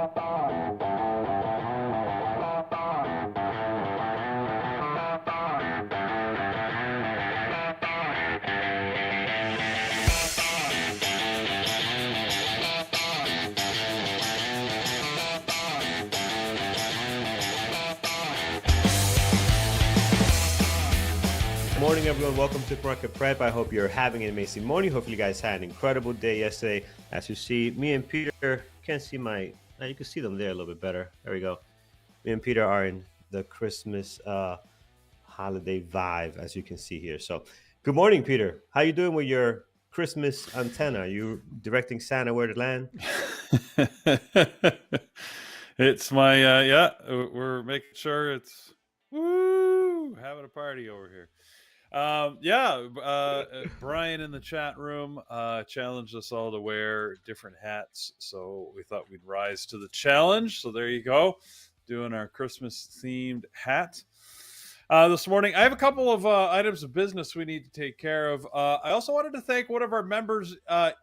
Morning, everyone. Welcome to Market Prep. I hope you're having an amazing morning. Hopefully, you guys had an incredible day yesterday. As you see, me and Peter can't see you can see them there a little bit better. There we go. Me and Peter are in the Christmas holiday vibe, as you can see here. So, good morning, Peter. How you doing with your Christmas antenna? Are you directing Santa where to land? It's my we're making sure it's having a party over here. Brian in the chat room challenged us all to wear different hats, so we thought we'd rise to the challenge. So there you go, doing our Christmas themed hat this morning. I have a couple of items of business we need to take care of. I also wanted to thank one of our members,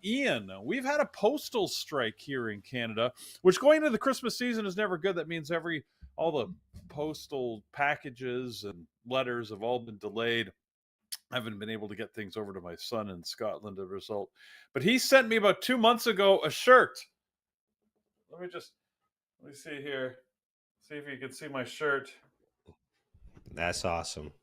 Ian. We've had a postal strike here in Canada, which going into the Christmas season is never good. That means all the postal packages and letters have all been delayed. I haven't been able to get things over to my son in Scotland as a result. But he sent me about 2 months ago a shirt. Let me see here. See if you can see my shirt. That's awesome.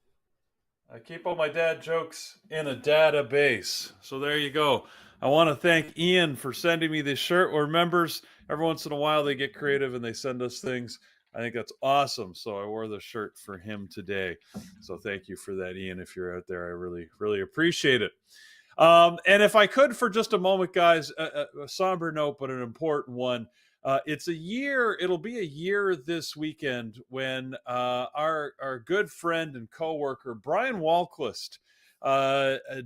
I keep all my dad jokes in a database. So there you go. I want to thank Ian for sending me this shirt. Or members, every once in a while they get creative and they send us things. I think that's awesome. So I wore the shirt for him today. So thank you for that, Ian. If you're out there, I really, really appreciate it. And if I could for just a moment, guys, a somber note, but an important one. It'll be a year this weekend when our good friend and coworker, Brian Walchlist,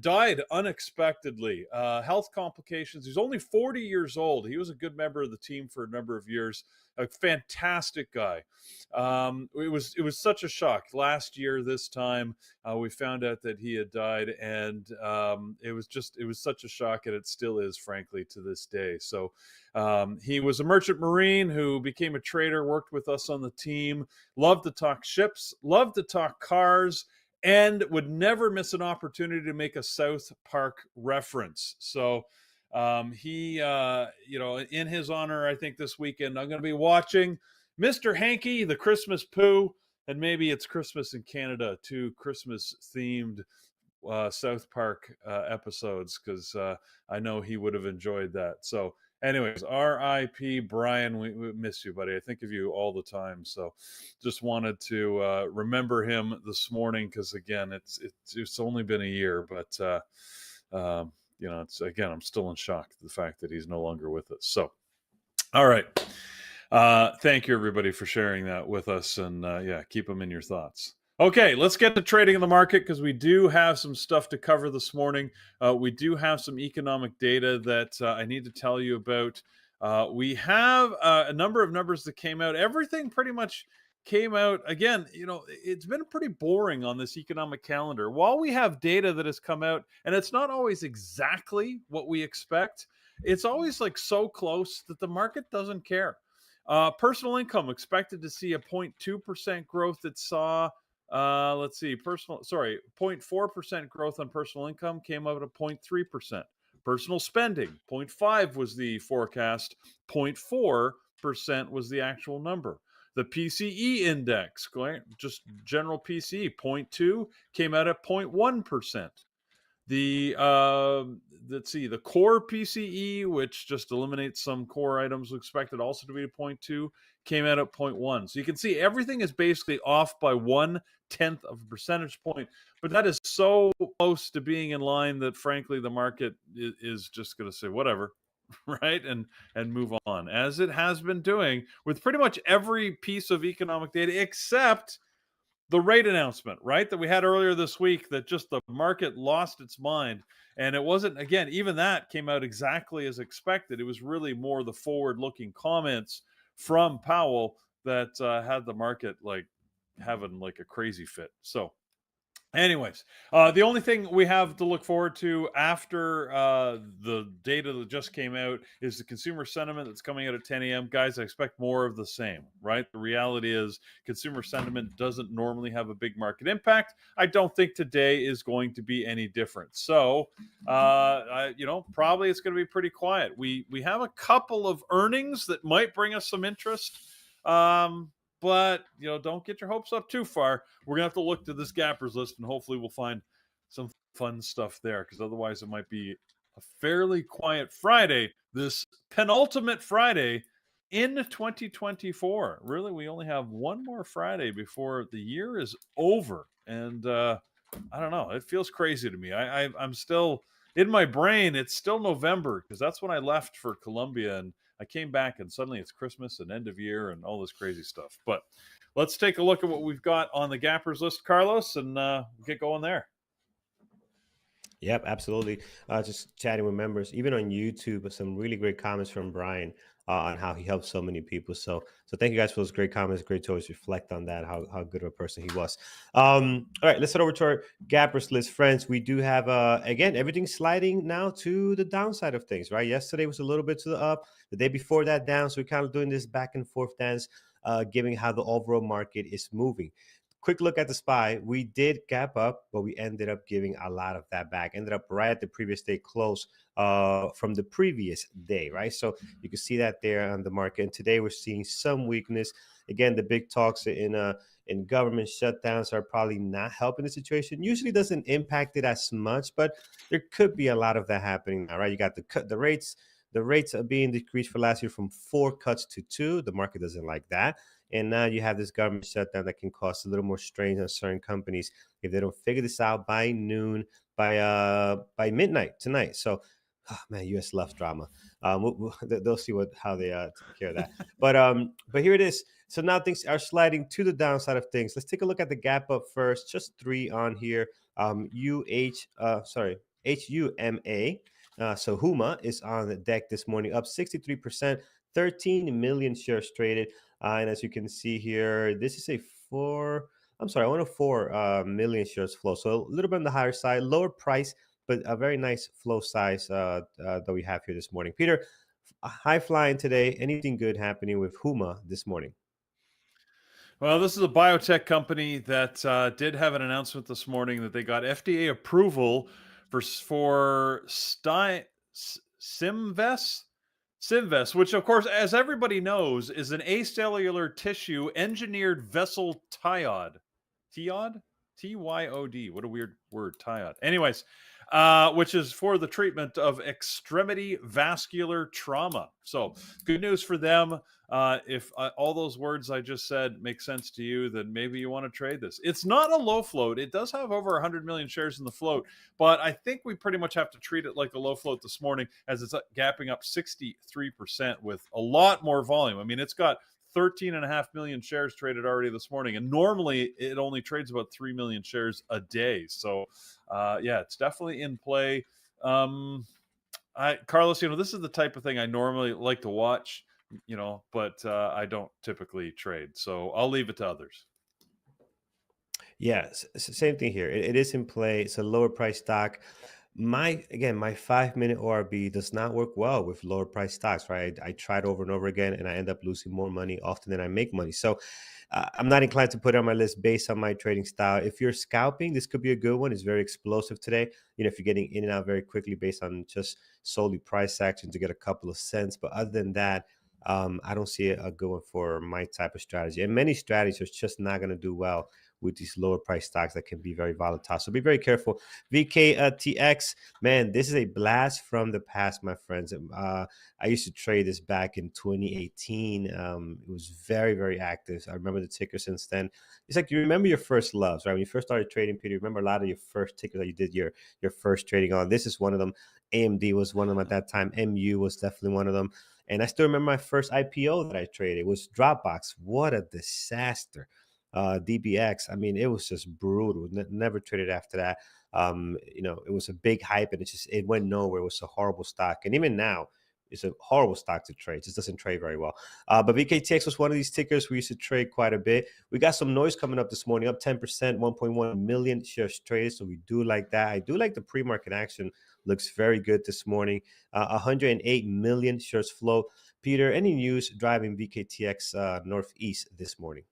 died unexpectedly. Health complications. He's only 40 years old. He was a good member of the team for a number of years. A fantastic guy. It was such a shock. Last year, this time, we found out that he had died, and it was such a shock, and it still is, frankly, to this day. So he was a merchant marine who became a trader, worked with us on the team, loved to talk ships, loved to talk cars, and would never miss an opportunity to make a South Park reference. So he, in his honor, I think this weekend I'm going to be watching Mr. Hanky, the Christmas Pooh, and maybe it's Christmas in Canada, 2 Christmas-themed South Park episodes, because I know he would have enjoyed that. So anyways, R.I.P. Brian, we miss you, buddy. I think of you all the time. So just wanted to remember him this morning, because, again, it's only been a year, but I'm still in shock at the fact that he's no longer with us. So, all right. Thank you, everybody, for sharing that with us. And keep them in your thoughts. Okay, let's get to trading in the market, because we do have some stuff to cover this morning. We do have some economic data that I need to tell you about. We have a number of numbers that came out. Everything pretty much came out. Again, it's been pretty boring on this economic calendar. While we have data that has come out, and it's not always exactly what we expect, it's always like so close that the market doesn't care. Personal income expected to see a 0.2% growth. It saw 0.4% growth on personal income, came out at 0.3%. Personal spending, 0.5 was the forecast, 0.4% was the actual number. The PCE index, just general PCE, 0.2, came out at 0.1%. The the core PCE, which just eliminates some core items expected also to be 0.2, came out at 0.1. So you can see everything is basically off by 1/10 of a percentage point. But that is so close to being in line that, frankly, the market is just going to say whatever, right, and move on, as it has been doing with pretty much every piece of economic data except the rate announcement, right, that we had earlier this week, that just the market lost its mind. And it wasn't, again, even that came out exactly as expected. It was really more the forward-looking comments from Powell that had the market like having like a crazy fit. So Anyways, the only thing we have to look forward to after the data that just came out is the consumer sentiment that's coming out at 10 a.m. Guys, I expect more of the same, right? The reality is consumer sentiment doesn't normally have a big market impact. I don't think today is going to be any different. So, probably it's going to be pretty quiet. We have a couple of earnings that might bring us some interest. But don't get your hopes up too far. We're gonna have to look to this gappers list, and hopefully we'll find some fun stuff there. Because otherwise, it might be a fairly quiet Friday. This penultimate Friday in 2024. Really, we only have one more Friday before the year is over, and I don't know. It feels crazy to me. I'm still in my brain. It's still November because that's when I left for Colombia, and I came back and suddenly it's Christmas and end of year and all this crazy stuff. But let's take a look at what we've got on the gappers list, Carlos, and get going there. Yep, absolutely. Just chatting with members, even on YouTube, some really great comments from Brian on how he helped so many people. So thank you guys for those great comments. Great to always reflect on that, how good of a person he was. All right, let's head over to our gappers list, friends. We do have again everything sliding now to the downside of things. Right, yesterday was a little bit to the up, the day before that down. So we're kind of doing this back and forth dance, giving how the overall market is moving. Quick look at the SPY. We did gap up, but we ended up giving a lot of that back. Ended up right at the previous day close from the previous day, right? So you can see that there on the market. And today we're seeing some weakness. Again, the big talks in government shutdowns are probably not helping the situation. Usually doesn't impact it as much, but there could be a lot of that happening now, right? You got the rates. The rates are being decreased for last year from 4 cuts to 2. The market doesn't like that. And now you have this government shutdown that can cause a little more strain on certain companies if they don't figure this out by noon, by midnight tonight. So, oh, man, U.S. love drama. They'll see how they take care of that. But here it is. So now things are sliding to the downside of things. Let's take a look at the gap up first. Just 3 on here. HUMA. So HUMA is on the deck this morning, up 63%, 13 million shares traded. And as you can see here, this is a 4 million shares flow. So a little bit on the higher side, lower price, but a very nice flow size that we have here this morning. Peter, high flying today. Anything good happening with HUMA this morning? Well, this is a biotech company that did have an announcement this morning that they got FDA approval for Simvest, which, of course, as everybody knows, is an acellular tissue engineered vessel tyod. Tyod? Tyod. What a weird word, tyod. Anyways, which is for the treatment of extremity vascular trauma. So, good news for them. If all those words I just said make sense to you, then maybe you want to trade this. It's not a low float. It does have over 100 million shares in the float, but I think we pretty much have to treat it like a low float this morning as it's gapping up 63% with a lot more volume. I mean, it's got 13.5 million shares traded already this morning, and normally it only trades about 3 million shares a day. So, yeah, it's definitely in play. Carlos, this is the type of thing I normally like to watch, but I don't typically trade. So I'll leave it to others. Yeah, same thing here. It is in play. It's a lower price stock. My 5 minute ORB does not work well with lower price stocks, right? I tried over and over again, and I end up losing more money often than I make money. So I'm not inclined to put it on my list based on my trading style. If you're scalping, this could be a good one. It's very explosive today. If you're getting in and out very quickly based on just solely price action to get a couple of cents. But other than that, I don't see a good one for my type of strategy. And many strategies are just not going to do well with these lower price stocks that can be very volatile. So be very careful. VKTX, man, this is a blast from the past, my friends. I used to trade this back in 2018. It was very, very active. I remember the ticker since then. It's like you remember your first loves, right? When you first started trading, Peter, you remember a lot of your first tickers that you did your first trading on. This is one of them. AMD was one of them at that time. MU was definitely one of them. And I still remember my first IPO that I traded. It was Dropbox. What a disaster. DBX, I mean, it was just brutal. Never traded after that. It was a big hype, and it went nowhere. It was a horrible stock. And even now, it's a horrible stock to trade. It just doesn't trade very well. But VKTX was one of these tickers we used to trade quite a bit. We got some noise coming up this morning, up 10%, 1.1 million shares traded. So we do like that. I do like the pre-market action. Looks very good this morning. 108 million shares flow. Peter, any news driving VKTX northeast this morning?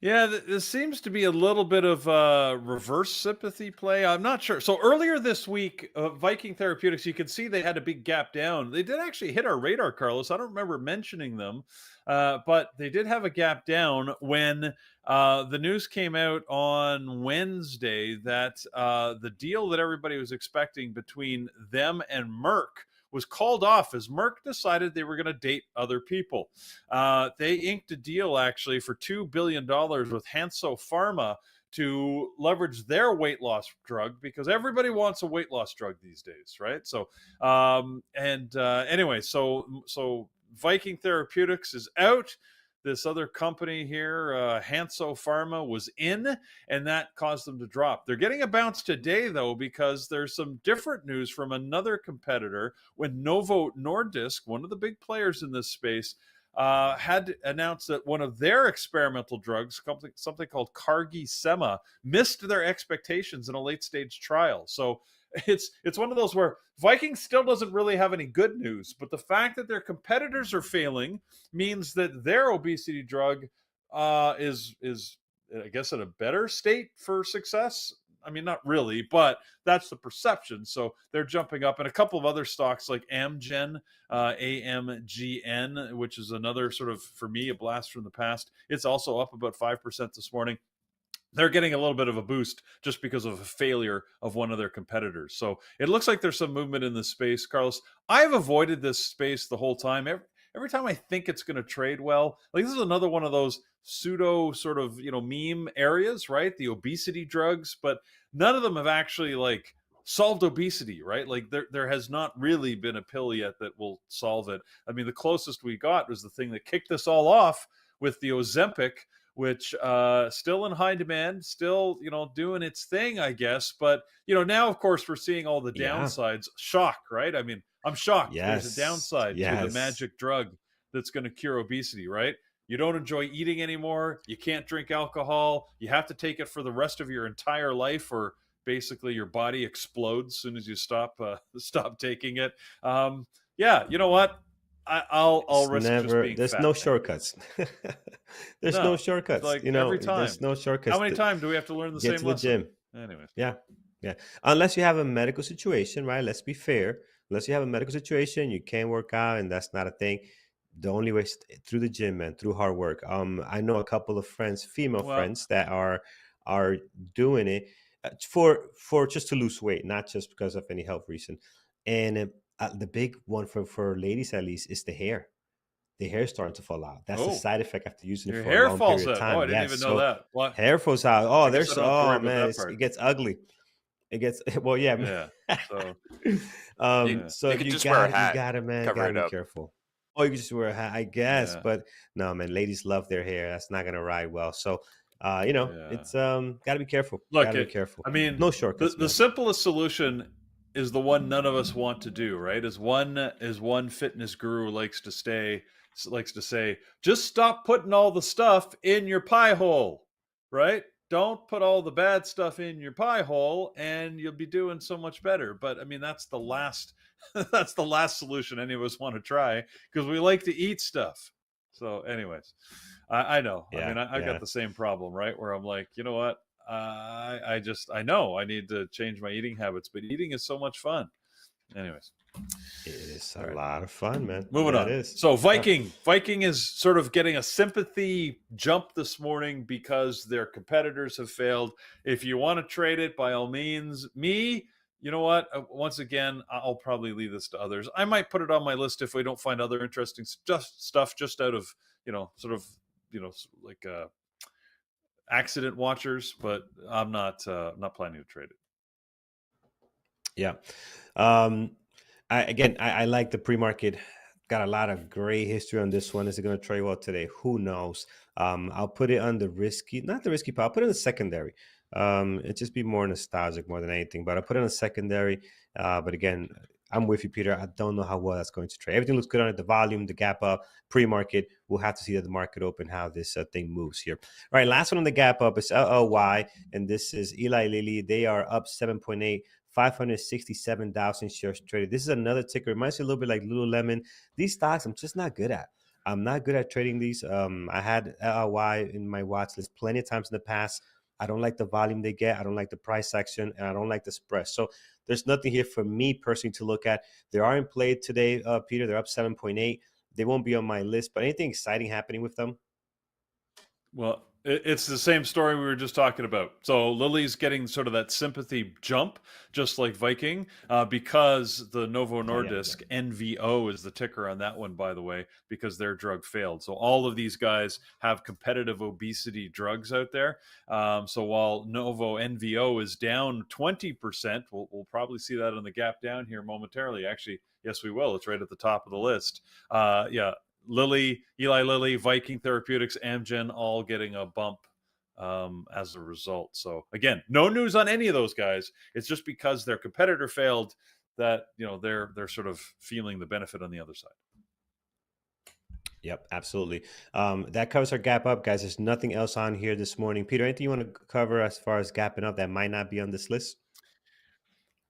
Yeah, this seems to be a little bit of a reverse sympathy play. I'm not sure. So earlier this week, Viking Therapeutics, you can see they had a big gap down. They did actually hit our radar, Carlos. I don't remember mentioning them, but they did have a gap down when the news came out on Wednesday that the deal that everybody was expecting between them and Merck was called off as Merck decided they were going to date other people. They inked a deal actually for $2 billion with Hansoh Pharma to leverage their weight loss drug, because everybody wants a weight loss drug these days, right? So, anyway, so Viking Therapeutics is out. This other company here, Hansoh Pharma, was in, and that caused them to drop. They're getting a bounce today, though, because there's some different news from another competitor when Novo Nordisk, one of the big players in this space, had announced that one of their experimental drugs, something called CargiSema, missed their expectations in a late-stage trial. So it's one of those where Viking still doesn't really have any good news, but the fact that their competitors are failing means that their obesity drug is I guess in a better state for success. I mean, not really, but that's the perception. So they're jumping up, and a couple of other stocks like Amgen, AMGN, which is another sort of, for me, a blast from the past. It's also up about 5% this morning. They're getting a little bit of a boost just because of a failure of one of their competitors. So it looks like there's some movement in this space, Carlos. I've avoided this space the whole time. Every time I think it's going to trade well, like this is another one of those pseudo sort of, meme areas, right? The obesity drugs, but none of them have actually like solved obesity, right? Like there has not really been a pill yet that will solve it. I mean, the closest we got was the thing that kicked this all off with the Ozempic, which still in high demand, still, doing its thing, I guess. But, now, of course, we're seeing all the downsides. Shock, right? I mean, I'm shocked. Yes. There's a downside to the magic drug that's going to cure obesity, right? You don't enjoy eating anymore. You can't drink alcohol. You have to take it for the rest of your entire life, or basically your body explodes as soon as you stop taking it. Yeah, you know what? I'll risk just being there's fat. no shortcuts. There's no shortcuts. Like every time. There's no shortcuts. How many times do we have to learn the get same to the lesson? gym? Anyways. Yeah. Unless you have a medical situation, right? Let's be fair. Unless you have a medical situation, you can't work out, and that's not a thing. The only way is through the gym, man, through hard work. I know a couple of friends, female friends, that are doing it for just to lose weight, not just because of any health reason. And the big one for ladies, at least, is the hair. The hair is starting to fall out. That's the side effect after using it for a long period of time. Oh, I didn't even know that. What? Hair falls out. Oh, man, it gets ugly. It gets well, yeah. So you can just wear a hat. You gotta be careful. Oh, you can just wear a hat, I guess. But no, man, ladies love their hair. That's not gonna ride well. So it's gotta be careful. Look, be careful. I mean, no shortcuts. The simplest solution is the one none of us want to do, right? As one fitness guru likes to say, just stop putting all the stuff in your pie hole, right? Don't put all the bad stuff in your pie hole and you'll be doing so much better. But I mean, that's the last solution any of us want to try, because we like to eat stuff. So anyways, I know. I mean, I got the same problem, right? Where I'm like, you know what? I know I need to change my eating habits, but eating is so much fun. Anyways, it is a lot of fun, man. Moving on. So Viking is sort of getting a sympathy jump this morning because their competitors have failed. If you want to trade it, by all means. Me, you know what? Once again, I'll probably leave this to others. I might put it on my list if we don't find other interesting stuff just out of, like accident watchers, but I'm not planning to trade it. Yeah. I like the pre-market. Got a lot of great history on this one. Is it going to trade well today? Who knows? I'll put it on the risky, not the risky part. I'll put it in the secondary. It just be more nostalgic more than anything, but I'll put it in a secondary. But again, I'm with you, Peter. I don't know how well that's going to trade. Everything looks good on it. The volume, the gap up, pre-market. We'll have to see that the market open, how this thing moves here. All right, last one on the gap up is LLY, and this is Eli Lilly. They are up 7.8. 567,000 shares traded. This is another ticker. It reminds me a little bit like Lululemon. These stocks I'm just not good at. I'm not good at trading these. I had LLY in my watch list plenty of times in the past. I don't like the volume they get. I don't like the price action, and I don't like the spread. So there's nothing here for me personally to look at. They are in play today, Peter. They're up 7.8. They won't be on my list, but anything exciting happening with them? Well, it's the same story we were just talking about. So Lilly's getting sort of that sympathy jump, just like Viking, because the Novo Nordisk NVO is the ticker on that one, by the way, because their drug failed. So all of these guys have competitive obesity drugs out there. So while Novo NVO is down 20%, we'll probably see that on the gap down here momentarily. Actually, yes, we will. It's right at the top of the list. Yeah. Lilly, Eli Lilly, Viking Therapeutics, Amgen, all getting a bump as a result. So again, no news on any of those guys. It's just because their competitor failed that they're sort of feeling the benefit on the other side. Yep, absolutely. That covers our gap up, guys. There's nothing else on here this morning. Peter, anything you want to cover as far as gapping up that might not be on this list?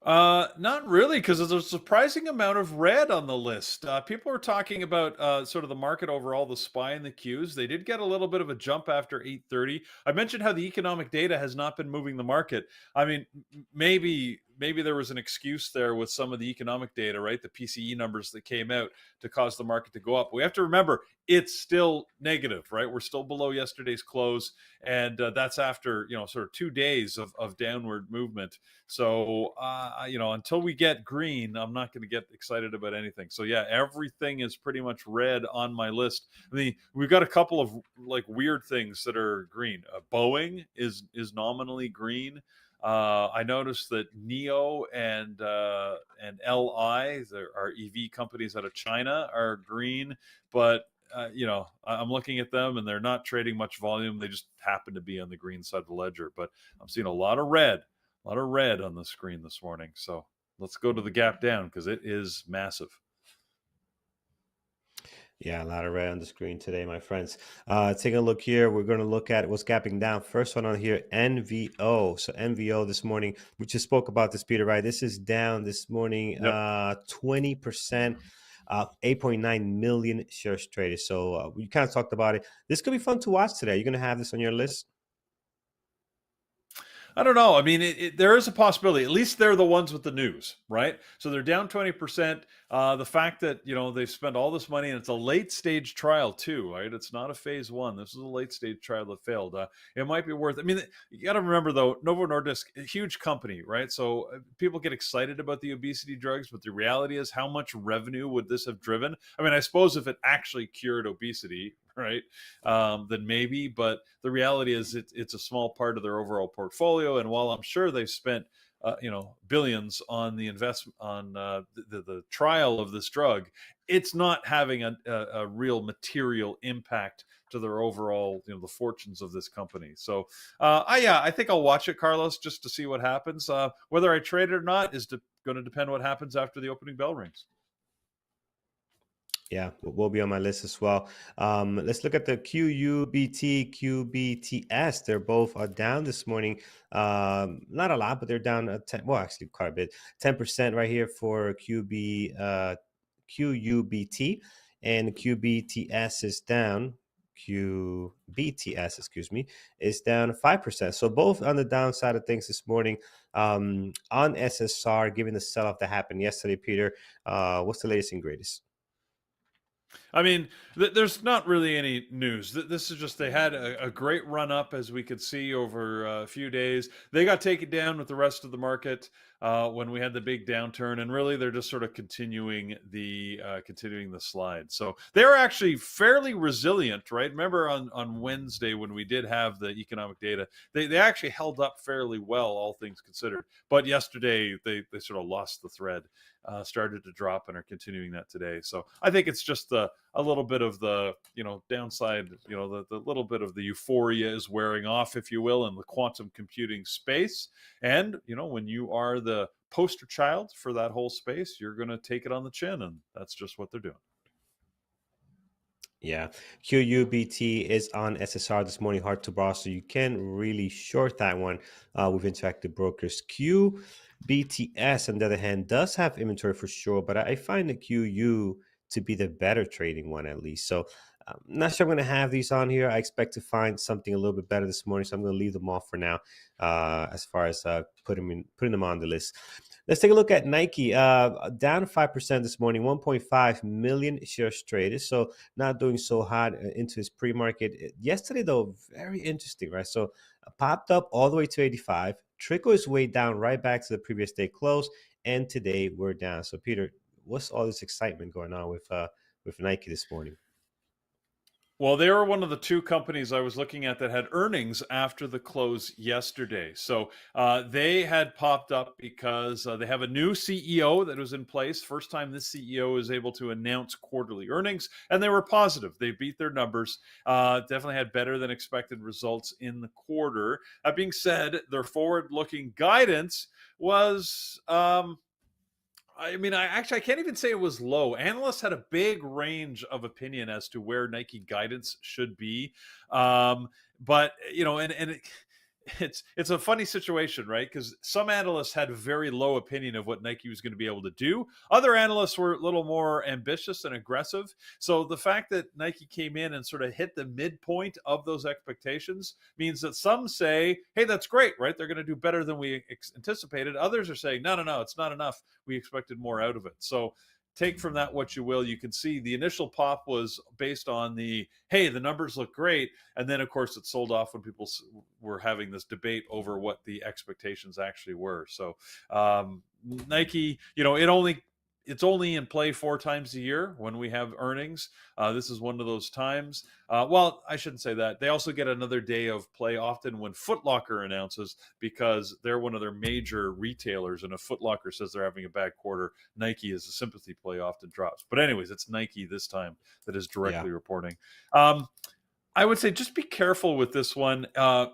Not really, because there's a surprising amount of red on the list. People are talking about sort of the market overall, the SPY and the Qs. They did get a little bit of a jump after 8:30. I mentioned how the economic data has not been moving the market. I mean, maybe there was an excuse there with some of the economic data, right? The PCE numbers that came out to cause the market to go up. We have to remember it's still negative, right? We're still below yesterday's close, and that's after sort of 2 days of downward movement. So until we get green, I'm not going to get excited about anything. So yeah, everything is pretty much red on my list. I mean, we've got a couple of like weird things that are green. Boeing is nominally green. I noticed that NEO and LI, our EV companies out of China, are green, but I'm looking at them and they're not trading much volume. They just happen to be on the green side of the ledger. But I'm seeing a lot of red on the screen this morning. So let's go to the gap down because it is massive. Yeah, a lot of red on the screen today, my friends. Taking a look here, we're going to look at what's gapping down. First one on here, NVO. So NVO this morning, we just spoke about this, Peter, right? This is down this morning, 20%, 8.9 million shares traded. So we kind of talked about it. This could be fun to watch today. You're going to have this on your list? I don't know. I mean, there is a possibility. At least they're the ones with the news, right? So they're down 20%. The fact that, they've spent all this money and it's a late stage trial too, right? It's not a phase one. This is a late stage trial that failed. It might be worth, I mean, you got to remember though, Novo Nordisk, a huge company, right? So people get excited about the obesity drugs, but the reality is how much revenue would this have driven? I mean, I suppose if it actually cured obesity, right, then maybe, but the reality is it's a small part of their overall portfolio. And while I'm sure they've spent billions on the investment on the trial of this drug, it's not having a real material impact to their overall the fortunes of this company. So I think I'll watch it, Carlos, just to see what happens. Whether I trade it or not is going to depend what happens after the opening bell rings. Yeah, will be on my list as well. Let's look at the QUBT, QBTS. They're both down this morning. Not a lot, but they're down 10. Well, actually, quite a bit. 10% right here for QUBT, and QBTS is down. QBTS, excuse me, is down 5%. So both on the downside of things this morning. On SSR, given the sell-off that happened yesterday, Peter, what's the latest and greatest? I mean, there's not really any news. This is just they had a great run up, as we could see over a few days. They got taken down with the rest of the market when we had the big downturn, and really they're just sort of continuing the slide. So they're actually fairly resilient, right? Remember on Wednesday when we did have the economic data, they actually held up fairly well, all things considered. But yesterday they sort of lost the thread. Started to drop and are continuing that today. So I think it's just a little bit of the downside, the little bit of the euphoria is wearing off, if you will, in the quantum computing space. And when you are the poster child for that whole space, you're going to take it on the chin, and that's just what they're doing. Yeah, QUBT is on SSR this morning, hard to borrow, so you can really short that one with Interactive Brokers. QBTS, on the other hand, does have inventory for sure, but I find the QU to be the better trading one at least. So I'm not sure I'm going to have these on here. I expect to find something a little bit better this morning, so I'm going to leave them off for now as far as putting them on the list. Let's take a look at Nike. Down 5% this morning, 1.5 million shares traded. So not doing so hot into his pre-market. Yesterday, though, very interesting, right? So popped up all the way to 85, trickle his way down right back to the previous day close, and today we're down. So Peter, what's all this excitement going on with Nike this morning? Well, they were one of the two companies I was looking at that had earnings after the close yesterday. So they had popped up because they have a new CEO that was in place. First time this CEO is able to announce quarterly earnings, and they were positive. They beat their numbers, definitely had better than expected results in the quarter. That being said, their forward-looking guidance was I can't even say it was low. Analysts had a big range of opinion as to where Nike guidance should be. But it's a funny situation, right? Because some analysts had a very low opinion of what Nike was going to be able to do. Other analysts were a little more ambitious and aggressive. So the fact that Nike came in and sort of hit the midpoint of those expectations means that some say, hey, that's great, right? They're going to do better than we anticipated. Others are saying, no, it's not enough. We expected more out of it. So take from that what you will. You can see the initial pop was based on the, hey, the numbers look great. And then, of course, it sold off when people were having this debate over what the expectations actually were. So Nike, it's only in play 4 times a year when we have earnings. This is one of those times. Well, I shouldn't say that. They also get another day of play often when Foot Locker announces, because they're one of their major retailers, and if Foot Locker says they're having a bad quarter, Nike is a sympathy play, often drops. But anyways, it's Nike this time that is directly reporting. I would say just be careful with this one.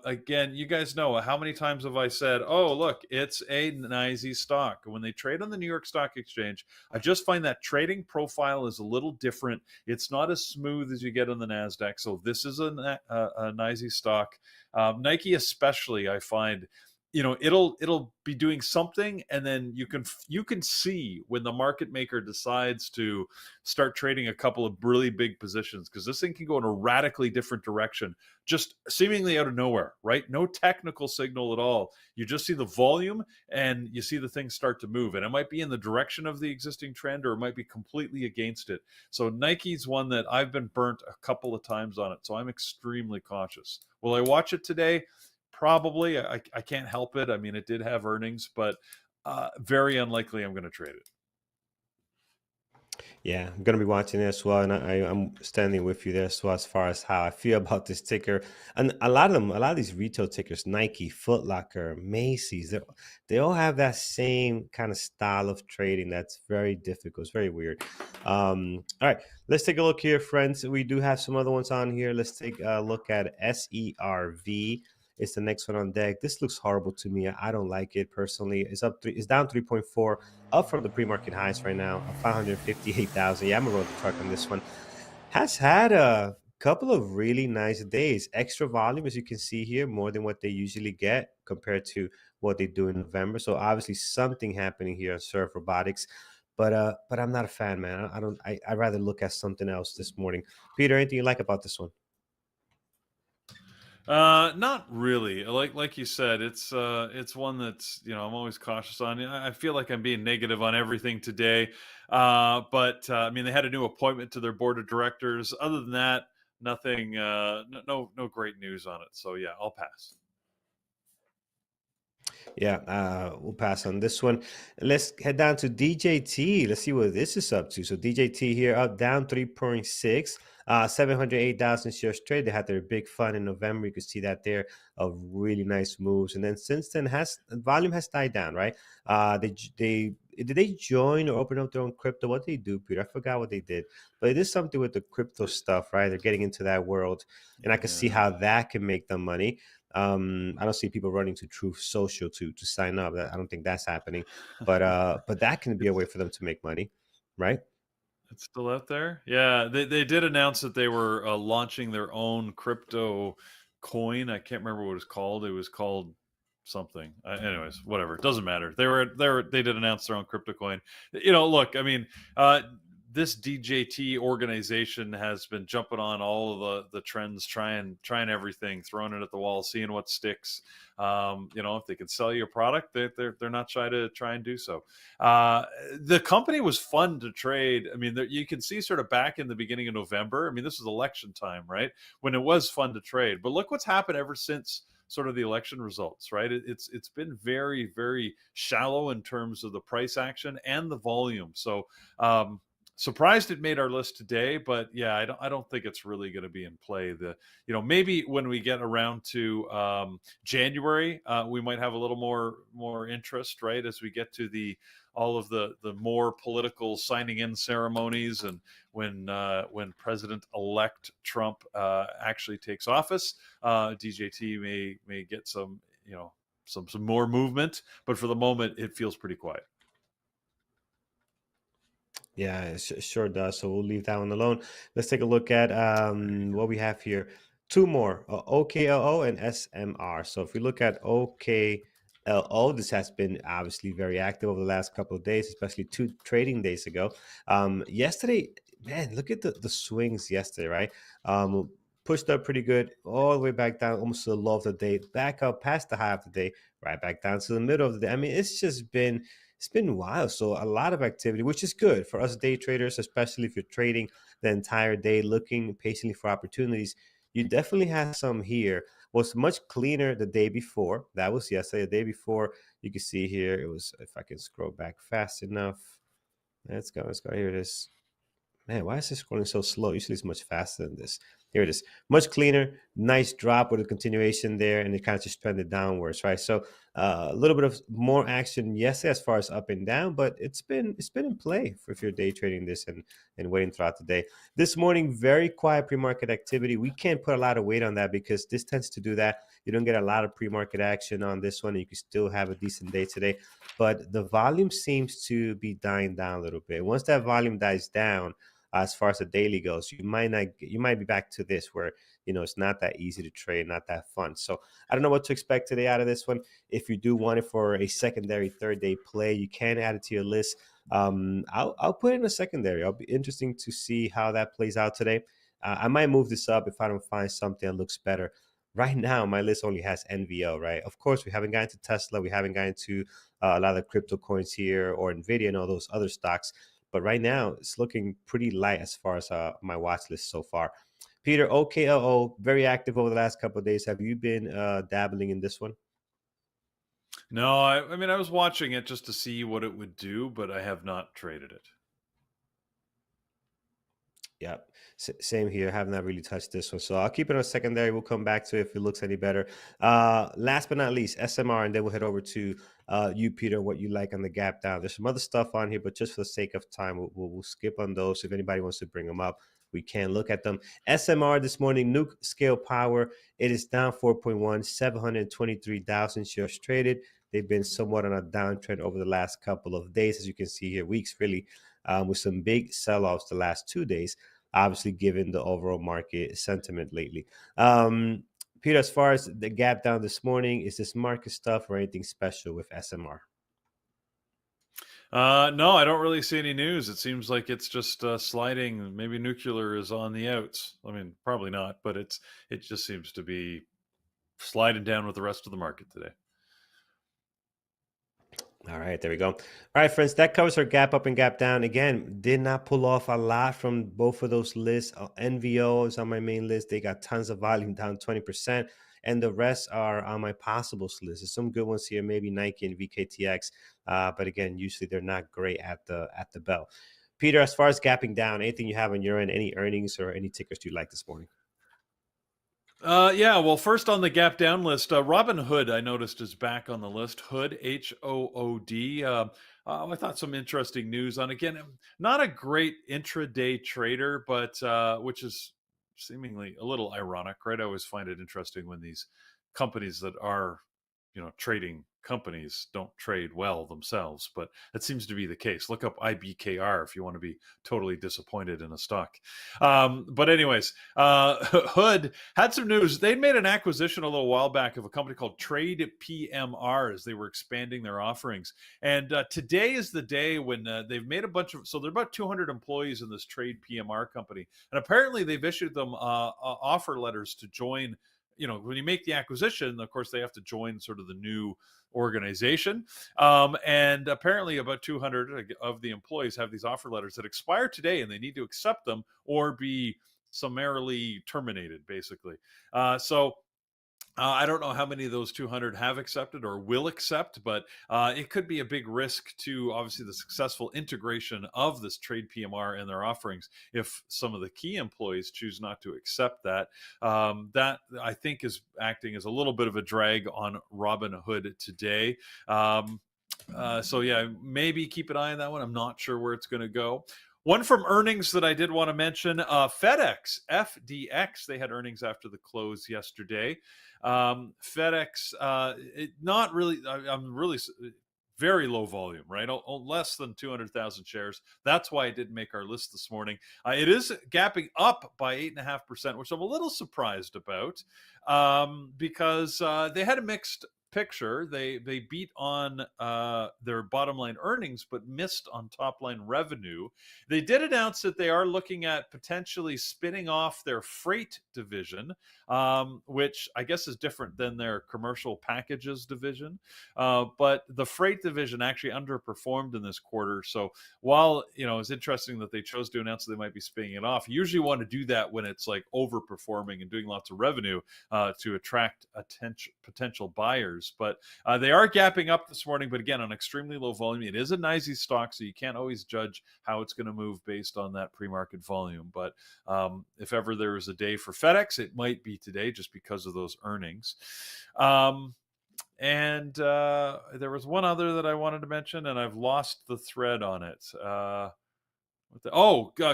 Again, you guys know how many times have I said, oh, look, it's a NYSE stock. When they trade on the New York Stock Exchange, I just find that trading profile is a little different. It's not as smooth as you get on the NASDAQ. So this is a NYSE stock. Nike especially, I find, it'll be doing something, and then you can see when the market maker decides to start trading a couple of really big positions, because this thing can go in a radically different direction, just seemingly out of nowhere, right? No technical signal at all. You just see the volume and you see the thing start to move, and it might be in the direction of the existing trend, or it might be completely against it. So Nike's one that I've been burnt a couple of times on it, so I'm extremely cautious. Will I watch it today? Probably. I can't help it. I mean, it did have earnings, but very unlikely I'm going to trade it. Yeah, I'm going to be watching it as well, and I'm standing with you there as well as far as how I feel about this ticker. And a lot of these retail tickers, Nike, Foot Locker, Macy's, they all have that same kind of style of trading that's very difficult. It's very weird. All right, let's take a look here, friends. We do have some other ones on here. Let's take a look at SERV. It's the next one on deck. This looks horrible to me. I don't like it personally. It's down 3.4, up from the pre-market highs right now of 558,000. Yeah, I'm gonna roll the truck on this one. Has had a couple of really nice days. Extra volume, as you can see here, more than what they usually get compared to what they do in November. So obviously something happening here on SERV Robotics. But I'm not a fan, man. I'd rather look at something else this morning. Peter, anything you like about this one? Not really. Like you said, it's one that's, I'm always cautious on. I feel like I'm being negative on everything today. But I mean, they had a new appointment to their board of directors. Other than that, nothing. No great news on it. So yeah, I'll pass. Yeah, we'll pass on this one. Let's head down to DJT. Let's see what this is up to. So DJT here up down 3.6, 708,000 shares trade. They had their big fun in November. You can see that there of really nice moves. And then since then, volume has died down, right? Did they join or open up their own crypto? What did they do, Peter? I forgot what they did, but it is something with the crypto stuff, right? They're getting into that world, and I can see how that can make them money. I don't see people running to Truth Social to sign up. I don't think that's happening. But that can be a way for them to make money, right? It's still out there. Yeah, they did announce that they were launching their own crypto coin. I can't remember what it was called. It was called something. Anyways, whatever. It doesn't matter. They did announce their own crypto coin. Look, I mean, this DJT organization has been jumping on all of the trends, trying everything, throwing it at the wall, seeing what sticks. If they can sell you a product, they're not shy to try and do so. The company was fun to trade. I mean, you can see sort of back in the beginning of November. I mean, this was election time, right? When it was fun to trade. But look what's happened ever since sort of the election results, right? It's been very, very shallow in terms of the price action and the volume. So surprised it made our list today, but yeah, I don't think it's really going to be in play. Maybe when we get around to January, we might have a little more interest, right, as we get to all of the more political signing in ceremonies, and when President-elect Trump actually takes office, DJT may get some some more movement, but for the moment it feels pretty quiet. Yeah, it sure does. So we'll leave that one alone. Let's take a look at what we have here. Two more, OKLO and SMR. So if we look at OKLO, this has been obviously very active over the last couple of days, especially 2 trading days ago. Yesterday, man, look at the swings yesterday, right? Pushed up pretty good, all the way back down, almost to the low of the day, back up past the high of the day, right back down to the middle of the day. I mean, it's been wild. So a lot of activity, which is good for us day traders, especially if you're trading the entire day, looking patiently for opportunities. You definitely have some here. Was much cleaner the day before. That was yesterday. The day before, you can see here, it was, if I can scroll back fast enough. Let's go. Here it is. Man, why is this scrolling so slow? Usually it's much faster than this. Here it is. Much cleaner. Nice drop with a continuation there, and it kind of just trended downwards, right? So a little bit of more action, yes, as far as up and down, but it's been in play for if you're day trading this and waiting throughout the day. This morning, very quiet pre-market activity. We can't put a lot of weight on that because this tends to do that. You don't get a lot of pre-market action on this one, and you can still have a decent day today. But the volume seems to be dying down a little bit. Once that volume dies down, as far as the daily goes, you might be back to this where it's not that easy to trade, not that fun. So I don't know what to expect today out of this one. If you do want it for a secondary third day play, you can add it to your list. I'll put it in a secondary. It'll be interesting to see how that plays out today. I might move this up if I don't find something that looks better. Right now, my list only has NVO, right? Of course, we haven't gotten to Tesla. We haven't gotten to a lot of the crypto coins here or Nvidia and all those other stocks. But right now, it's looking pretty light as far as my watch list so far. Peter, OKLO, very active over the last couple of days. Have you been dabbling in this one? No, I mean, I was watching it just to see what it would do, but I have not traded it. Yep. Same here. Have not really touched this one. So I'll keep it on secondary. We'll come back to it if it looks any better. Last but not least, SMR, and then we'll head over to you, Peter, what you like on the gap down. There's some other stuff on here, but just for the sake of time, we'll skip on those. If anybody wants to bring them up, we can look at them. SMR this morning, nuke scale power. It is down 4.1, 723,000 shares traded. They've been somewhat on a downtrend over the last couple of days, as you can see here, weeks really, with some big sell-offs the last 2 days, obviously given the overall market sentiment lately. Peter, as far as the gap down this morning, is this market stuff or anything special with SMR? No, I don't really see any news. It seems like it's just sliding. Maybe nuclear is on the outs. I mean, probably not, but it just seems to be sliding down with the rest of the market today. All right, there we go. All right, friends, that covers our gap up and gap down. Again, did not pull off a lot from both of those lists. NVO is on my main list. They got tons of volume, down 20%. And the rest are on my possibles list. There's some good ones here, maybe Nike and VKTX. But again, usually they're not great at the bell. Peter, as far as gapping down, anything you have on your end, any earnings or any tickers you like this morning? Yeah, well, first on the gap down list, Robinhood I noticed is back on the list. Hood, HOOD. I thought some interesting news on, again, not a great intraday trader, but which is seemingly a little ironic, right? I always find it interesting when these companies that are, trading companies don't trade well themselves, but that seems to be the case. Look up IBKR if you want to be totally disappointed in a stock. But anyways, Hood had some news. They made an acquisition a little while back of a company called Trade PMR as they were expanding their offerings. And today is the day when they've made a bunch of, so there are about 200 employees in this Trade PMR company. And apparently they've issued them offer letters to join. When you make the acquisition, of course, they have to join sort of the new organization. And apparently about 200 of the employees have these offer letters that expire today, and they need to accept them or be summarily terminated, basically. I don't know how many of those 200 have accepted or will accept, but it could be a big risk to obviously the successful integration of this Trade PMR and their offerings if some of the key employees choose not to accept that. That I think is acting as a little bit of a drag on Robinhood today. So yeah, maybe keep an eye on that one. I'm not sure where it's going to go. One from earnings that I did want to mention, FedEx, FDX, they had earnings after the close yesterday. FedEx, not really, I'm really very low volume, right? Less than 200,000 shares. That's why it didn't make our list this morning. It is gapping up by 8.5%, which I'm a little surprised about because they had a mixed picture. They beat on their bottom line earnings, but missed on top line revenue. They did announce that they are looking at potentially spinning off their freight division, which I guess is different than their commercial packages division. But the freight division actually underperformed in this quarter. So while it's interesting that they chose to announce that they might be spinning it off, you usually want to do that when it's like overperforming and doing lots of revenue to attract potential buyers. But they are gapping up this morning, but again, on extremely low volume. It is a NYSE stock, so you can't always judge how it's going to move based on that pre-market volume. But if ever there is a day for FedEx, it might be today just because of those earnings. And there was one other that I wanted to mention, and I've lost the thread on it.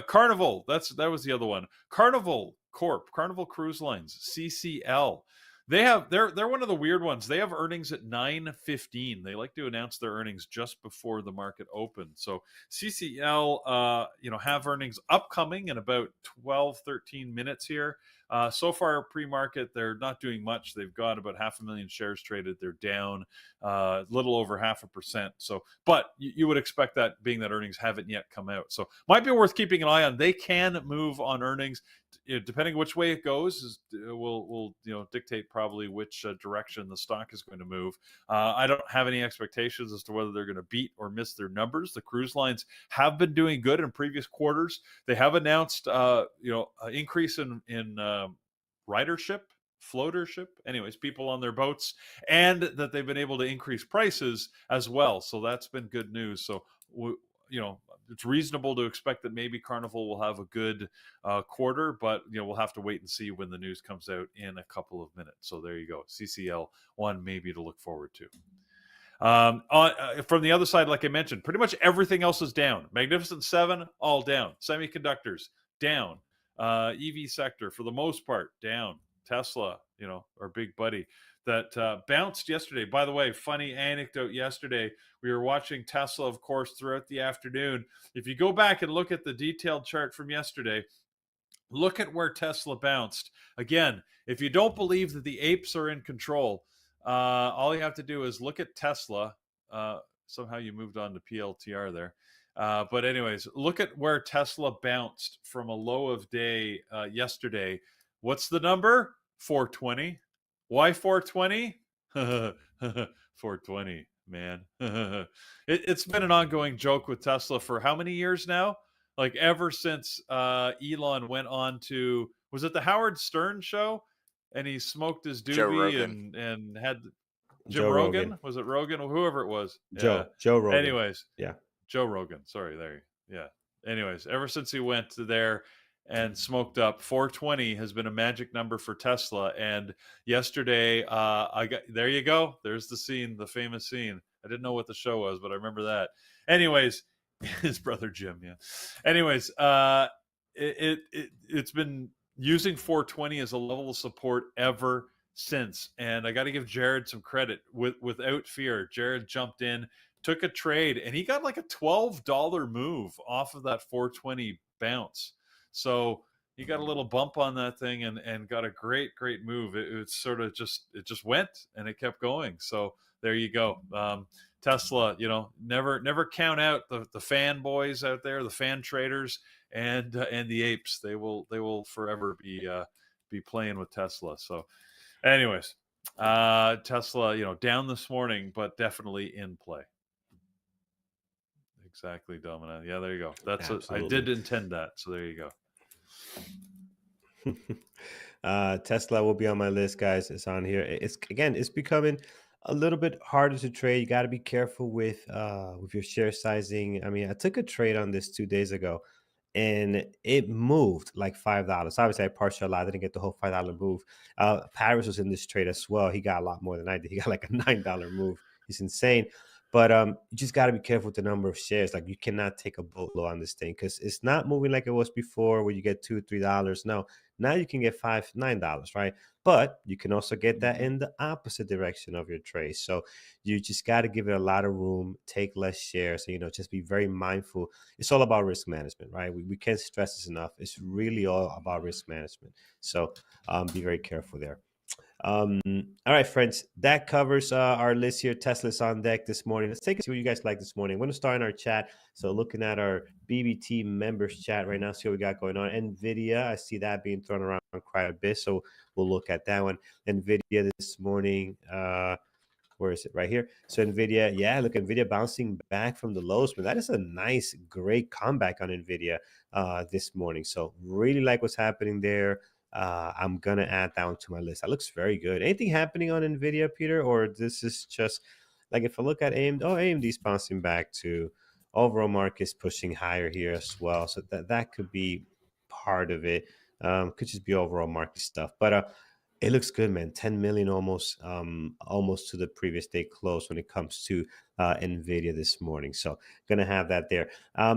Carnival. That was the other one. Carnival Corp, Carnival Cruise Lines, CCL. They're one of the weird ones. They have earnings at 9:15. They like to announce their earnings just before the market opens. So CCL, have earnings upcoming in about 12, 13 minutes here. So far, pre-market, they're not doing much. They've got about 500,000 shares traded. They're down a little over 0.5%. So, but you would expect that, being that earnings haven't yet come out. So, might be worth keeping an eye on. They can move on earnings. Depending which way it goes, will dictate probably which direction the stock is going to move. I don't have any expectations as to whether they're going to beat or miss their numbers. The cruise lines have been doing good in previous quarters. They have announced, an increase in ridership, floatership, anyways, people on their boats, and that they've been able to increase prices as well. So that's been good news. So it's reasonable to expect that maybe Carnival will have a good quarter, but we'll have to wait and see when the news comes out in a couple of minutes. So there you go, CCL, one maybe to look forward to. From the other side, like I mentioned, pretty much everything else is down. Magnificent Seven, all down. Semiconductors, down. EV sector, for the most part, down. Tesla, our big buddy, that bounced yesterday. By the way, funny anecdote yesterday, we were watching Tesla, of course, throughout the afternoon. If you go back and look at the detailed chart from yesterday, look at where Tesla bounced. Again, if you don't believe that the apes are in control, all you have to do is look at Tesla. Somehow you moved on to PLTR there. But anyways, look at where Tesla bounced from a low of day yesterday. What's the number? 420. Why 420? 420, man. It's been an ongoing joke with Tesla for how many years now? Like ever since Elon went on to, was it the Howard Stern show? And he smoked his doobie and had Jim Rogan. Was it Rogan or whoever it was? Joe Rogan. Anyways, yeah, Joe Rogan. Sorry, there. Yeah. Anyways, ever since he went to there and smoked up, 420 has been a magic number for Tesla. And yesterday, there you go. There's the scene, the famous scene. I didn't know what the show was, but I remember that. Anyways, his brother Jim. Yeah. Anyways, it's been using 420 as a level of support ever since. And I got to give Jared some credit. Without fear, Jared jumped in, took a trade, and he got like a $12 move off of that 420 bounce. So he got a little bump on that thing and got a great move. It sort of just went and it kept going. So there you go. Tesla, never count out the fanboys out there, the fan traders, and the apes. They will forever be playing with Tesla. So anyways, Tesla, down this morning, but definitely in play. Exactly, Domina. Yeah, there you go. I did intend that. So there you go. Tesla will be on my list, guys. It's on here. It's becoming a little bit harder to trade. You got to be careful with your share sizing. I mean, I took a trade on this 2 days ago, and it moved like $5. Obviously, I partial. I didn't get the whole $5 move. Paris was in this trade as well. He got a lot more than I did. He got like a $9 move. He's insane. But you just got to be careful with the number of shares. Like, you cannot take a boatload on this thing because it's not moving like it was before, where you get $2-3. No, now you can get $5-9, right? But you can also get that in the opposite direction of your trade. So you just got to give it a lot of room, take less shares, just be very mindful. It's all about risk management, right? We can't stress this enough. It's really all about risk management. So be very careful there. All right, friends, that covers our list here. Tesla's on deck this morning. Let's take a see what you guys like this morning. I'm going to start in our chat. So looking at our BBT members chat right now, see what we got going on. Nvidia, I see that being thrown around quite a bit, so we'll look at that one. Nvidia this morning, where is it? Right here. So Nvidia, yeah, look, Nvidia bouncing back from the lows, but that is a nice, great comeback on Nvidia this morning. So really like what's happening there. I'm gonna add that one to my list. That looks very good. Anything happening on Nvidia, Peter, or this is just like, if I look at AMD? Oh, AMD's bouncing back too. Overall market's pushing higher here as well, so that could be part of it. Could just be overall market stuff, but it looks good, man. 10 million almost to the previous day close when it comes to Nvidia this morning. So gonna have that there.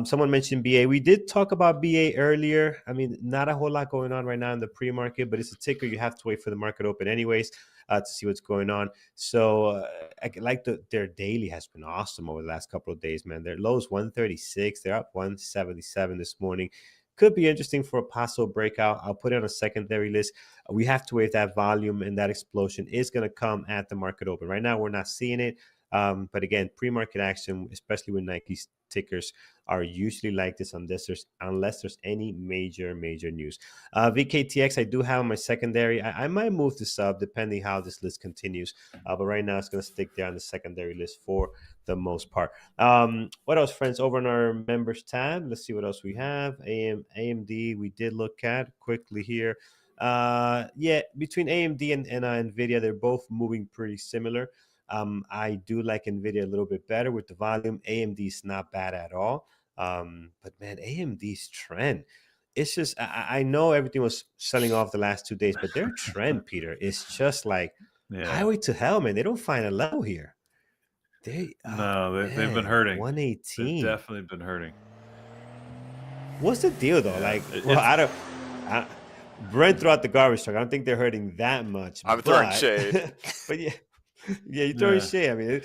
Someone mentioned BA. We did talk about BA earlier. I mean, not a whole lot going on right now in the pre-market, but it's a ticker. You have to wait for the market open anyways to see what's going on. So their daily has been awesome over the last couple of days, man. Their low is 136. They're up 177 this morning. Could be interesting for a possible breakout. I'll put it on a secondary list. We have to wait. That volume and that explosion is going to come at the market open. Right now, we're not seeing it. But again, pre-market action, especially with Nike's tickers, are usually like this unless there's any major news. VKTX, I do have on my secondary. I might move this up depending how this list continues. But right now, it's going to stick there on the secondary list for the most part. What else, friends? Over on our members tab, let's see what else we have. AMD, we did look at quickly here. Yeah, between AMD and Nvidia, they're both moving pretty similar. I do like Nvidia a little bit better with the volume. AMD is not bad at all. But man, AMD's trend, it's just, I know everything was selling off the last 2 days, but their trend, Peter, is just like highway to hell, man. They don't find a level here. They've been hurting. 118. They've definitely been hurting. What's the deal though? Brent threw out the garbage truck. I don't think they're hurting that much. I'm throwing shade. But yeah, you're throwing shade. I mean,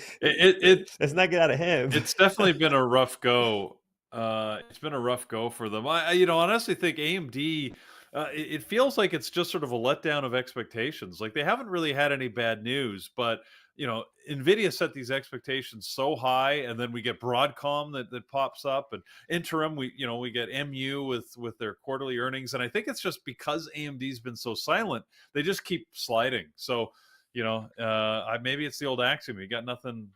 let's not get out of hand. It's definitely been a rough go. It's been a rough go for them. I honestly think AMD. It feels like it's just sort of a letdown of expectations. Like, they haven't really had any bad news, but Nvidia set these expectations so high, and then we get Broadcom that pops up, and interim we get MU with their quarterly earnings, and I think it's just because AMD's been so silent, they just keep sliding. So maybe it's the old axiom: you got nothing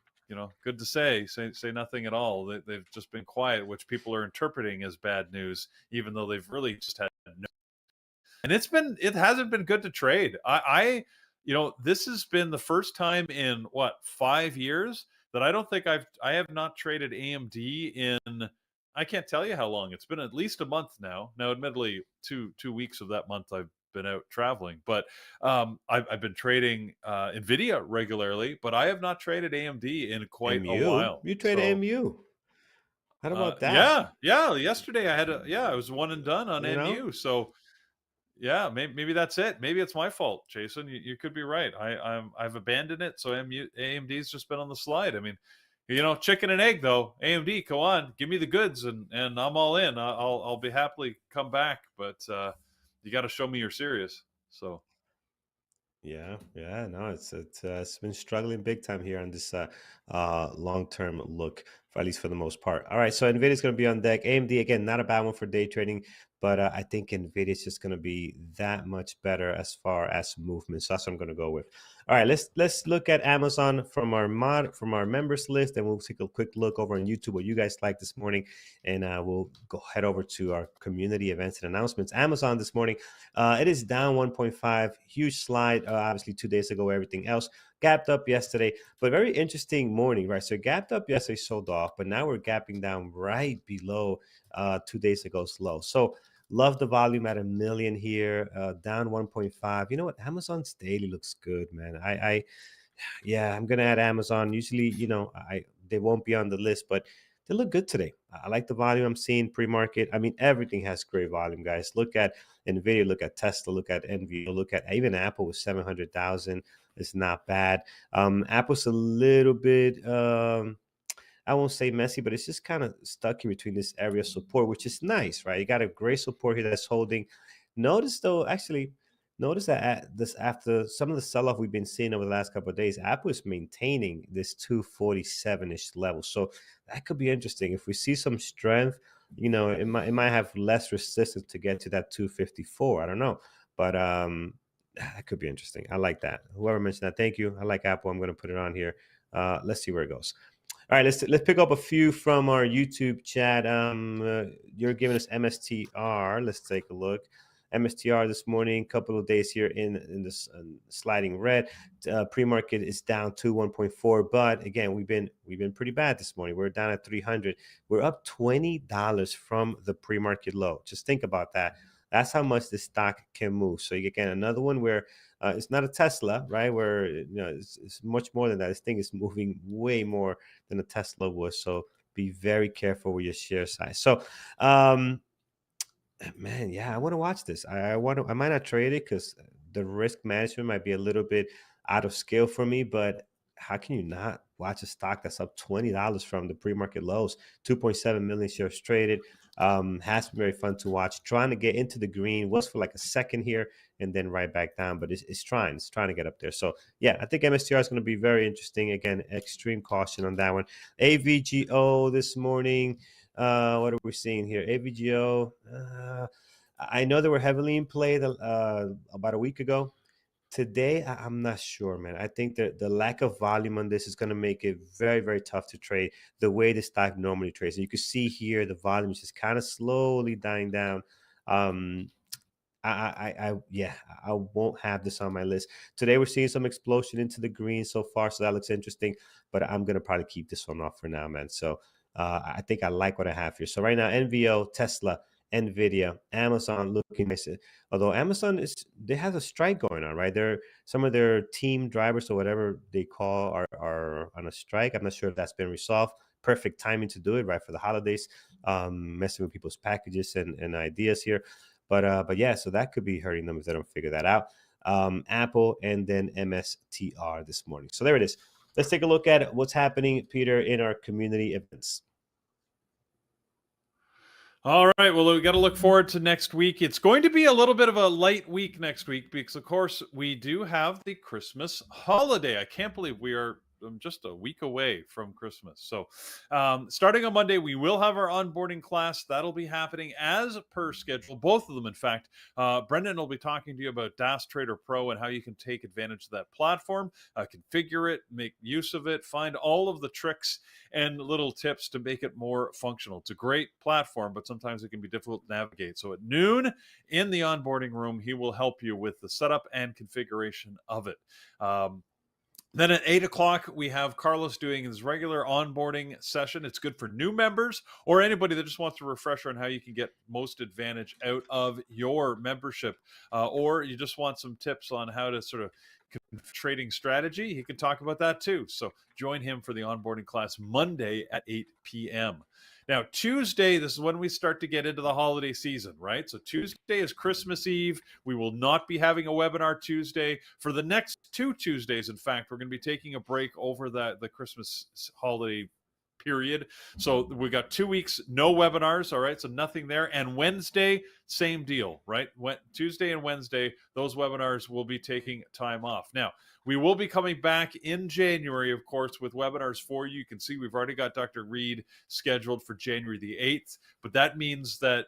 good to say nothing at all. They've just been quiet, which people are interpreting as bad news, even though they've really just had no. And it hasn't been good to trade. This has been the first time in 5 years that I don't think I have not traded AMD in, I can't tell you how long. It's been at least a month now. Now, admittedly, two weeks of that month I've been out traveling, but I've been trading Nvidia regularly, but I have not traded AMD in quite a while. You trade MU. How about that? Yeah. Yesterday I was one and done on MU. So Yeah, maybe that's it. Maybe it's my fault, Jason. You could be right. I've abandoned it, so AMD's just been on the slide. I mean, chicken and egg though. AMD, go on, give me the goods, and I'm all in. I'll be happily come back, but you got to show me you're serious. So Yeah, no, it's been struggling big time here on this long term look, for at least for the most part. All right, so Nvidia's going to be on deck. AMD again, not a bad one for day trading, but I think Nvidia is just going to be that much better as far as movement. So that's what I'm going to go with. All right, let's look at Amazon from our members list, and we'll take a quick look over on YouTube what you guys like this morning, and we'll go head over to our community events and announcements. Amazon this morning. It is down 1.5, huge slide. Obviously, 2 days ago, everything else gapped up yesterday, but very interesting morning, right? So, gapped up yesterday, sold off, but now we're gapping down right below 2 days ago's low. So, love the volume at 1 million here, down 1.5. You know what? Amazon's daily looks good, man. Yeah, I'm gonna add Amazon. Usually, they won't be on the list, but they look good today. I like the volume I'm seeing pre-market. I mean, everything has great volume, guys. Look at Nvidia, look at Tesla, look at NVO, look at even Apple with 700,000. It's not bad. Apple's a little bit I won't say messy, but it's just kind of stuck in between this area of support, which is nice, right? You got a great support here that's holding. Notice though, actually, notice that this after some of the sell-off we've been seeing over the last couple of days, Apple is maintaining this 247-ish level. So that could be interesting. If we see some strength, it might have less resistance to get to that 254. I don't know. But that could be interesting. I like that. Whoever mentioned that, thank you. I like Apple. I'm going to put it on here. Let's see where it goes. All right, let's pick up a few from our YouTube chat. You're giving us MSTR. Let's take a look. MSTR this morning, couple of days here in this sliding red. Pre-market is down to 1.4, but again, we've been pretty bad this morning. We're down at 300. We're up $20 from the pre-market low. Just think about that. That's how much the stock can move. So again, another one where it's not a Tesla, right? Where it's much more than that. This thing is moving way more than a Tesla was. So be very careful with your share size. So, man, yeah, I want to watch this. I might not trade it because the risk management might be a little bit out of scale for me. But how can you not watch a stock that's up $20 from the pre-market lows? 2.7 million shares traded. Has been very fun to watch. Trying to get into the green was for like a second here and then right back down, but it's trying to get up there. So yeah, I think MSTR is going to be very interesting. Again, extreme caution on that one. AVGO this morning. What are we seeing here? AVGO. I know they were heavily in play about a week ago. Today, I'm not sure, man. I think that the lack of volume on this is going to make it very, very tough to trade the way the stock normally trades. And you can see here the volume is just kind of slowly dying down. Yeah, I won't have this on my list. Today we're seeing some explosion into the green so far, so that looks interesting. But I'm gonna probably keep this one off for now, man. So I think I like what I have here. So right now, NVO, Tesla, Nvidia, Amazon looking nice. Although Amazon they have a strike going on, right? Some of their team drivers or whatever they call are on a strike. I'm not sure if that's been resolved. Perfect timing to do it, right, for the holidays. Messing with people's packages and ideas here. But yeah, so that could be hurting them if they don't figure that out. Apple and then MSTR this morning. So there it is. Let's take a look at what's happening, Peter, in our community events. all right, well, we got to look forward to next week. It's going to be a little bit of a light week next week because, of course, we do have the Christmas holiday. I can't believe we are just a week away from Christmas. So starting on Monday, we will have our onboarding class. That'll be happening as per schedule. Both of them, in fact. Brendan will be talking to you about DAS Trader Pro and how you can take advantage of that platform, configure it, make use of it, find all of the tricks and little tips to make it more functional. It's a great platform, but sometimes it can be difficult to navigate. So at noon in the onboarding room, he will help you with the setup and configuration of it. Then at 8 o'clock, we have Carlos doing his regular onboarding session. It's good for new members or anybody that just wants a refresher on how you can get most advantage out of your membership, or you just want some tips on how to sort of trading strategy. He can talk about that too. So join him for the onboarding class Monday at 8 p.m. Now, Tuesday, this is when we start to get into the holiday season, right? So Tuesday is Christmas Eve. We will not be having a webinar Tuesday. For the next 2 Tuesdays, in fact, we're going to be taking a break over the Christmas holiday period. So we got 2 weeks, no webinars. All right. So nothing there. And Wednesday, same deal, right? Tuesday and Wednesday, those webinars will be taking time off. Now, we will be coming back in January, of course, with webinars for you. You can see we've already got Dr. Reed scheduled for January the 8th, but that means that,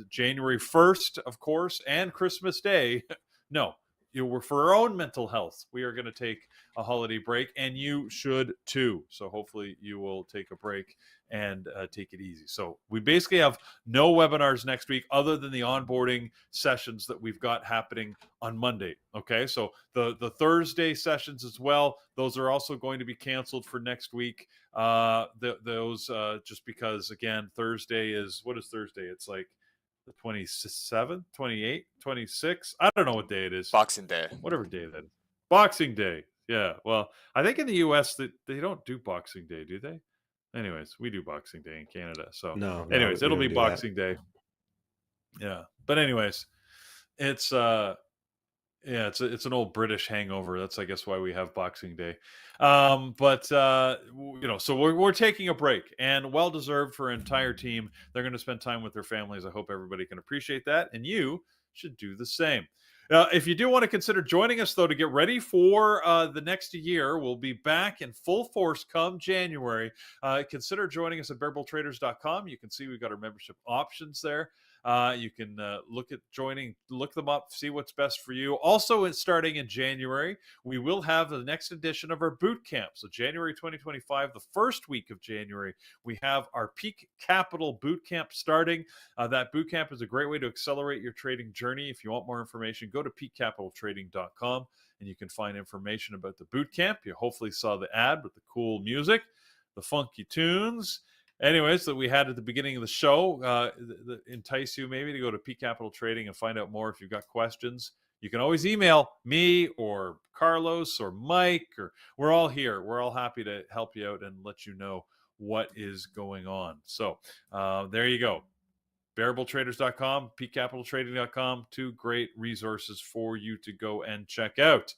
January 1st, of course, and Christmas Day, no, we're for our own mental health. We are going to take a holiday break, and you should too. So hopefully you will take a break and take it easy. So we basically have no webinars next week other than the onboarding sessions that we've got happening on Monday. Okay, so the Thursday sessions as well, those are also going to be canceled for next week. Those just because, again, Thursday is, what is Thursday? It's like the 27th, 28th, 26th. I don't know what day it is. Boxing Day. Whatever day that is. Boxing Day. Yeah. Well, I think in the US that they don't do Boxing Day, do they? Anyways, we do Boxing Day in Canada. So No. anyways, We it'll don't be do Boxing Day. Yeah. But anyways, it's yeah, it's an old British hangover. That's, I guess, why we have Boxing Day. So we're taking a break, and well deserved for an entire team. They're going to spend time with their families. I hope everybody can appreciate that, and you should do the same. If you do want to consider joining us, though, to get ready for the next year, we'll be back in full force come January. Consider joining us at bearbulltraders.com. You can see we've got our membership options there. You can look at joining, look them up, see what's best for you. Also, it's starting in January, we will have the next edition of our boot camp. So January 2025, the first week of January, we have our Peak Capital boot camp starting. That boot camp is a great way to accelerate your trading journey. If you want more information, go to peakcapitaltrading.com and you can find information about the boot camp. You hopefully saw the ad with the cool music, the funky tunes. Anyways, that we had at the beginning of the show, entice you maybe to go to Peak Capital Trading and find out more. If you've got questions, you can always email me or Carlos or Mike, or we're all here. We're all happy to help you out and let you know what is going on. So there you go. BearableTraders.com, peakcapitaltrading.com, 2 great resources for you to go and check out.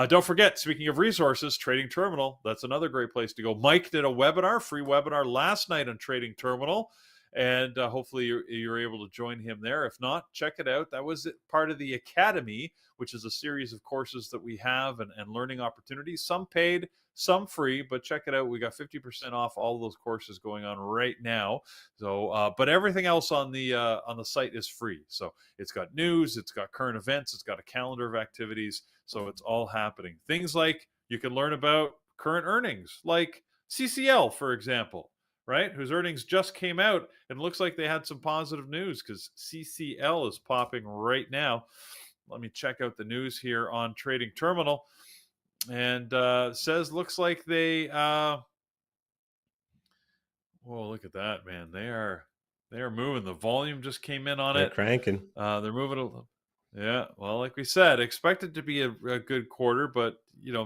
Don't forget, speaking of resources, Trading Terminal, that's another great place to go. Mike did a webinar, free webinar last night on Trading Terminal, and hopefully you're able to join him there. If not, check it out. That was part of the Academy, which is a series of courses that we have and learning opportunities, some paid, some free, but check it out. We got 50% off all of those courses going on right now. So, but everything else on the site is free. So it's got news, it's got current events, it's got a calendar of activities. So it's all happening. Things like you can learn about current earnings, like CCL, for example, right? Whose earnings just came out, and looks like they had some positive news because CCL is popping right now. Let me check out the news here on Trading Terminal. And looks like they whoa, look at that, man. They are moving. The volume just came in on They're it. cranking. They're moving a little. Yeah, well, like we said, expected to be a good quarter, but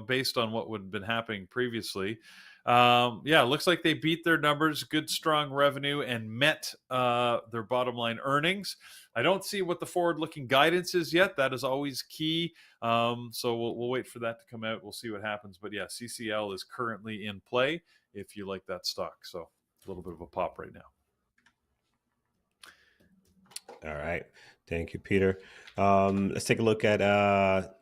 based on what would have been happening previously, looks like they beat their numbers, good strong revenue, and met their bottom line earnings. I don't see what the forward-looking guidance is yet. That is always key. So we'll wait for that to come out. We'll see what happens. But yeah, CCL is currently in play if you like that stock. So a little bit of a pop right now. All right. Thank you, Peter. Let's take a look at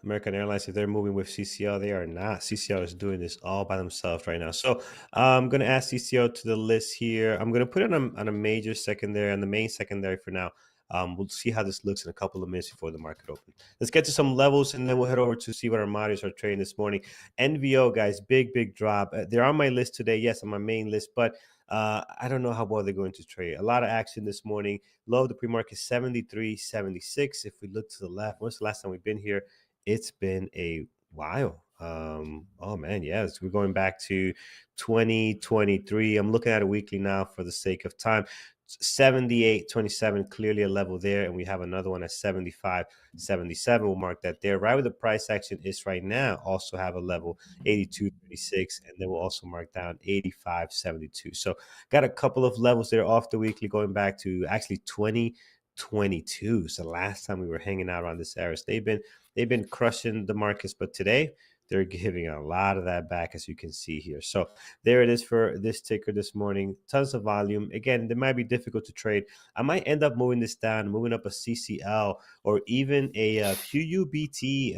American Airlines. If they're moving with CCL, they are not. CCL is doing this all by themselves right now. So I'm going to add CCL to the list here. I'm going to put it on a major secondary, on the main secondary for now. We'll see how this looks in a couple of minutes before the market opens. Let's get to some levels, and then we'll head over to see what our moderators are trading this morning. NVO, guys, big drop. They're on my list today. Yes, on my main list, but I don't know how well they're going to trade. A lot of action this morning. Low of the pre-market 73.76. If we look to the left, when's the last time we've been here? It's been a while. Oh man, yes, we're going back to 2023. I'm looking at it weekly now for the sake of time. 78.27, clearly a level there, and we have another one at 75.77. We'll mark that there. Right where the price action is right now, also have a level 82.36, and then we'll also mark down 85.72. So got a couple of levels there off the weekly, going back to actually 2022. So last time we were hanging out around this area. So they've been crushing the markets, but today they're giving a lot of that back, as you can see here. So there it is for this ticker this morning. Tons of volume. Again, they might be difficult to trade. I might end up moving this down, moving up a CCL or even a QUBT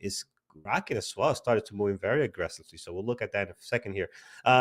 is rocket as well. Started to move very aggressively. So we'll look at that in a second here.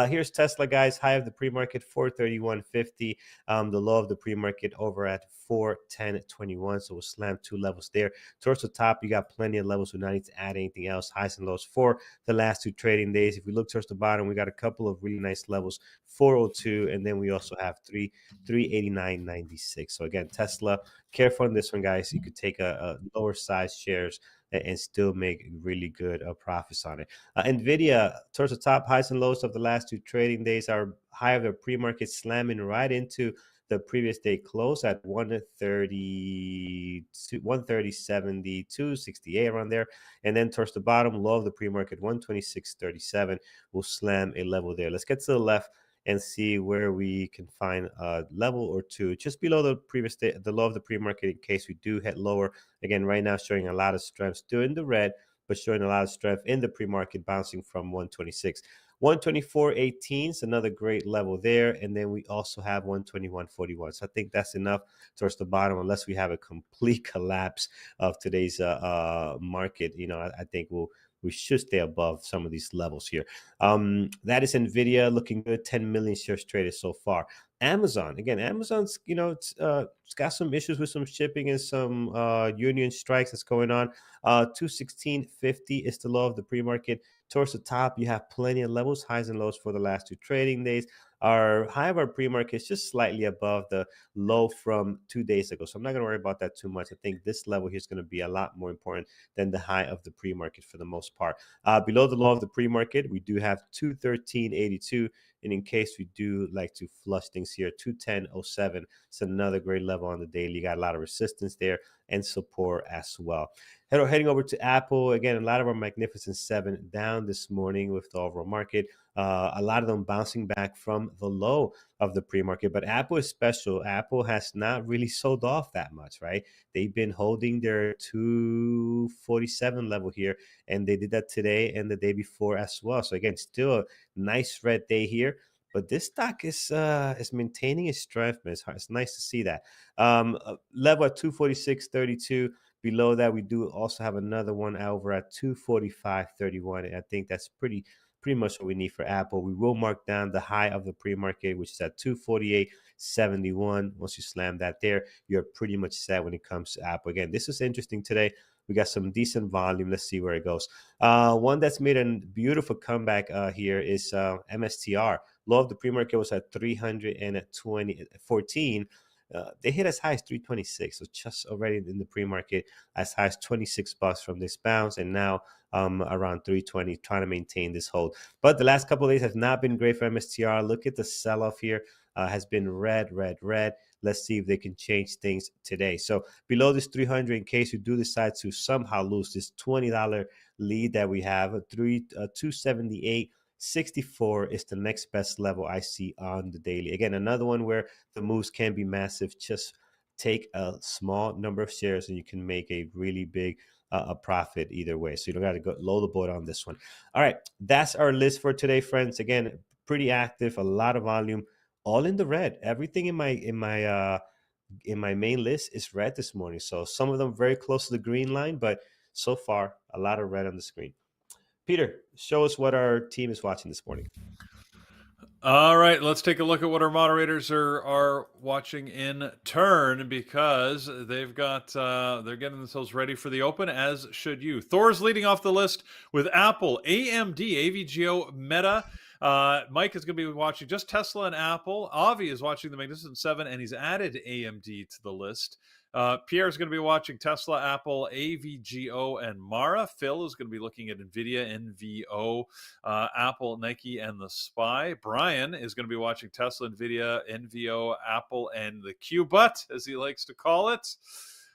Here's Tesla, guys. High of the pre-market, 431.50. The low of the pre-market over at 410.21. So we'll slam two levels there. Towards the top, you got plenty of levels. We don't need to add anything else. Highs and lows for the last two trading days. If we look towards the bottom, we got a couple of really nice levels, 402, and then we also have 389.96. So again, Tesla, careful on this one, guys. You could take a lower size shares and still make really good profits on it. Nvidia, towards the top, highs and lows of the last two trading days, are high of the pre-market, slamming right into the previous day close at 130.72, 68 around there. And then towards the bottom, low of the pre-market, 126.37, will slam a level there. Let's get to the left and see where we can find a level or two just below the previous day, the low of the pre-market, in case we do head lower. Again, right now showing a lot of strength, still in the red, but showing a lot of strength in the pre-market, bouncing from 126. 124.18 is another great level there, and then we also have 121.41. So I think that's enough towards the bottom, unless we have a complete collapse of today's market. I think we should stay above some of these levels here. That is Nvidia, looking good. 10 million shares traded so far. Amazon, again, Amazon's it's got some issues with some shipping and some union strikes that's going on. 216.50 is the low of the pre-market. Towards the top, you have plenty of levels, highs and lows for the last two trading days. Our high of our pre-market is just slightly above the low from 2 days ago. So I'm not going to worry about that too much. I think this level here is going to be a lot more important than the high of the pre-market for the most part. Below the low of the pre-market, we do have 213.82. And in case we do like to flush things here, 210.07. It's another great level on the daily. You got a lot of resistance there and support as well. Heading over to Apple. Again, a lot of our Magnificent Seven down this morning with the overall market. A lot of them bouncing back from the low of the pre-market. But Apple is special. Apple has not really sold off that much, right? They've been holding their 247 level here, and they did that today and the day before as well. So again, still a nice red day here. But this stock is maintaining its strength, man. It's nice to see that. Level at 246.32. Below that, we do also have another one over at 245.31. And I think that's pretty much what we need for Apple. We will mark down the high of the pre-market, which is at 248.71. Once you slam that there, you're pretty much set when it comes to Apple. Again, this is interesting today. We got some decent volume. Let's see where it goes. One that's made a beautiful comeback here is MSTR. Low of the pre-market was at 314. They hit as high as 326, so just already in the pre-market as high as $26 from this bounce, and now around 320, trying to maintain this hold. But the last couple of days have not been great for MSTR. Look at the sell-off here. Has been red. Let's see if they can change things today. So below this 300, in case you do decide to somehow lose this $20 lead that we have, 278.64 is the next best level I see on the daily. Again, another one where the moves can be massive. Just take a small number of shares and you can make a really big a profit either way. So you don't got to go load the boat on this one. All right, that's our list for today, friends. Again, pretty active, a lot of volume, all in the red. Everything in my main list is red this morning. So some of them very close to the green line, but so far a lot of red on the screen. Peter, show us what our team is watching this morning. All right, let's take a look at what our moderators are watching in turn, because they've got they're getting themselves ready for the open, as should you. Thor's leading off the list with Apple, AMD, AVGO, Meta, Mike is going to be watching just Tesla and Apple. Avi is watching the Magnificent Seven, and he's added AMD to the list. Pierre is going to be watching Tesla, Apple, AVGO, and Mara. Phil is going to be looking at Nvidia, NVO, Apple, Nike, and the SPY. Brian is going to be watching Tesla, Nvidia, NVO, Apple, and the QUBT, as he likes to call it.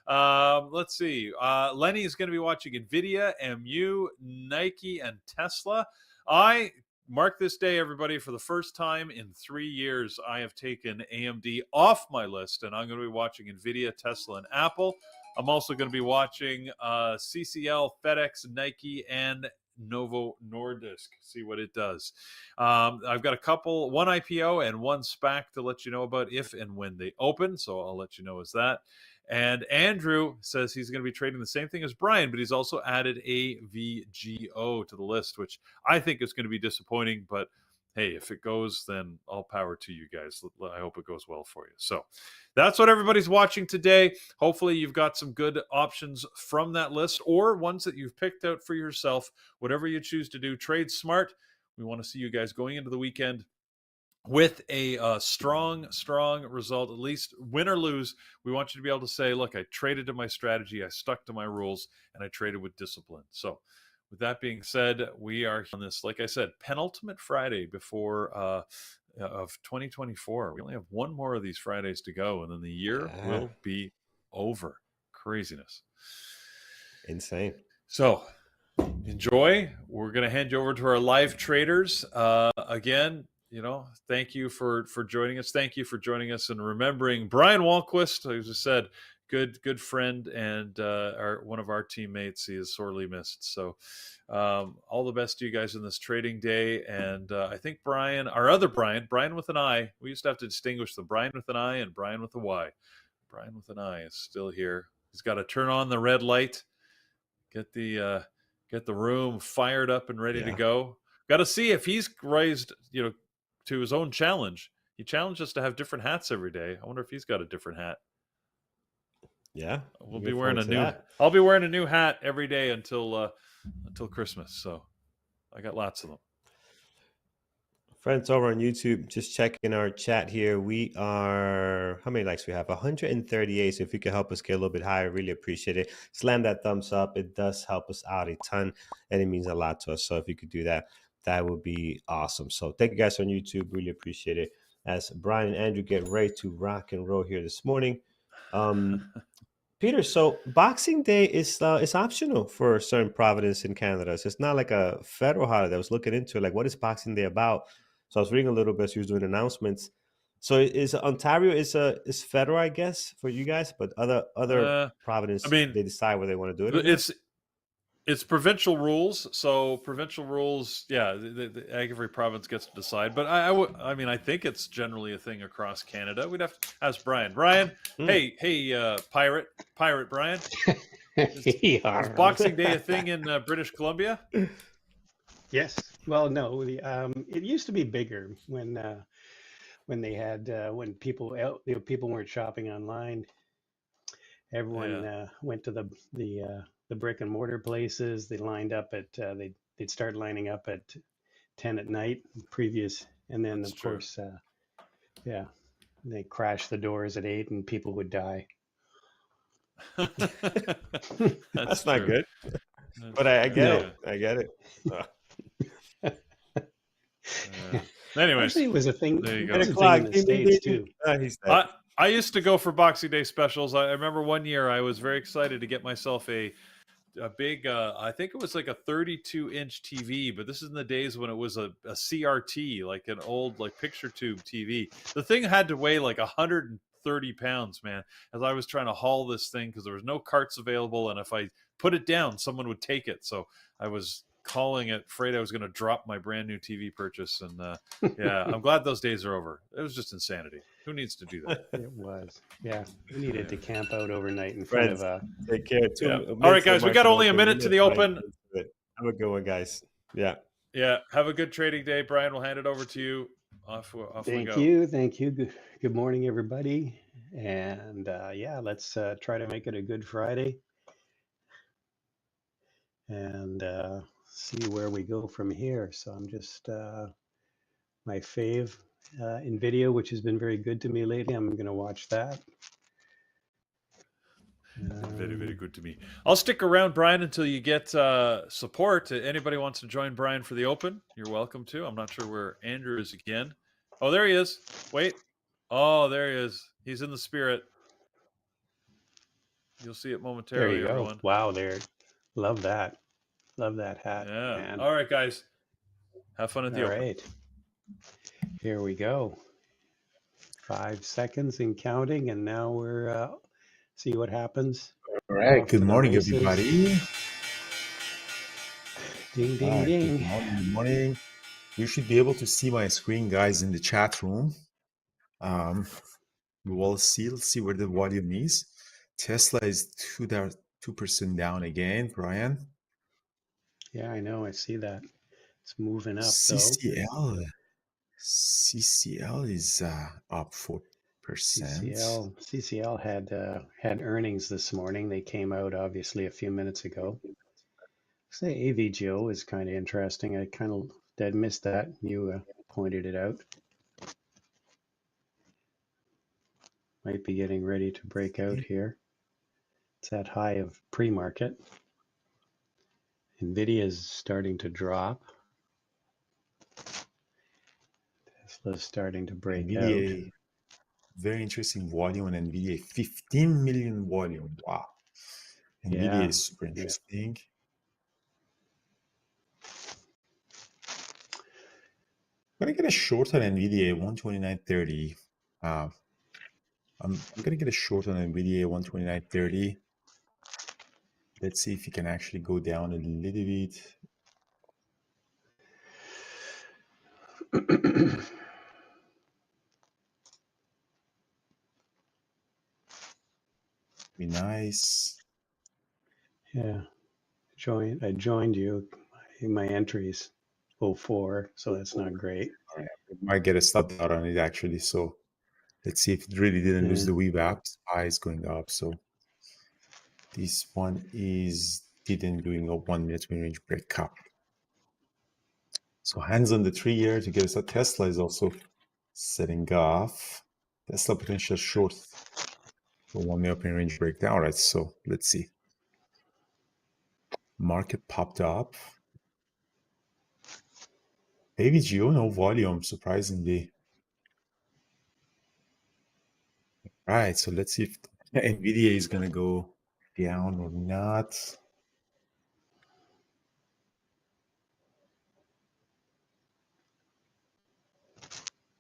Let's see. Lenny is going to be watching Nvidia, MU, Nike, and Tesla. I mark this day, everybody, for the first time in 3 years, I have taken AMD off my list, and I'm going to be watching Nvidia, Tesla, and Apple. I'm also going to be watching CCL, FedEx, Nike, and Novo Nordisk. See what it does. I've got one IPO and one SPAC to let you know about if and when they open, so I'll let you know as that. And Andrew says he's going to be trading the same thing as Brian, but he's also added AVGO to the list, which I think is going to be disappointing. But hey, if it goes, then all power to you guys. I hope it goes well for you. So that's what everybody's watching today. Hopefully you've got some good options from that list or ones that you've picked out for yourself. Whatever you choose to do, trade smart. We want to see you guys going into the weekend with a strong result, at least win or lose. We want you to be able to say, look, I traded to my strategy, I stuck to my rules, and I traded with discipline. So with that being said, we are on this, like I said, penultimate Friday before of 2024. We only have one more of these Fridays to go, and then the year will be over. Craziness. Insane. So enjoy. We're going to hand you over to our live traders. Again, thank you for joining us. Thank you for joining us and remembering Brian Walquist, as I said, good friend and one of our teammates. He is sorely missed. So all the best to you guys in this trading day. And I think Brian, our other Brian with an I, we used to have to distinguish the Brian with an I and Brian with a Y. Brian with an I is still here. He's got to turn on the red light, get the room fired up and ready to go. Got to see if he's raised, to his own challenge. He challenged us to have different hats every day. I wonder if he's got a different hat. Yeah, we'll be wearing a new. I'll be wearing a new hat every day until Christmas. So I got lots of them. Friends over on YouTube, just checking our chat here. We are, how many likes we have? 138. So if you could help us get a little bit higher, really appreciate it. Slam that thumbs up. It does help us out a ton, and it means a lot to us. So if you could do that, that would be awesome. So thank you guys on YouTube. Really appreciate it. As Brian and Andrew get ready to rock and roll here this morning. Peter, so Boxing Day is optional for certain provinces in Canada. So it's not like a federal holiday. I was looking into it, like what is Boxing Day about? So I was reading a little bit. She was doing announcements. So is Ontario is federal, I guess, for you guys, but other provinces, they decide where they want to do it. It's provincial rules. So provincial rules, every province gets to decide. But I think it's generally a thing across Canada. We'd have to ask Brian. Brian, hey, pirate Brian. Is Boxing Day a thing in British Columbia? Yes. Well, no. It used to be bigger when they had when people weren't shopping online. Everyone went to the brick and mortar places. They lined up at they'd start lining up at 10 at night and then of course they crashed the doors at 8 and people would die. That's not good. But I get it. I get it. Anyway, actually, it was a thing. There you go. It was a thing in the States too. I used to go for Boxing Day specials. I remember one year I was very excited to get myself a big, I think it was like a 32-inch TV, but this is in the days when it was a CRT, like an old picture tube TV. The thing had to weigh like 130 pounds, man, as I was trying to haul this thing because there was no carts available, and if I put it down, someone would take it. So I was calling it, afraid I was going to drop my brand new TV purchase. And I'm glad those days are over. It was just insanity. Who needs to do that? It was. Yeah. We needed to camp out overnight in front of take care. All right, guys, we got only a minute to the open. Have a good one, guys. Yeah. Have a good trading day. Brian, we'll hand it over to you. Off we go. Thank you. Good morning, everybody. And let's try to make it a good Friday. And see where we go from here. So I'm just my fave, Nvidia, which has been very good to me lately. I'm going to watch that. Very, very good to me. I'll stick around, Brian, until you get support. Anybody wants to join Brian for the open, you're welcome to. I'm not sure where Andrew is again. Oh, there he is. Wait. Oh, there he is. He's in the spirit. You'll see it There momentarily, you go. everyone. Wow, there. Love that. Love that hat, Yeah. man. All right, guys. Have fun at the All open. right. Here we go. 5 seconds and counting, and now we're see what happens. All right. Off Good to the morning, races. everybody. Ding, ding, All right, ding. Good morning. Good morning. You should be able to see my screen, guys, in the chat room. We will see. Let's see where the volume is. Tesla is 2% down again, Brian. Yeah, I know. I see that. It's moving up, though. CCL is up 4%. CCL had earnings this morning. They came out obviously a few minutes ago. Say AVGO is kind of interesting. I missed that. You pointed it out. Might be getting ready to break out here. It's at high of pre-market. Nvidia is starting to drop. Tesla's starting to break NVIDIA, out. very interesting volume on NVIDIA. 15 million volume. Wow. NVIDIA is super interesting. I'm going to get a short on NVIDIA 129.30. I'm going to get a short on NVIDIA 129.30. Let's see if it can actually go down a little bit. Be nice. Yeah. I joined you in my entries 04, so that's not great. All right. I might get a stop out on it actually. So let's see if it really didn't lose the VWAP. SPY is going up. So this one didn't doing a 1 minute win range breakup. So hands on the 3 year to get us a Tesla is also setting off. Tesla potential short for 1 minute win range breakdown. All right. So let's see. Market popped up. AVGO, no volume, surprisingly. All right, so let's see if NVIDIA is going to go down or not.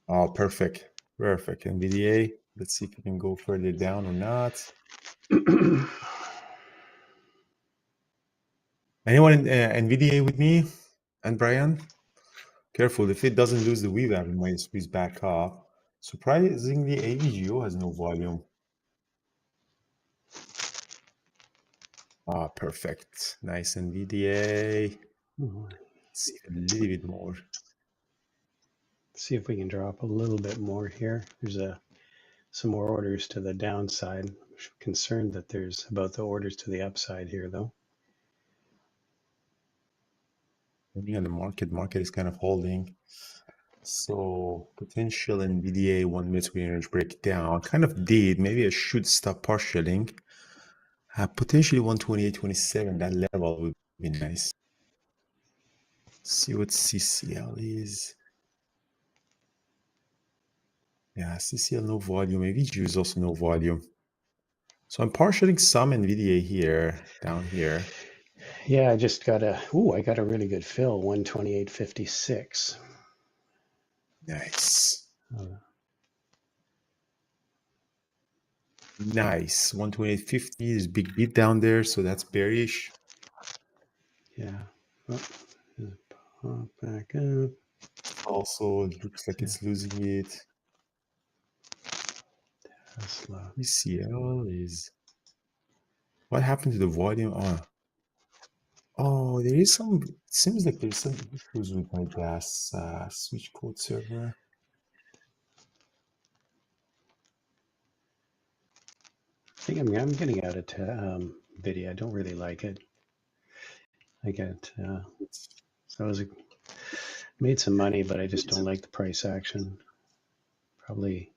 Oh, perfect. Perfect. NVIDIA. Let's see if we can go further down or not. Anyone in NVIDIA with me and Brian? Careful, if it doesn't lose the VWAP, it might squeeze back up. Surprisingly, AVGO has no volume. Ah, perfect. Nice NVIDIA. Let's see a little bit more. See if we can drop a little bit more here. There's some more orders to the downside. I'm concerned that there's about the orders to the upside here, though. Maybe on the market is kind of holding. So potential NVIDIA 1 minute range breakdown kind of did. Maybe I should stop partialing. Potentially 128.27. That level would be nice. See what CCL is. Yeah, CCL no volume. AVG is also no volume. So I'm partialing some NVIDIA here, down here. Yeah, I just got I got a really good fill, 128.56. Nice. Nice. 128.50 is big beat down there, so that's bearish. Yeah. Oh, pop back up. Also, it looks like it's losing it. Tesla. ECL is. What happened to the volume? Oh, there is some. It seems like there's some issues with my gas switch code server. I think I'm getting out of video. I don't really like it. I get so Made some money, but I just don't like the price action. Probably.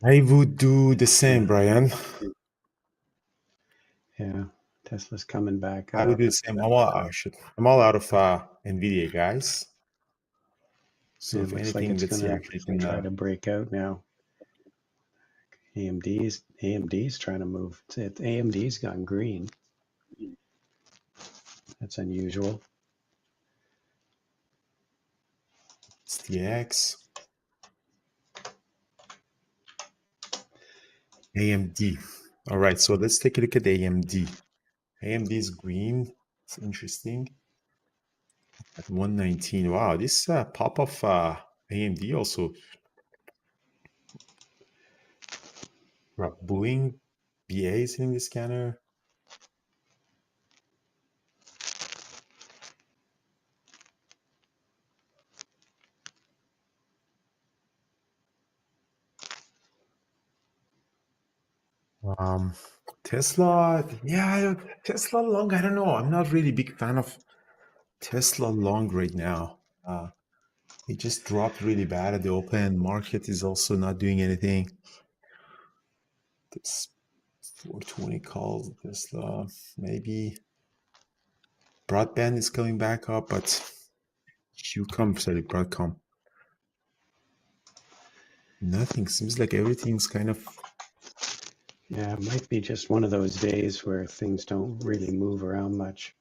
I would do the same, Brian. Yeah, Tesla's coming back I would up. do the same. I'm all out of Nvidia, guys. So It if looks like anything, it's let's see. gonna Actually, can try to break out now. AMD's trying to move. AMD's gone green. That's unusual. STX, AMD. All right, so let's take a look at AMD. AMD is green. It's interesting. At 119. Wow, this pop of AMD also booing BAs in the scanner. Tesla, yeah, Tesla long. I don't know. I'm not really a big fan of Tesla long right now. It just dropped really bad at the open. Market is also not doing anything. This 420 calls Tesla. Maybe broadband is coming back up, but Broadcom. Nothing. Seems like everything's kind of. Yeah, it might be just one of those days where things don't really move around much.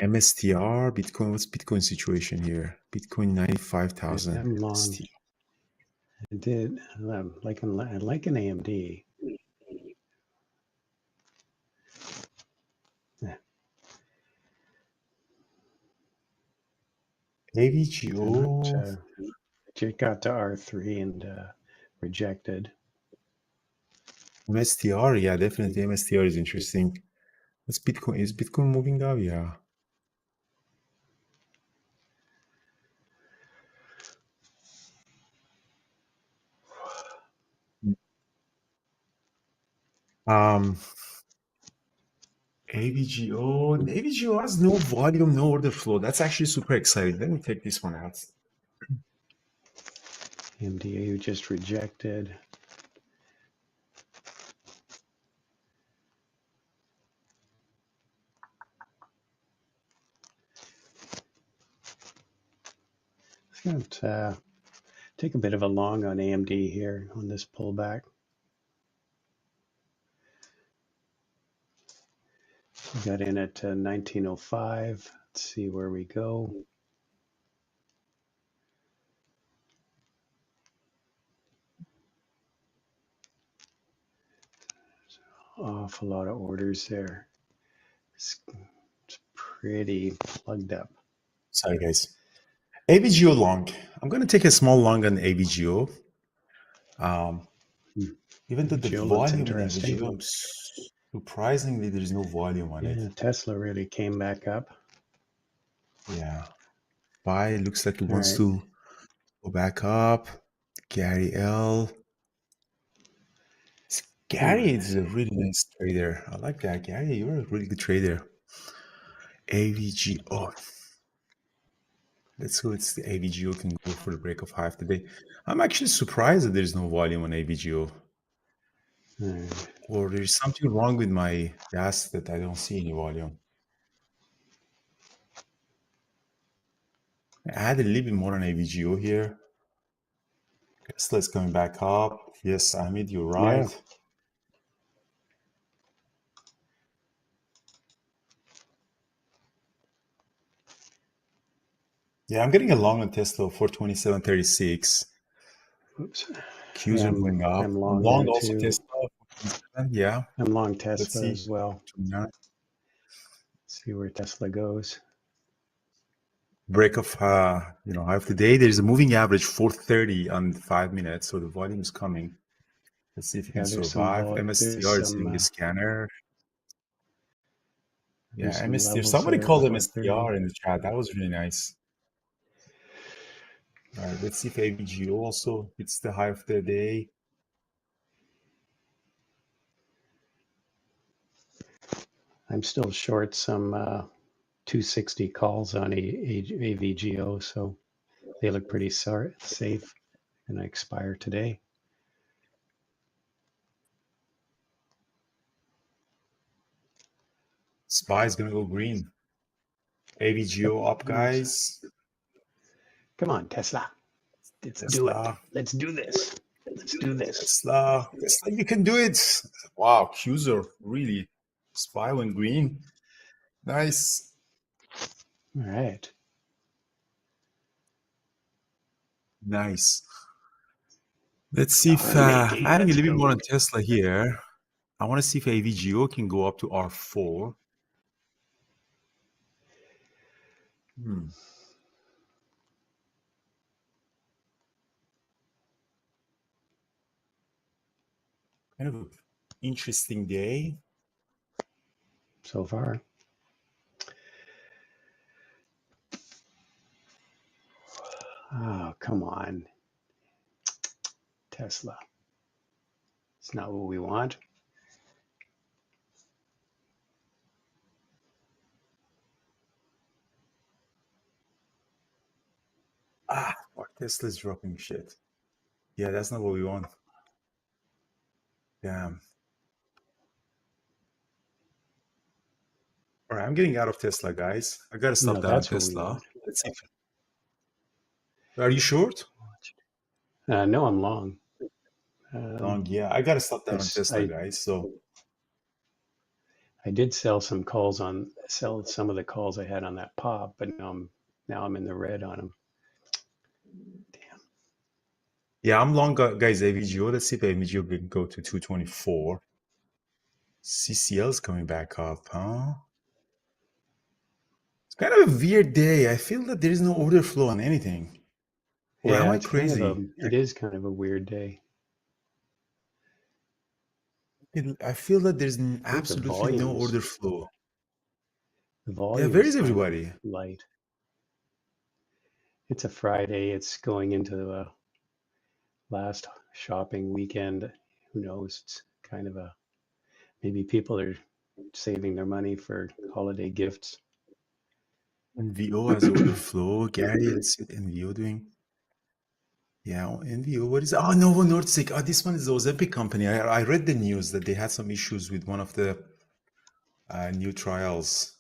MSTR, Bitcoin. What's Bitcoin situation here? Bitcoin 95,000. I'm long. I did. I like an AMD. Yeah. AVGO. It got to R3 and rejected. MSTR, yeah, definitely. MSTR is interesting. What's Bitcoin? Is Bitcoin moving up? Yeah. AVGO has no volume, no order flow. That's actually super exciting. Let me take this one out. MDAU just rejected. Let's take a bit of a long on AMD here on this pullback. We got in at 1905. Let's see where we go. Awful lot of orders there. It's pretty plugged up. Sorry, guys. AVGO long. I'm going to take a small long on AVGO. Even though the volume in AVGO, surprisingly, there's no volume on it. Tesla really came back up. Yeah. Buy looks like it wants to go back up. Gary L. Gary is a really nice trader. I like that. Gary, you're a really good trader. AVGO. Let's go. It's the AVGO can go for the break of high today. I'm actually surprised that there's no volume on AVGO. Or there's something wrong with my desk that I don't see any volume. I add a little bit more on AVGO here. Tesla's coming back up. Yes, Ahmed, you're right. Yeah. Yeah, I'm getting a long on Tesla for 27.36. Oops. Qs are going up. I'm long also too. Tesla. Yeah. I'm long Tesla as well. Yeah. See where Tesla goes. Break of high of the day. There's a moving average 430 on 5 minutes, so the volume is coming. Let's see if you can survive. MSTR is in the scanner. Yeah, MSTR. Somebody called MSTR in the chat. That was really nice. All right, let's see if AVGO also hits the high of the day. I'm still short some 260 calls on AVGO, so they look pretty safe, and I expire today. SPY is going to go green. AVGO up, guys. Come on, Tesla. Let's do it. Let's do this. Let's do this. Tesla, you can do it. Wow, Qs really. SPY went green. Nice. All right. Nice. Let's see if adding a little bit more on Tesla here. I want to see if AVGO can go up to R4. Kind of an interesting day so far. Oh, come on. Tesla. It's not what we want. Fuck, Tesla's dropping shit. Yeah, that's not what we want. Damn. All right, I'm getting out of Tesla, guys. I gotta stop that on Tesla. Let's see. Are you short? No, I'm long. Long, yeah. I gotta stop that on Tesla, guys. So I did sell some of the calls I had on that pop, but now I'm in the red on them. Damn. Yeah, I'm long, guys. AVGO. Let's see if AVGO can go to 224. CCL is coming back up, huh? It's kind of a weird day. I feel that there is no order flow on anything. Or am I crazy? It is kind of a weird day. I feel that there's absolutely no order flow. The volume where is everybody? Light. It's a Friday. It's going into the last shopping weekend. Who knows? It's kind of maybe people are saving their money for holiday gifts. NVO has order flow. Gary, let's see what NVO doing. Yeah, NVO, what is it? Oh, Novo Nordisk. Oh, this one is the Ozempic company. I read the news that they had some issues with one of the new trials.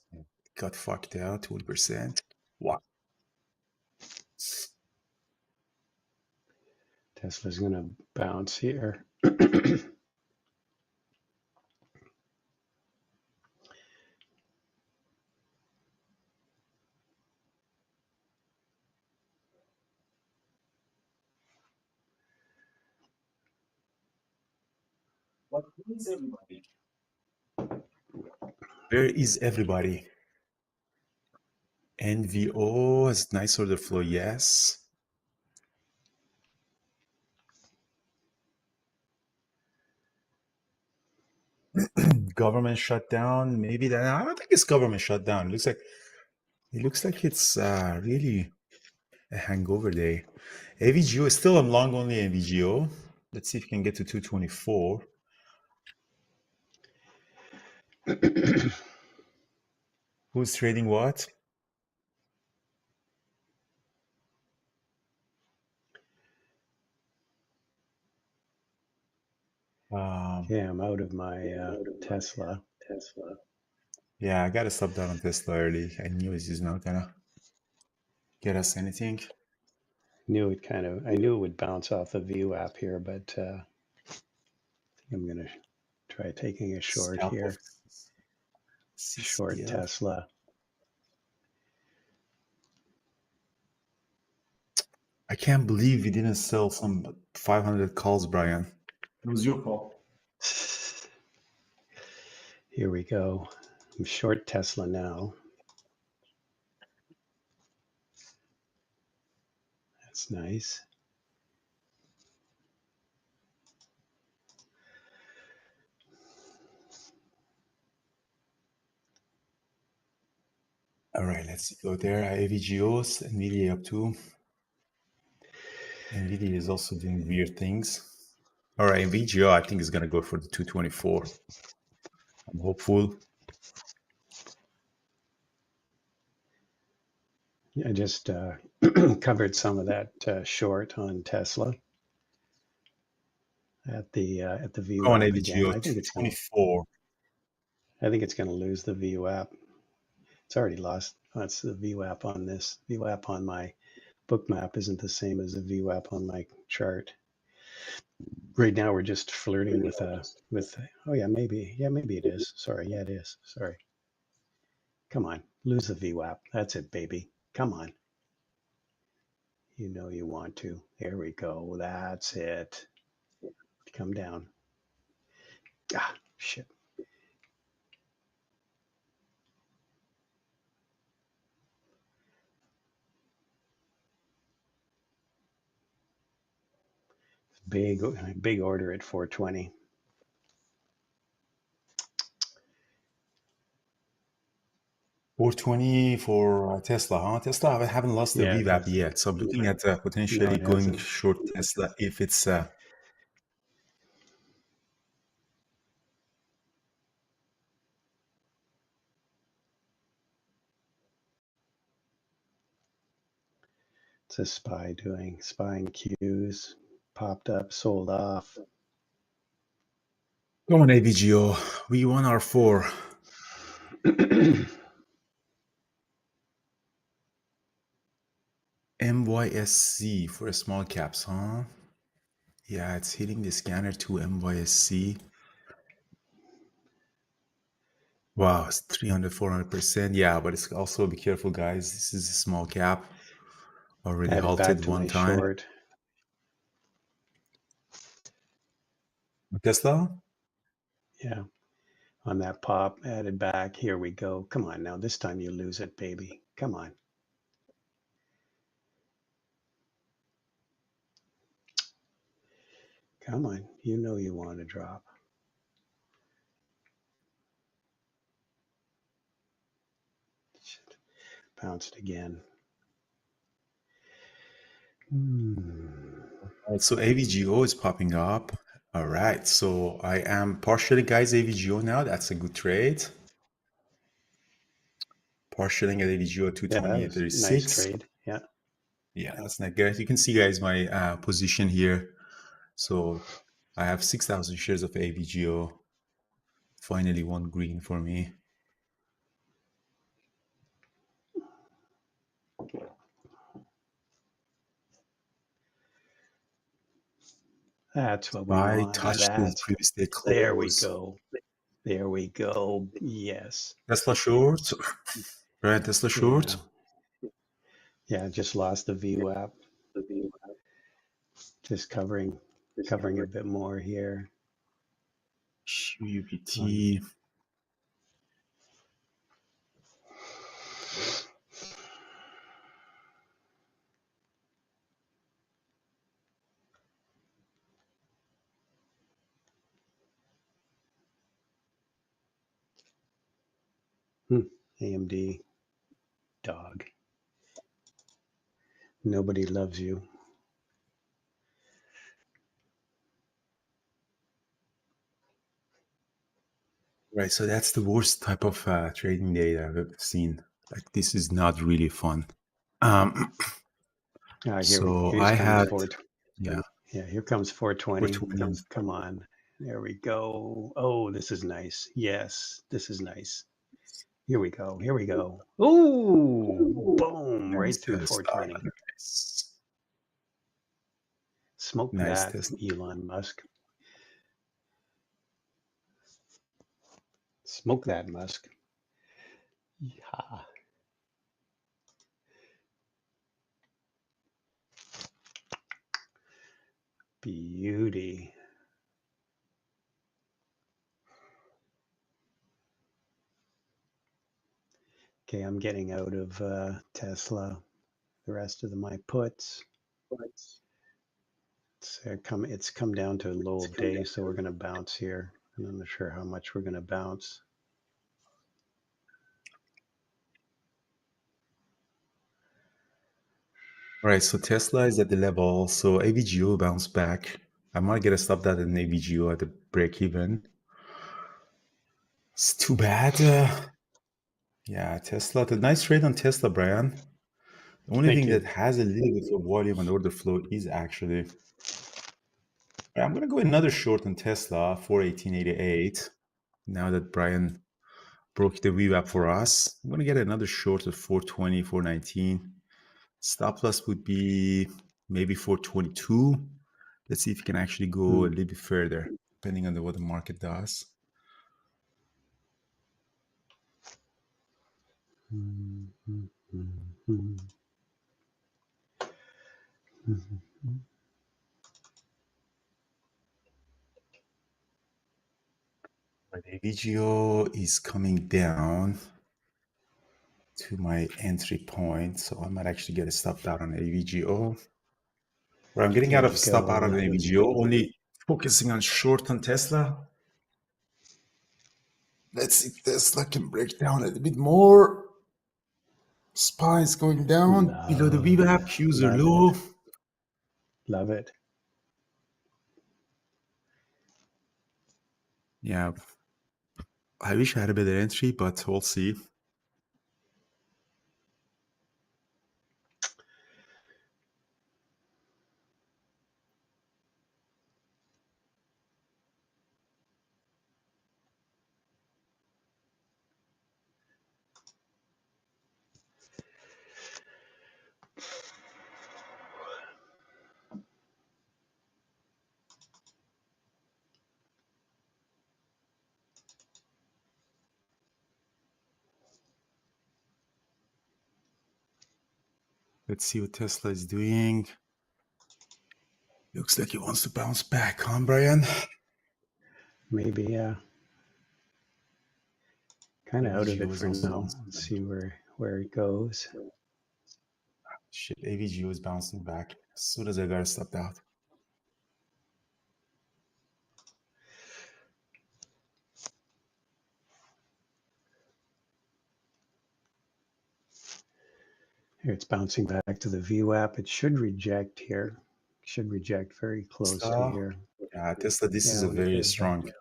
Got fucked out, 20%. Wow. Tesla's going to bounce here. Where is everybody? Where is everybody? NVO has nice order flow, yes. Government shutdown, maybe that. I don't think it's government shutdown. It looks like it's really a hangover day. AVGO is still on long only AVGO. Let's see if we can get to 224. Who's trading what? Yeah, I'm out of my Tesla. Yeah, I gotta stop that on Tesla early. I knew it's just not gonna get us anything. I knew it would bounce off the View app here, but I think I'm gonna try taking a short here. Short Tesla. I can't believe we didn't sell some 500 calls, Brian. It was your call. Here we go. I'm short Tesla now. That's nice. All right, let's go there. AVGOs, Nvidia up too. Nvidia is also doing weird things. All right, VGO, I think is going to go for the 224. I'm hopeful. I just covered some of that short on Tesla at the Come on, VWAP again. AVGO, I think it's going 224. to lose the VWAP. It's already lost. That's the VWAP on this. VWAP on my book map isn't the same as the VWAP on my chart. Right now we're just flirting with oh yeah, maybe it is. Sorry, yeah, it is. Sorry. Come on, lose the VWAP. That's it, baby. Come on. You know you want to. There we go. That's it. Come down. Ah, shit. Big order at 420. $420 for Tesla, huh? Tesla, I haven't lost the Yeah, VWAP yet. So I'm looking at potentially it going hasn't. short Tesla if it's It's a spying cues, popped up, sold off. Come on, AVGO. V1R4. MYSC for small caps, huh? Yeah, it's hitting the scanner to MYSC. Wow, it's 300, 400%. Yeah, but it's also be careful, guys. This is a small cap. Already Added back halted to one my time. short. Tesla? Yeah, on that pop, added back. Here we go. Come on now. This time you lose it, baby. Come on. Come on. You know you want to drop. Shit. Bounced again. So AVGO is popping up. All right, so I am partially, guys, AVGO now. That's a good trade. Partialing at AVGO Yeah, that was a nice 228.36. trade. Yeah. Yeah, that's not good. You can see, guys, my position here. So I have 6,000 shares of AVGO. Finally, one green for me. That's what we I want. touched the previous day close. There we go. There we go. Yes. Tesla short. Right, Tesla short. Yeah, just lost the VWAP. Just covering a bit more here. QUBT. AMD dog. Nobody loves you. Right, so that's the worst type of trading day I've ever seen. Like, this is not really fun. So I had, yeah, here comes 420. 420. Come on. There we go. Oh, this is nice. Yes, this is nice. Here we go. Here we go. Ooh, boom, right through 420. Nice. Smoke Nice that, test. Elon Musk. Smoke that, Musk. Yeah. Beauty. Okay, I'm getting out of Tesla. The rest of my puts. It's come down to a low of day, so we're going to bounce here. I'm not sure how much we're going to bounce. All right, so Tesla is at the level. So AVGO bounced back. I might get a stop that in AVGO at the break even. It's too bad. Yeah, Tesla. The nice trade on Tesla, Brian. The only Thank thing you. that has a little bit of volume and order flow is actually. I'm going to go another short on Tesla, 418.88. Now that Brian broke the VWAP for us, I'm going to get another short of 420, 419. Stop loss would be maybe 422. Let's see if you can actually go a little bit further, depending on what the market does. The VGO is coming down to my entry point, so I might actually get a stop out on AVGO. Where I'm getting There out of you stop out go. on AVGO, only focusing on short on Tesla. Let's see if Tesla can break down a little bit more. SPY is going down below the VWAP. Qs are low. Love it. Yeah, I wish I had a better entry, but we'll see. Let's see what Tesla is doing. Looks like he wants to bounce back, huh, Brian? Maybe, yeah. Kind of out of AVGO it is for also now. bouncing Let's back. see where it goes. Shit, AVGO is bouncing back as soon as I got stopped out. Here it's bouncing back to the VWAP. It should reject here. Should reject very close to Tesla, here. yeah, Tesla, this Yeah, is a when it very does that. strong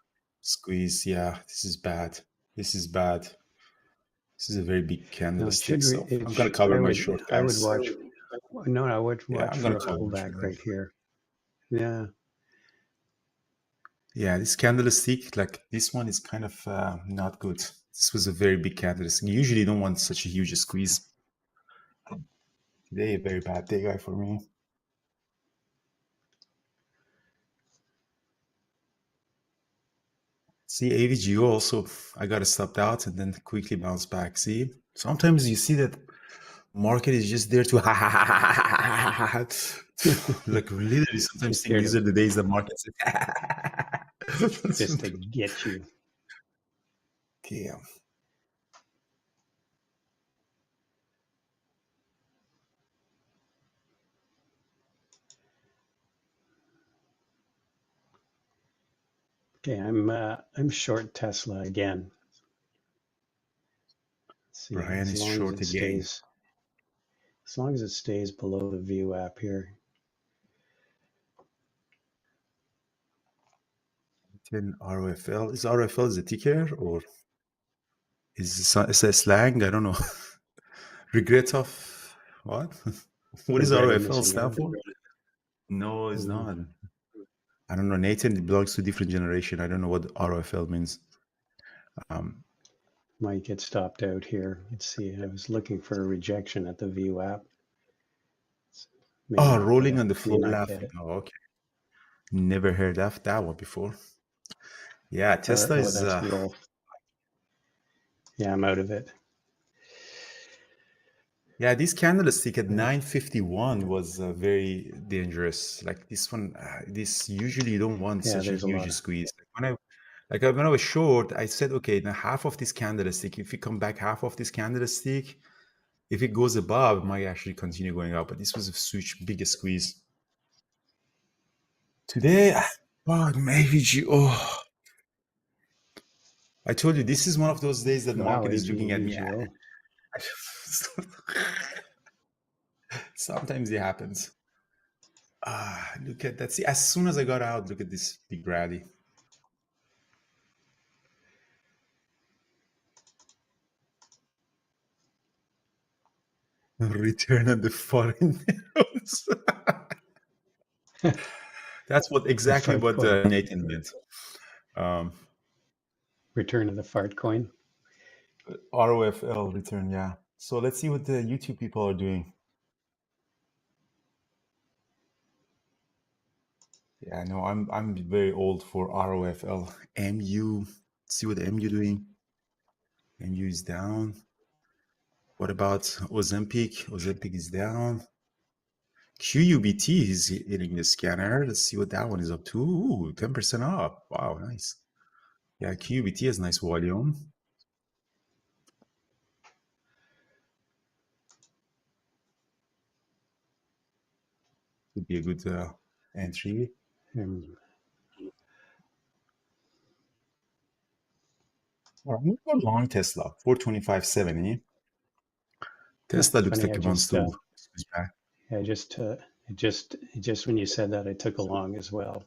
squeeze. Yeah, this is bad. This is bad. This is a very big No, it candlestick. should. So I'm gonna cover my short, I would guys. watch. No, I would Yeah, watch I'm for gonna a cover my short. pullback right here. Yeah. Yeah, this candlestick, like this one, is kind of not good. This was a very big candlestick. You usually don't want such a huge squeeze. Today, a very bad day, guy, for me. See, AVGO also, I got stopped out and then quickly bounced back. See, sometimes you see that market is just there to like literally sometimes Just think there these to, are the days that markets just to get you. Damn. Okay, I'm short Tesla again. Let's see, Brian is short again. as long as it stays below the VWAP here. 10 ROFL. Is ROFL is a ticker or is it a slang? I don't know. Regret of what? What does Regret of ROFL missing stand out. for? No, it's Mhm. not. I don't know. Nathan, it belongs to a different generation. I don't know what ROFL means. Might get stopped out here. Let's see. I was looking for a rejection at the VWAP. May Oh, not rolling get, on the may floor not get laughing. it. Oh, okay. Never heard of that one before. Yeah, Tesla is. That's roll. Yeah, I'm out of it. Yeah, this candlestick at 951 was very dangerous. Like this one, this usually you don't want Yeah, such a there's a lot huge of, squeeze. When I was short, I said, okay, now half of this candlestick. If you come back half of this candlestick, if it goes above, it might actually continue going up. But this was a such big squeeze. Today, maybe oh. I told you this is one of those days that the wow, market is looking at me. AVGO. Sometimes it happens. Look at that. See, as soon as I got out, look at this big rally. Return on the foreign news. That's exactly what Nathan meant. Return of the fart coin. ROFL return, yeah. So let's see what the YouTube people are doing. Yeah, no, I'm very old for ROFL. MU, see what the MU doing. MU is down. What about Ozempic? Ozempic is down. QUBT is hitting the scanner. Let's see what that one is up to. Ooh, 10% up. Wow, nice. Yeah, QUBT has nice volume. Would be a good entry. All right, I'm going to go long Tesla, 425.70. Tesla looks like it wants to switch back. Yeah, just when you said that, I took a long as well.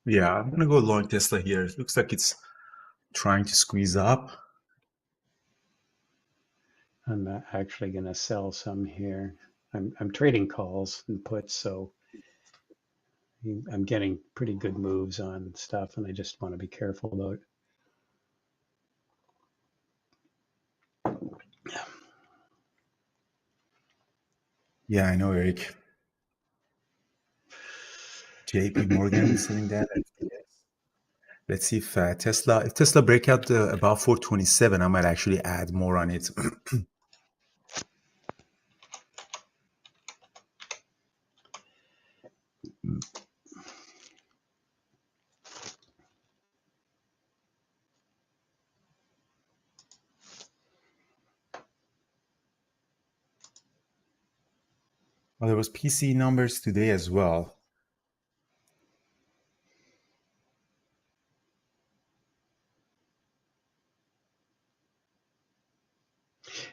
Yeah, I'm going to go long Tesla here. It looks like it's trying to squeeze up. I'm actually going to sell some here. I'm trading calls and puts, so I'm getting pretty good moves on stuff, and I just want to be careful about. Yeah, I know, Eric. JP Morgan selling that. Let's see if Tesla break out about 427, I might actually add more on it. Well, there was PC numbers today as well.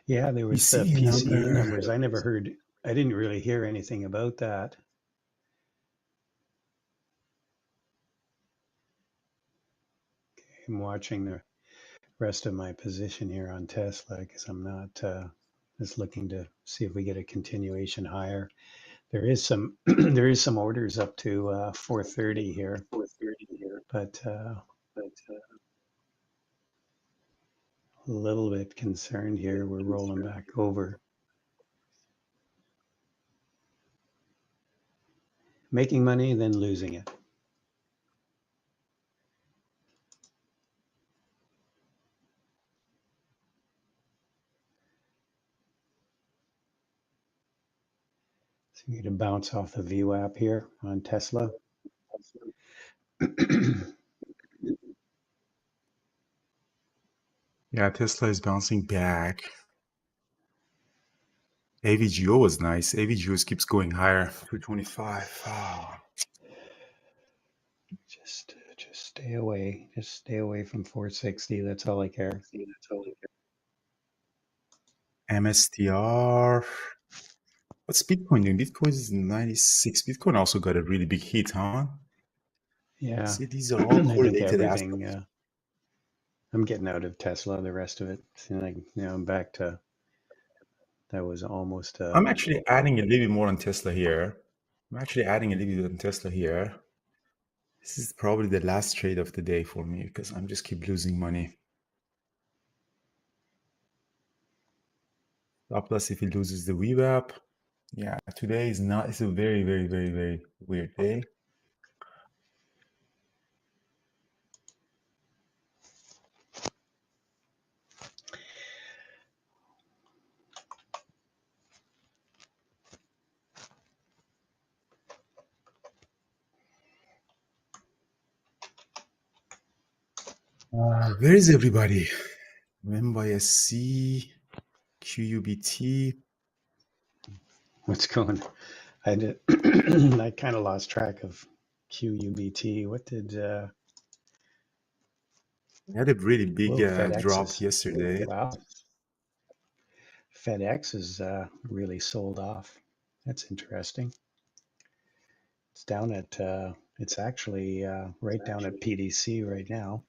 Yeah, there was PC numbers. I didn't really hear anything about that. Okay, I'm watching the rest of my position here on Tesla because I'm not just looking to see if we get a continuation higher. There is some there is some orders up to 430 here, but a little bit concerned here. We're rolling back over. Making money, then losing it. So you need to bounce off the VWAP here on Tesla. Yeah, Tesla is bouncing back. AVGO was nice. AVGO keeps going higher. 225. Oh. Just stay away. Just stay away from 460. That's all I care. MSTR. What's Bitcoin doing? Bitcoin is 96. Bitcoin also got a really big hit, huh? Yeah. See, these are all correlated aspects. I'm getting out of Tesla. The rest of it, I'm back to. That was almost. I'm actually adding a little bit more on Tesla here. This is probably the last trade of the day for me because I'm just keep losing money. Plus, if it loses the VWAP, yeah, today is not. It's a very, very, very, very weird day. Where is everybody? MYSC, QUBT. What's going? I did. I kind of lost track of QUBT. What did? I had a really big drop yesterday. Wow. FedEx is really sold off. That's interesting. It's down at, it's actually right down at PDC right now.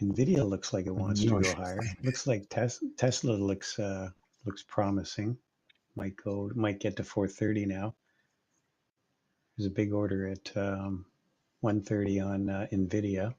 Nvidia looks like it wants to go higher. Looks like Tesla looks promising. Might get to 430 now. There's a big order at 130 on Nvidia.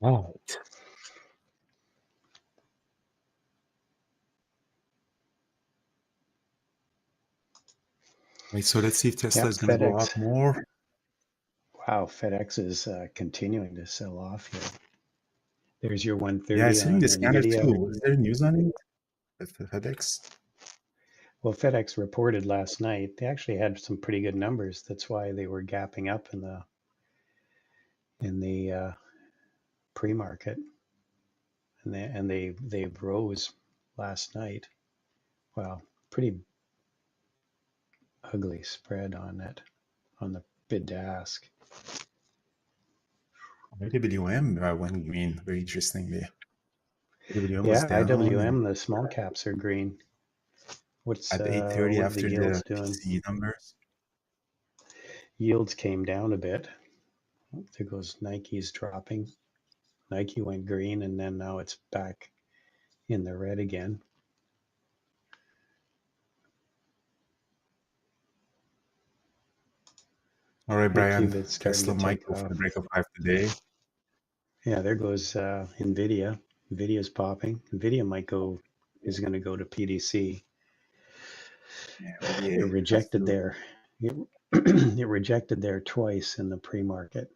Right. Wait, so let's see if Tesla is going to go up more. Wow, FedEx is continuing to sell off here. There's your 130 Yeah, it's hitting the scanner Nvidia. too. Is there news on it? FedEx? Well, FedEx reported last night. They actually had some pretty good numbers. That's why they were gapping up in the pre-market, and they rose last night. Wow, pretty ugly spread on it, on the bid to ask. IWM went green, very interestingly. IWM Yeah, IWM, the small caps are green. What's at 8:30 what are after the yields the doing? PCE numbers. Yields came down a bit. Oh, there goes Nike's dropping. Nike went green, and then now it's back in the red again. All right, Brian. QUBT's Tesla might go for the break of 5 today. Yeah, there goes Nvidia. Nvidia's popping. Nvidia is going to go to PDC. Yeah, It rejected there. It rejected there twice in the pre-market.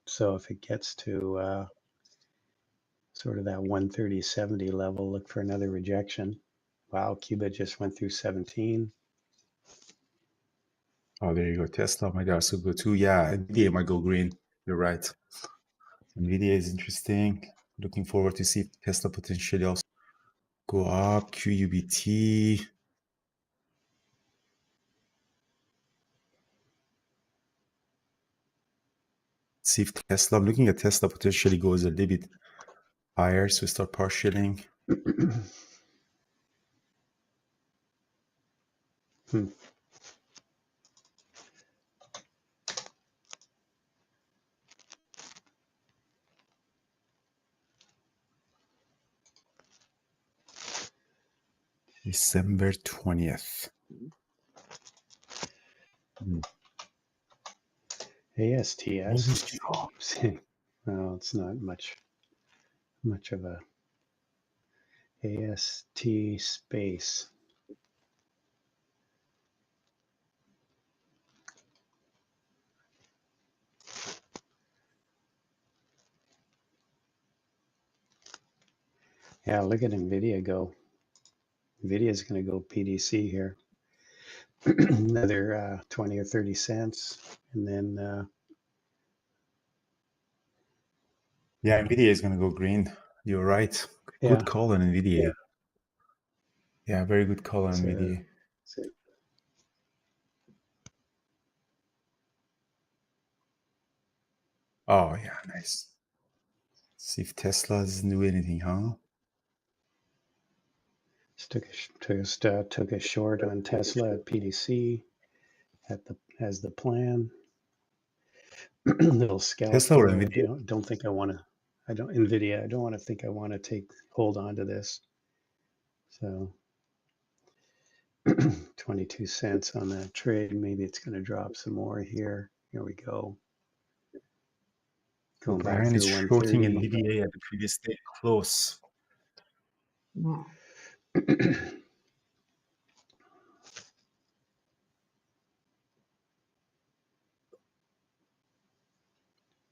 So if it gets to sort of that 130.70 level, look for another rejection. Wow, QUBT just went through 17. Oh, there you go. Tesla might also go too. Yeah, Nvidia might go green. You're right. Nvidia is interesting. Looking forward to see Tesla potentially also go up. QUBT. See if Tesla. I'm looking at Tesla potentially goes a little bit higher, so we start partialing. December 20th. ASTS. No, it's not much of a AST space. Yeah, look at Nvidia go. Nvidia is going to go PDC here. Another 20 or 30 cents. And then... yeah, Nvidia is going to go green. You're right. Yeah. Good call on Nvidia. Yeah, very good call on Nvidia. Oh, yeah, nice. See if Tesla doesn't do anything, huh? Just took a short on Tesla at PDC as the plan. Little scalp Tesla or there. Nvidia? Don't think I want to. Nvidia. I don't want to think I want to hold on to this. So 22 cents on that trade. Maybe it's going to drop some more here. Here we go. Going back Brian is through shorting 130. Nvidia at the previous day close.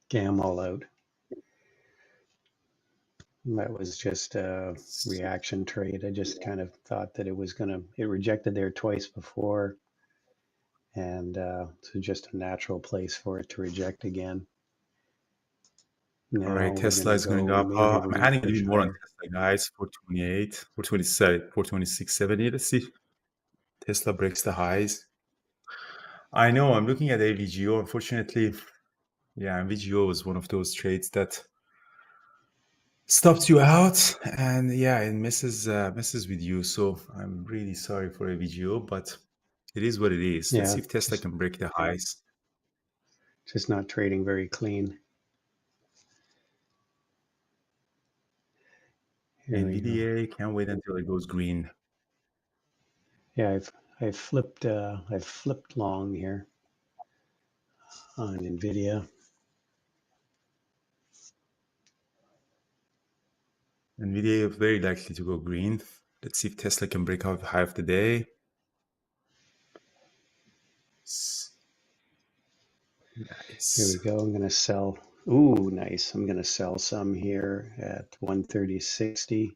Okay, I'm all out. That was just a reaction trade. I just kind of thought that it rejected there twice before. And so just a natural place for it to reject again. Now All right, we're Tesla gonna is going go. up. Maybe we're I'm gonna adding a push bit more on higher. Tesla, guys. 428, 427, 426.70. Let's see. Tesla breaks the highs. I know. I'm looking at AVGO. Unfortunately, yeah, VGO is one of those trades that stops you out, and yeah, it messes with you. So I'm really sorry for AVGO, but it is what it is. Let's Yeah, see if Tesla can break the highs. just not trading very clean. Here we go. NVDA, can't wait until it goes green. Yeah, I've flipped long here on Nvidia. NVIDIA is very likely to go green. Let's see if Tesla can break out the high of the day. Nice. Here we go. I'm gonna sell. Ooh, nice. I'm gonna sell some here at 130.60.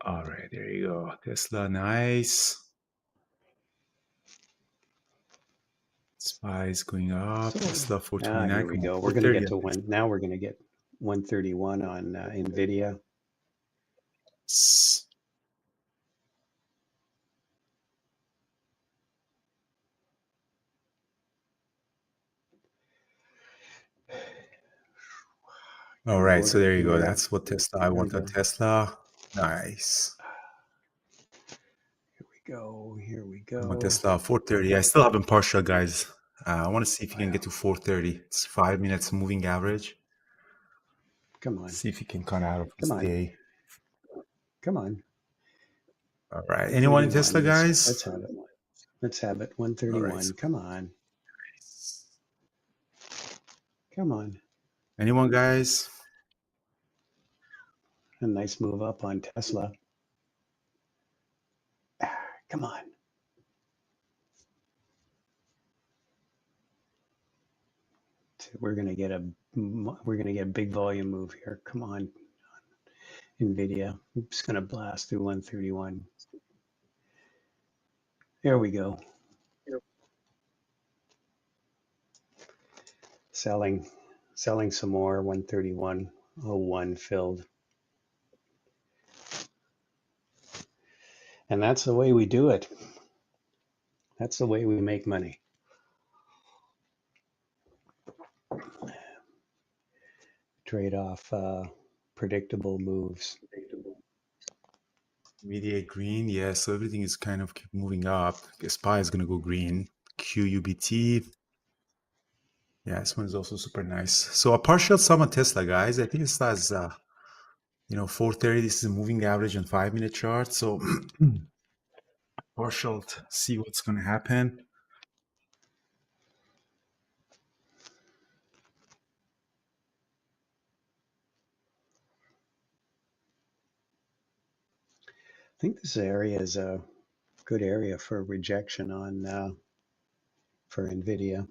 All right, there you go. Tesla, nice. SPY is going up. Tesla 429. Here we go. We're gonna get to one. Now we're gonna get 131 on Nvidia. All right, so there you go. Here. That's what Tesla. I want a Tesla. Nice. Here we go. Here we I want go. Tesla 430. I still have in partial, guys. I want to see if you can get to 430. It's 5 minutes moving average. Come on. See if you can cut out of this Come on. day. Come on. All right. Anyone in Tesla, guys? Let's have it. Let's have it. 131. All right. Come on. Come on. Anyone, guys? A nice move up on Tesla. Come on. We're gonna get a big volume move here. Come on, Nvidia. I'm just gonna blast through 131. There we go. Selling some more. 131.01 filled. And that's the way we do it. That's the way we make money. Trade off predictable moves. Nvidia green. Yeah, so everything is kind of keep moving up. SPY is going to go green. QUBT. Yeah, this one is also super nice. So a partial sum on Tesla, guys. I think Tesla is, 430. This is a moving average on 5-minute chart. So partial to see what's going to happen. I think this area is a good area for rejection on for Nvidia.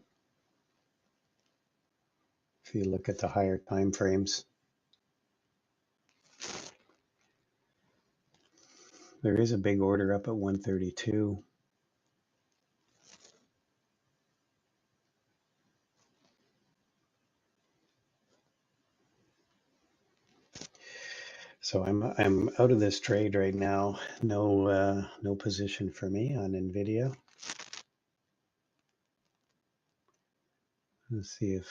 If you look at the higher time frames, there is a big order up at 132. So I'm out of this trade right now. No position for me on Nvidia. Let's see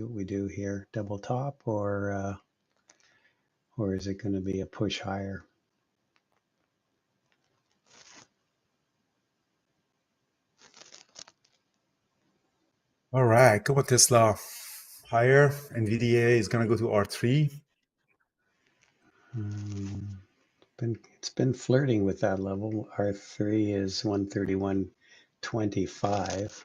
what we do here. Double top or is it going to be a push higher? All right, come on, Tesla. Higher. NVDA is going to go to R3. It's been flirting with that level. R3 is 131.25.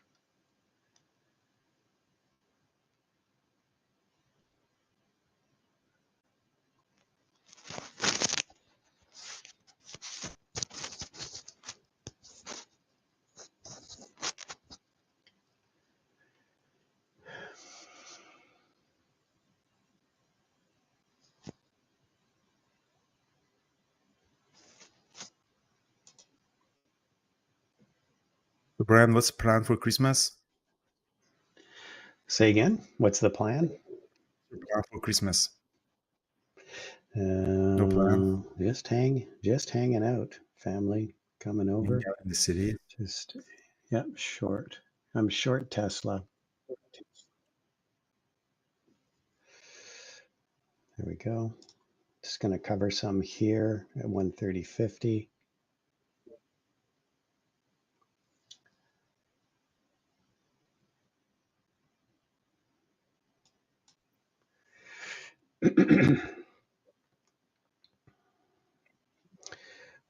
So, Brian, what's the plan for Christmas? Say again, what's the plan? Plan for Christmas? No plan. Just hanging out. Family coming over. Hang out in the city. Just, yep, short. I'm short Tesla. There we go. Just going to cover some here at 130.50.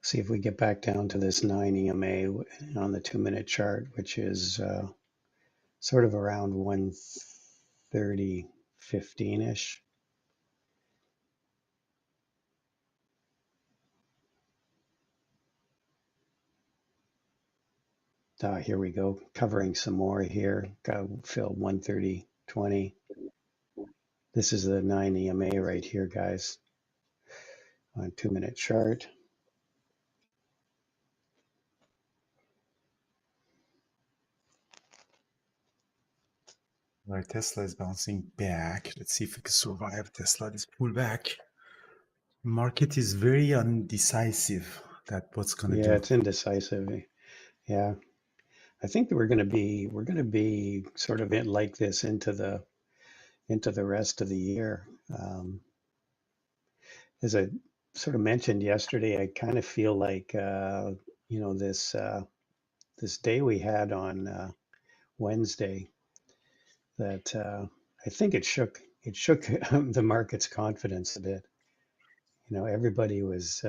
See if we get back down to this 9 EMA on the 2-minute chart, which is sort of around 130.15-ish. Here we go, covering some more here. Got filled 130.20. This is the 9 EMA right here, guys, on 2-minute chart. All right, Tesla is bouncing back. Let's see if we can survive Tesla this pullback. Market is very undecisive that what's going to do. Yeah, it's indecisive. Yeah, I think that we're going to be sort of like this into the rest of the year. As I sort of mentioned yesterday, I kind of feel like this day we had on Wednesday, that I think it shook the market's confidence a bit. You know, everybody was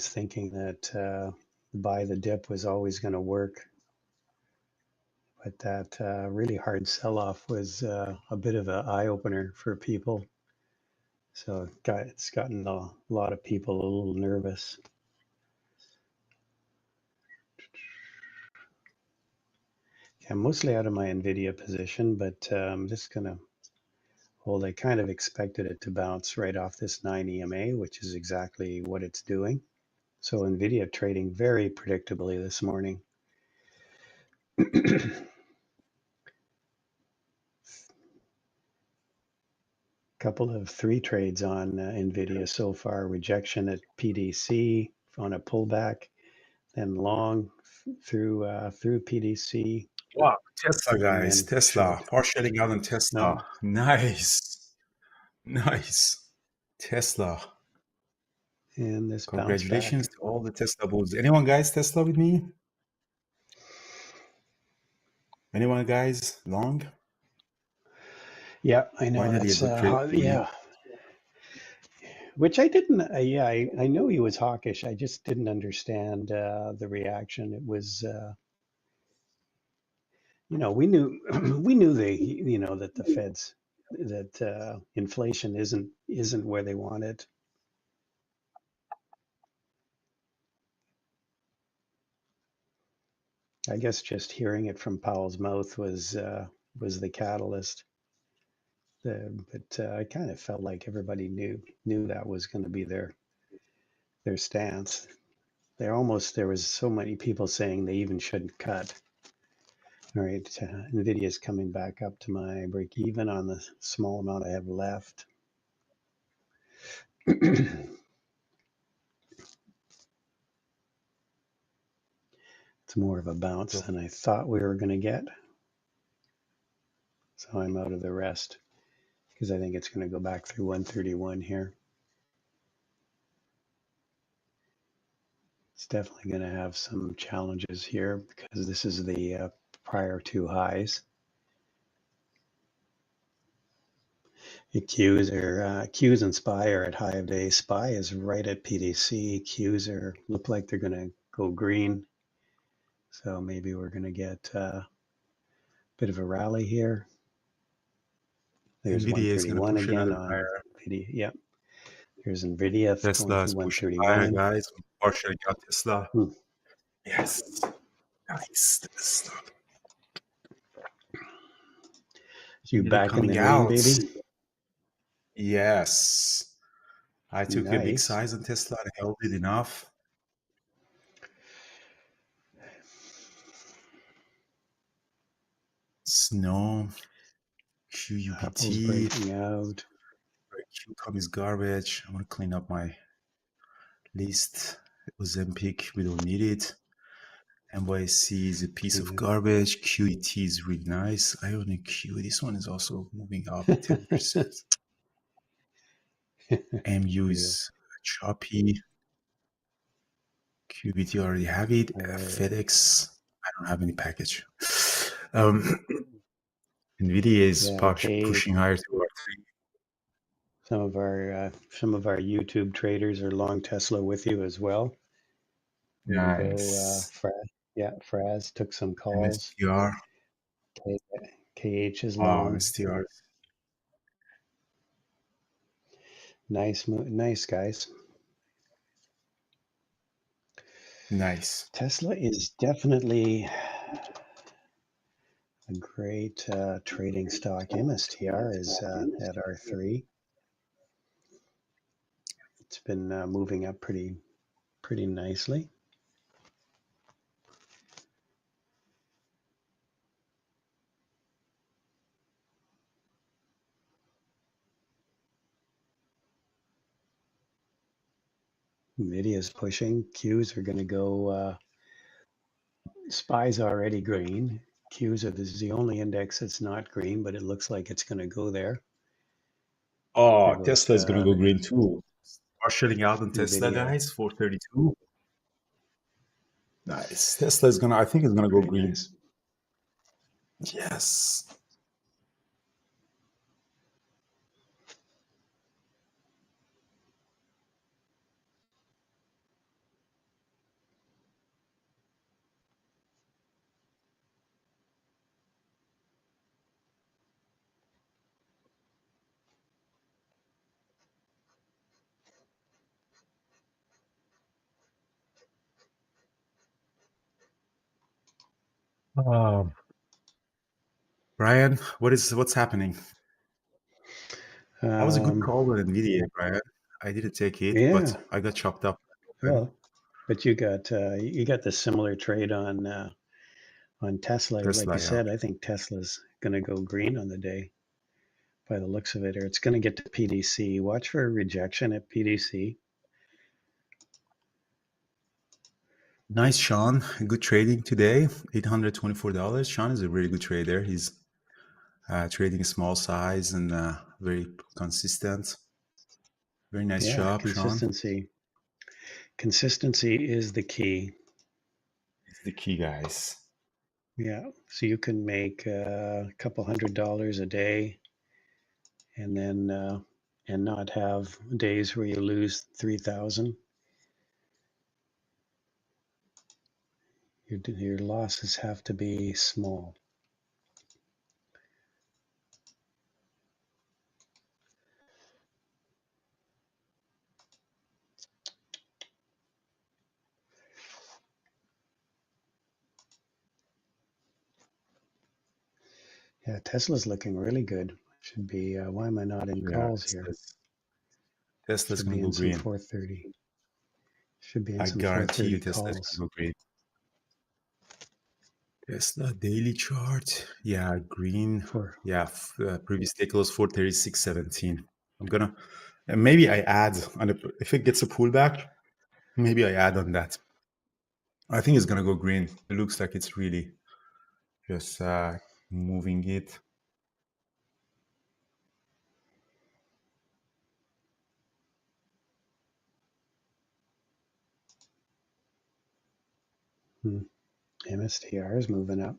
thinking that buy the dip was always going to work, but that really hard sell-off was a bit of an eye-opener for people. So it's gotten a lot of people a little nervous. I'm mostly out of my Nvidia position, but I'm just going to hold. I kind of expected it to bounce right off this 9 EMA, which is exactly what it's doing. So Nvidia trading very predictably this morning. Couple of 3 trades on Nvidia so far. Rejection at PDC on a pullback, then long through PDC. Wow, Tesla guys, Tesla, partially out on Tesla. No. Nice. Tesla. And this congratulations to all the Tesla bulls. Anyone guys Tesla with me? Anyone guys long? Yeah, I know. That's yeah. Which I didn't. I know he was hawkish. I just didn't understand the reaction. It was, we knew that the Fed's that inflation isn't where they want it. I guess just hearing it from Powell's mouth was the catalyst. But I kind of felt like everybody knew that was going to be their stance. There was so many people saying they even shouldn't cut. All right, Nvidia is coming back up to my break even on the small amount I have left. It's more of a bounce than I thought we were going to get. So I'm out of the rest because I think it's going to go back through 131 here. It's definitely going to have some challenges here because this is the prior 2 highs. The Qs and SPY are at high of day. SPY is right at PDC. Qs look like they're going to go green. So maybe we're going to get a bit of a rally here. There's Nvidia 131 again on Nvidia. Yep. Here's Nvidia Tesla is pushing higher, guys. Partially got Tesla. Yes. Nice Tesla. You back in the green, baby? Yes. I took a big size on Tesla and held it enough. No Apple's QUBT. breaking out. QCOM is garbage. I want to clean up my list. Ozempic, we don't need it. NYC is a piece of garbage. QET is really nice. IONIQ, this one is also moving up 10%. MU is choppy. QBT already have it. FedEx, I don't have any package. Nvidia is pushing higher to R3. Some of our YouTube traders are long Tesla with you as well. There you go. Fraz took some calls. MSTR. KH is long. MSTR. Nice guys. Nice. Tesla is definitely a great trading stock. MSTR is at R3. It's been moving up pretty nicely. Nvidia is pushing. Qs are going to go. SPY's already green. Qs is the only index that's not green, but it looks like it's going to go there. Oh, Tesla is going to go green too. Partially out on Tesla, Nvidia. guys. 432. Nice. Tesla is I think it's going to go green. Nice. Yes. Brian, what's happening? That was a good call with Nvidia, Brian. I didn't take it, but I got chopped up. Well, but you got the similar trade on Tesla. Like you said, I think Tesla's going to go green on the day by the looks of it, or it's going to get to PDC. Watch for a rejection at PDC. Nice, Sean. Good trading today. $824. Sean is a really good trader. He's trading a small size and very consistent. Very nice job, consistency. Sean. Consistency is the key. It's the key, guys. Yeah, so you can make a couple $100 a day, and then and not have days where you lose 3,000. Your losses have to be small. Yeah, Tesla's looking really good. Should be. Why am I not in calls here? Tesla's going to go green. 430. Should be in some 430 calls. I guarantee you Tesla's going to go green. Tesla daily chart. Yeah, green. Previous day close 436.17. I'm gonna maybe I add on if it gets a pullback, maybe I add on that. I think it's gonna go green. It looks like it's really just moving it. MSTR is moving up.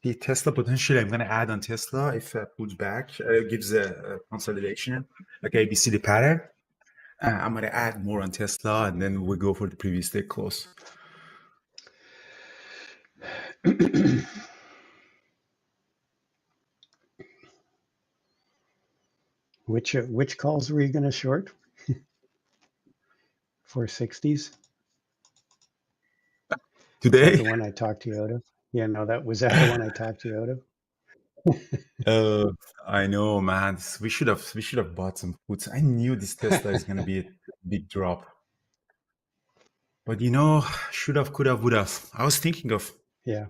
The Tesla potentially, I'm going to add on Tesla if it pulls back, gives a consolidation, like ABC the pattern. I'm going to add more on Tesla, and then we go for the previous day close. Which calls were you going to short? 460s? Today? the one I talked you out of? Yeah, no, was that the one I talked you out of? I know, man. We should have bought some puts. I knew this Tesla is gonna be a big drop. But should have, could have, would have. I was thinking of. Yeah.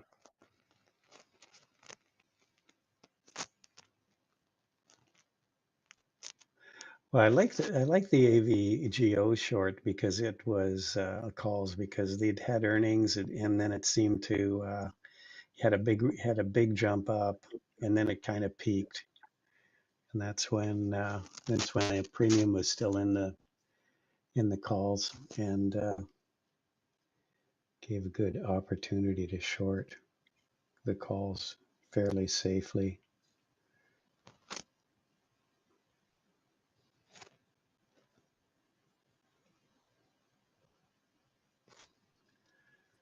Well, I like the AVGO short because it was calls because they'd had earnings and then it seemed to had a big jump up and then it kind of peaked, and that's when the premium was still in the calls and gave a good opportunity to short the calls fairly safely.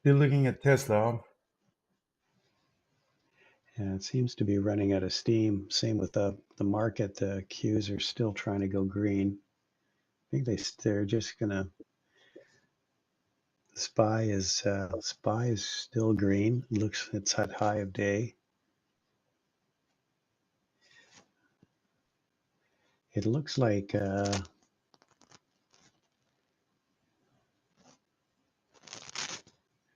Still looking at Tesla. And it seems to be running out of steam. Same with the market. The Qs are still trying to go green. I think they're just gonna. SPY is still green. It's at high of day. It looks like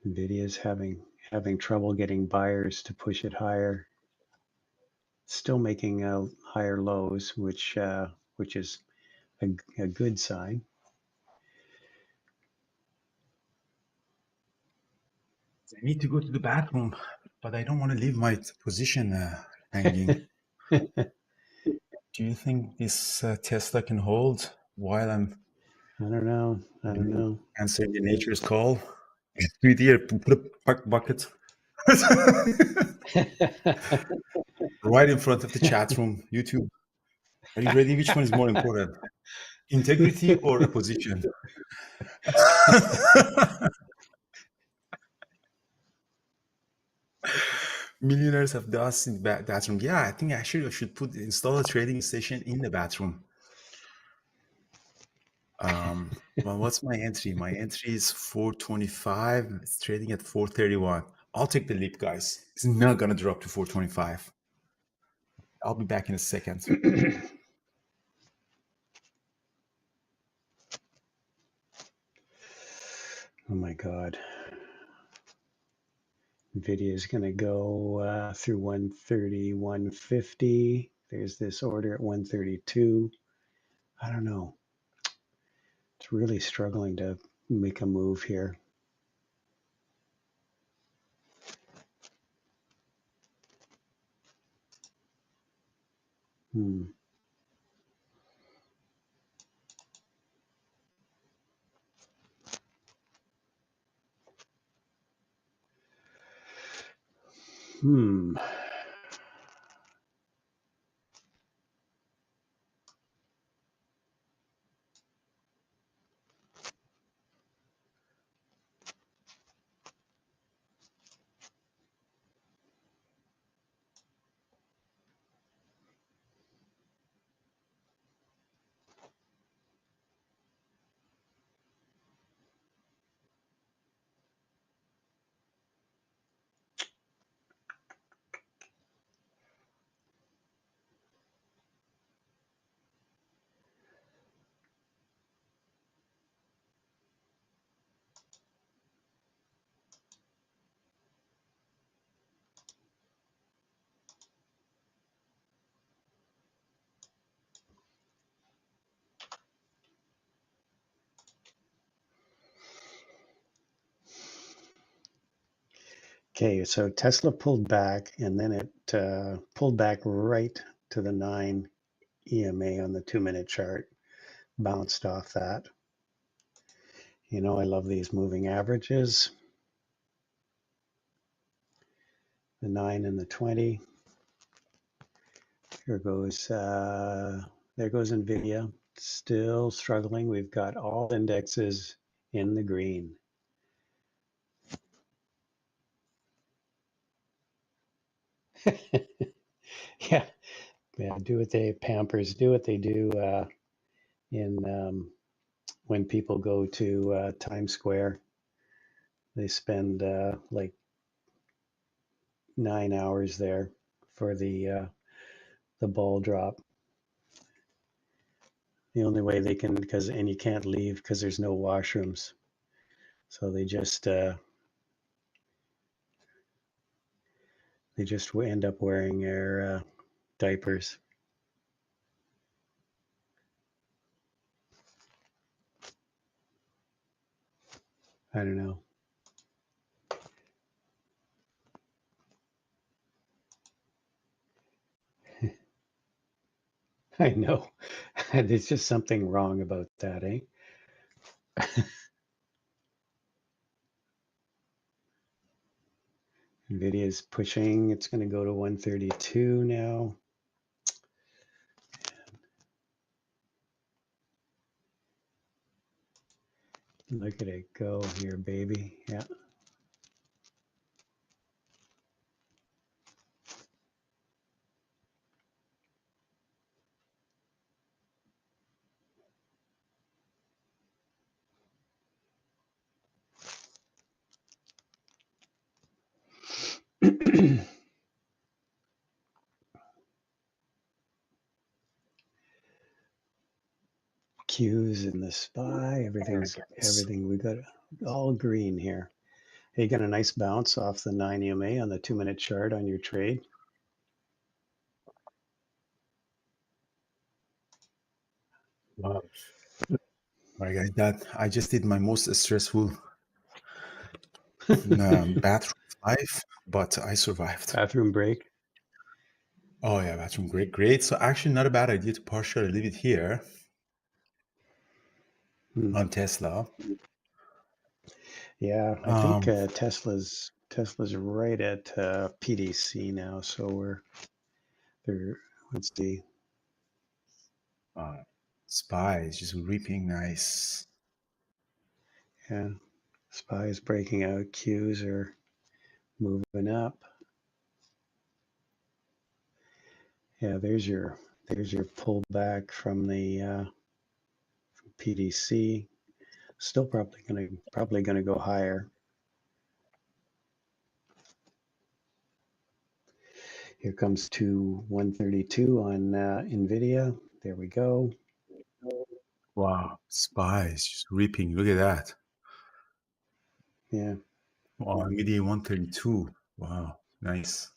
Nvidia is having trouble getting buyers to push it higher. Still making higher lows, which is a good sign. I need to go to the bathroom, but I don't want to leave my position hanging. Do you think this Tesla can hold while I'm I don't know. answering the nature's call? Here, put a bucket right in front of the chat room. YouTube, are you ready? Which one is more important? Integrity or a position? Millionaires have dust in the bathroom. Yeah, I think actually I should install a trading station in the bathroom. Well, what's my entry? My entry is 425. It's trading at 431. I'll take the leap, guys. It's not gonna drop to 425. I'll be back in a second. Oh my God. Nvidia is going to go through 130, 150. There's this order at 132. I don't know. It's really struggling to make a move here. Hmm. Okay, so Tesla pulled back and then it pulled back right to the 9 EMA on the 2-minute chart, bounced off that. You know, I love these moving averages. The 9 and the 20. There goes Nvidia, still struggling. We've got all indexes in the green. Yeah, do what they Pampers do what they do in when people go to Times Square. They spend like 9 hours there for the ball drop. The only way they can, and you can't leave because there's no washrooms. So they just end up wearing their diapers. I don't know. I know. There's just something wrong about that, eh? Nvidia is pushing. It's going to go to 132 now. Look at it go here, baby. Yeah. Q's in the SPY. Everything. We got all green here. Hey, you got a nice bounce off the 9 EMA on the 2-minute chart on your trade. Wow. All right, guys, that I just did my most stressful bathroom life, but I survived. Bathroom break. Oh yeah, bathroom, great. So actually, not a bad idea to partially leave it here on Tesla. Yeah, I think Tesla's right at PDC now, so let's see. SPY is just reaping nice. Yeah, SPY is breaking out. Qs are moving up. Yeah, there's your pullback from the PDC. Still probably gonna go higher. Here comes to 132 on Nvidia. There we go. Wow, SPY is just reaping. Look at that. Yeah. Wow, Nvidia 132. Wow, nice.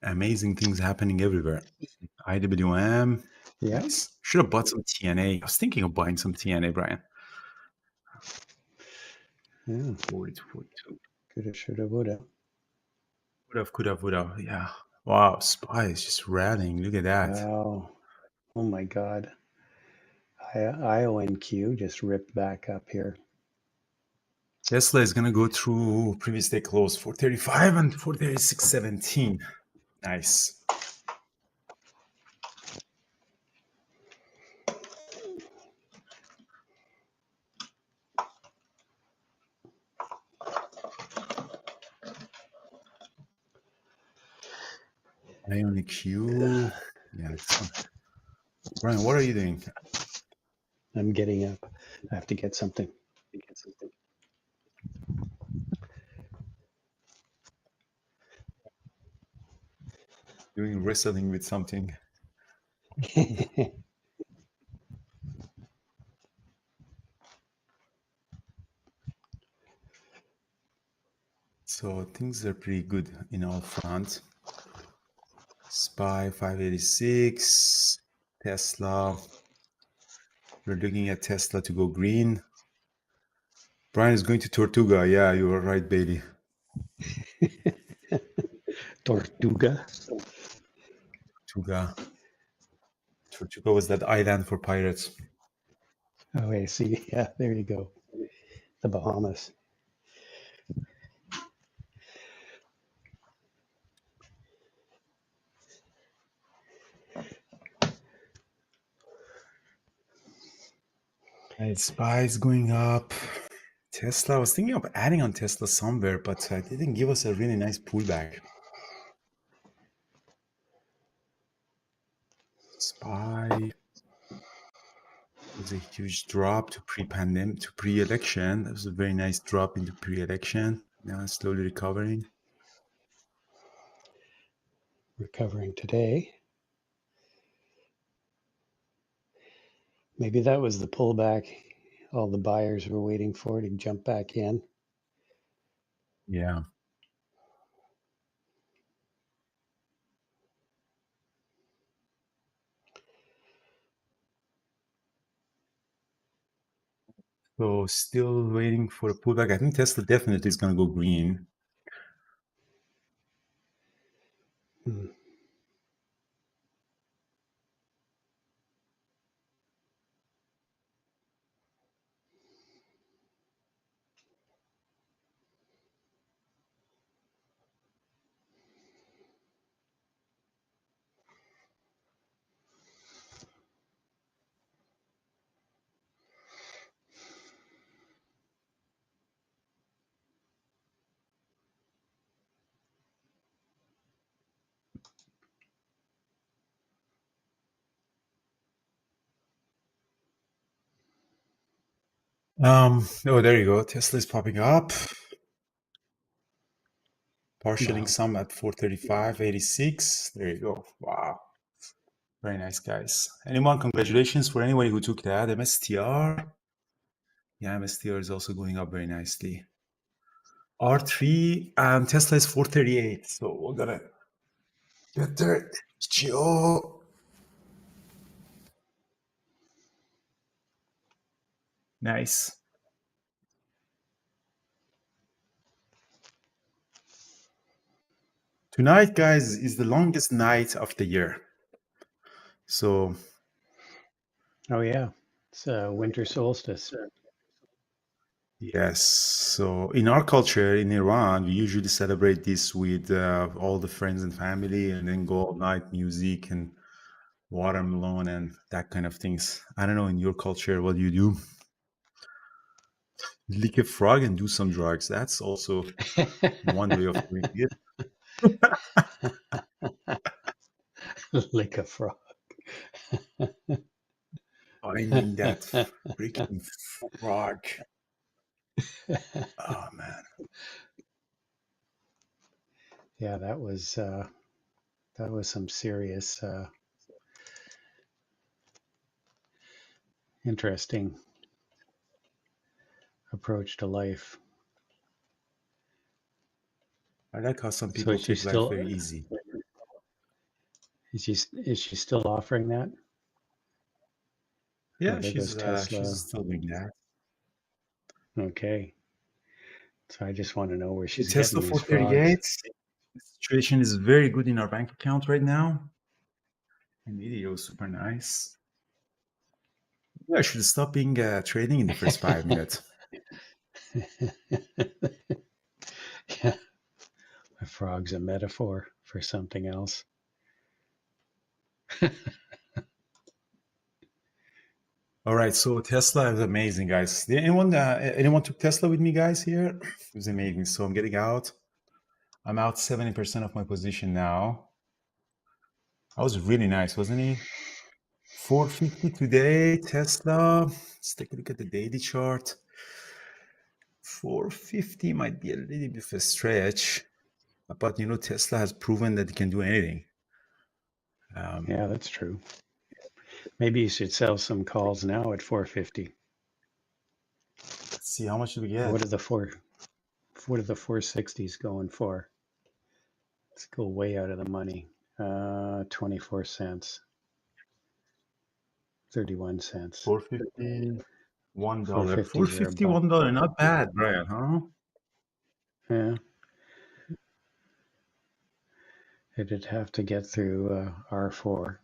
Amazing things happening everywhere. IWM. Yeah. Nice. Should have bought some TNA. I was thinking of buying some TNA, Brian. Yeah. 40 to 42. Coulda, shoulda, woulda. Would have. Yeah. Wow, SPY is just rallying. Look at that. Wow. Oh my God. IONQ just ripped back up here. Tesla is going to go through previous day close 435 and 436.17. Nice. IONQ. Yeah. Brian, what are you doing? I'm getting up. I have to get something. Doing wrestling with something. So things are pretty good in all fronts. SPY 586, Tesla. We're looking at Tesla to go green. Brian is going to Tortuga. Yeah, you are right, baby. Tortuga. Tortuga was that island for pirates. Oh, I see. Yeah, there you go. The Bahamas. SPY is going up. Tesla, I was thinking of adding on Tesla somewhere, but it didn't give us a really nice pullback. SPY is was a huge drop to pre-pandemic, to pre-election. That was a very nice drop into pre-election. Now it's slowly recovering. Recovering today. Maybe that was the pullback. All the buyers were waiting for to jump back in. Yeah. So still waiting for a pullback. I think Tesla definitely is going to go green. Hmm. Oh, there you go. Tesla is popping up. Partialing Wow. some at 435.86. There you go. Wow. Very nice, guys. Anyone, congratulations for anybody who took that. MSTR. Yeah, MSTR is also going up very nicely. R3 and Tesla is 438. So we're going to get there. Joe. Nice. Tonight, guys, is the longest night of the year. So, Oh yeah, it's winter solstice. yes. So, in our culture in Iran, we usually celebrate this with all the friends and family, and then go all night, music and watermelon and that kind of things. I don't know, in your culture, what do you do? Lick a frog and do some drugs. That's also one way of doing it. Lick a frog. Finding that freaking frog. Oh, man. Yeah, that was some serious, interesting approach to life. I like how some So people is she take life still very easy. is she still offering that? Yeah, Or there goes Tesla. she's still doing that. Okay. So I just want to know where So she's Tesla getting these frogs. 438. The situation is very good in our bank account right now. Nvidia was super nice. Yeah, I should stop being trading in the first 5 minutes. Yeah, a frog's a metaphor for something else. All right, so Tesla is amazing, guys. Did anyone took Tesla with me, guys? Here, it was amazing. So I'm getting out. I'm out 70% of my position now. That was really nice, wasn't it? 450 today, Tesla. Let's take a look at the daily chart. 450 might be a little bit of a stretch, but Tesla has proven that it can do anything. Yeah, that's true. Maybe you should sell some calls now at 450. Let's see, how much do we get? What are the 460s going for? Let's go way out of the money. 24 cents. 31 cents. $451. 450s are a buck. $451, not bad, Brian, huh? Yeah. It'd have to get through R4.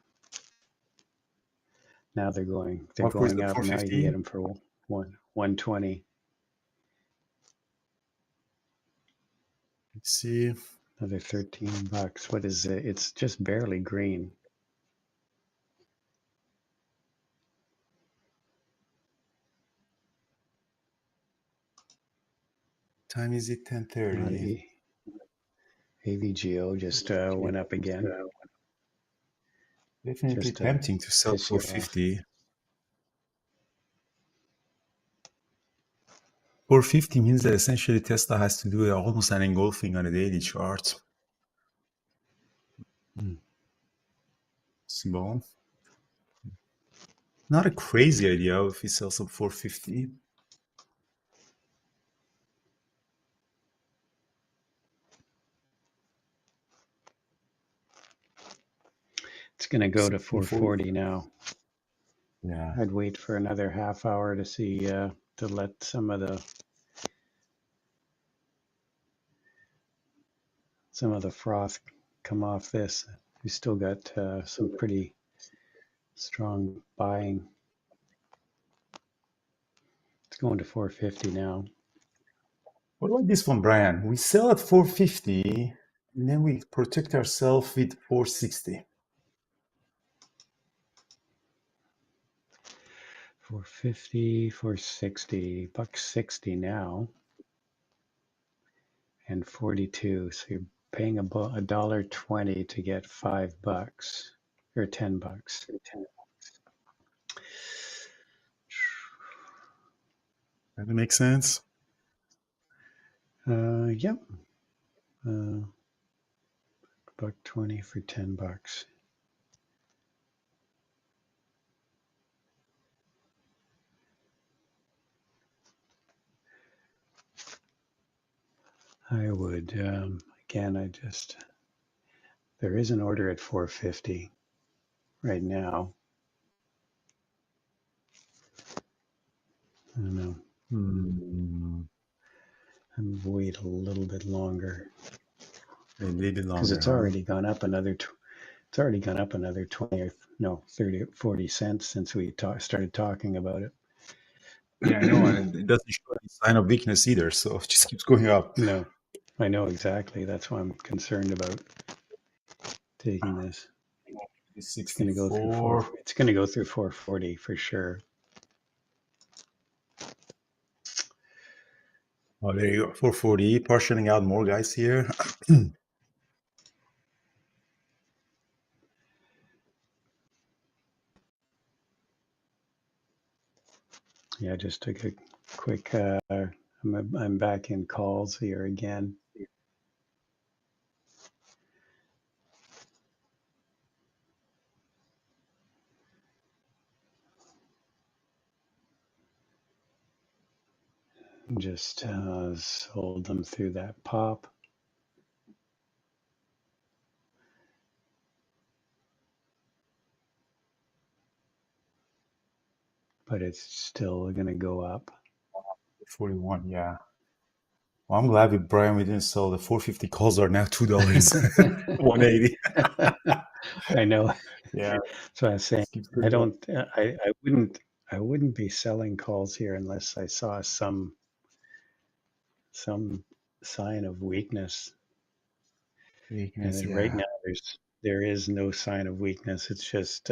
Now they're going What is the up. Now you can 450? get them for 120. Let's see. Another 13 bucks. What is it? It's just barely green. Time is it? 10:30. AVGO just went up again. Definitely Just tempting to sell piss you off. 450. 450 means that essentially Tesla has to do almost an engulfing on a daily chart. Small. Not a crazy idea if we sell some 450. It's going to go to 440 now. Yeah. I'd wait for another half hour to see, to let some of the froth come off this. We still got some pretty strong buying. It's going to 450 now. What about this one, Brian? We sell at 450 and then we protect ourselves with 460. 450, 460, $1.60 now, and 42. So you're paying $1.20 to get $5 or $10. Does that make sense? Yep. $1.20 for $10. I would, again, there is an order at 450 right now. I don't know. I'm wait a little bit longer. A little bit longer. Because it's already gone up another, it's already gone up another 20 or no, 30, 40 cents since we started talking about it. Yeah, I know, and it doesn't show any sign of weakness either, so it just keeps going up. No, I know exactly. That's why I'm concerned about taking this. It's going to go through it's going to go through 440 for sure. Oh, there you go. 440, partitioning out more guys here. Yeah, just took a quick, I'm back in calls here again. Just sold them through that pop. But it's still going to go up. 41, yeah. Well, I'm glad with Brian we didn't sell the 450 calls are now $2. 180. I know. Yeah. So I was saying I don't. I wouldn't be selling calls here unless I saw some sign of weakness. And right now there is no sign of weakness. It's just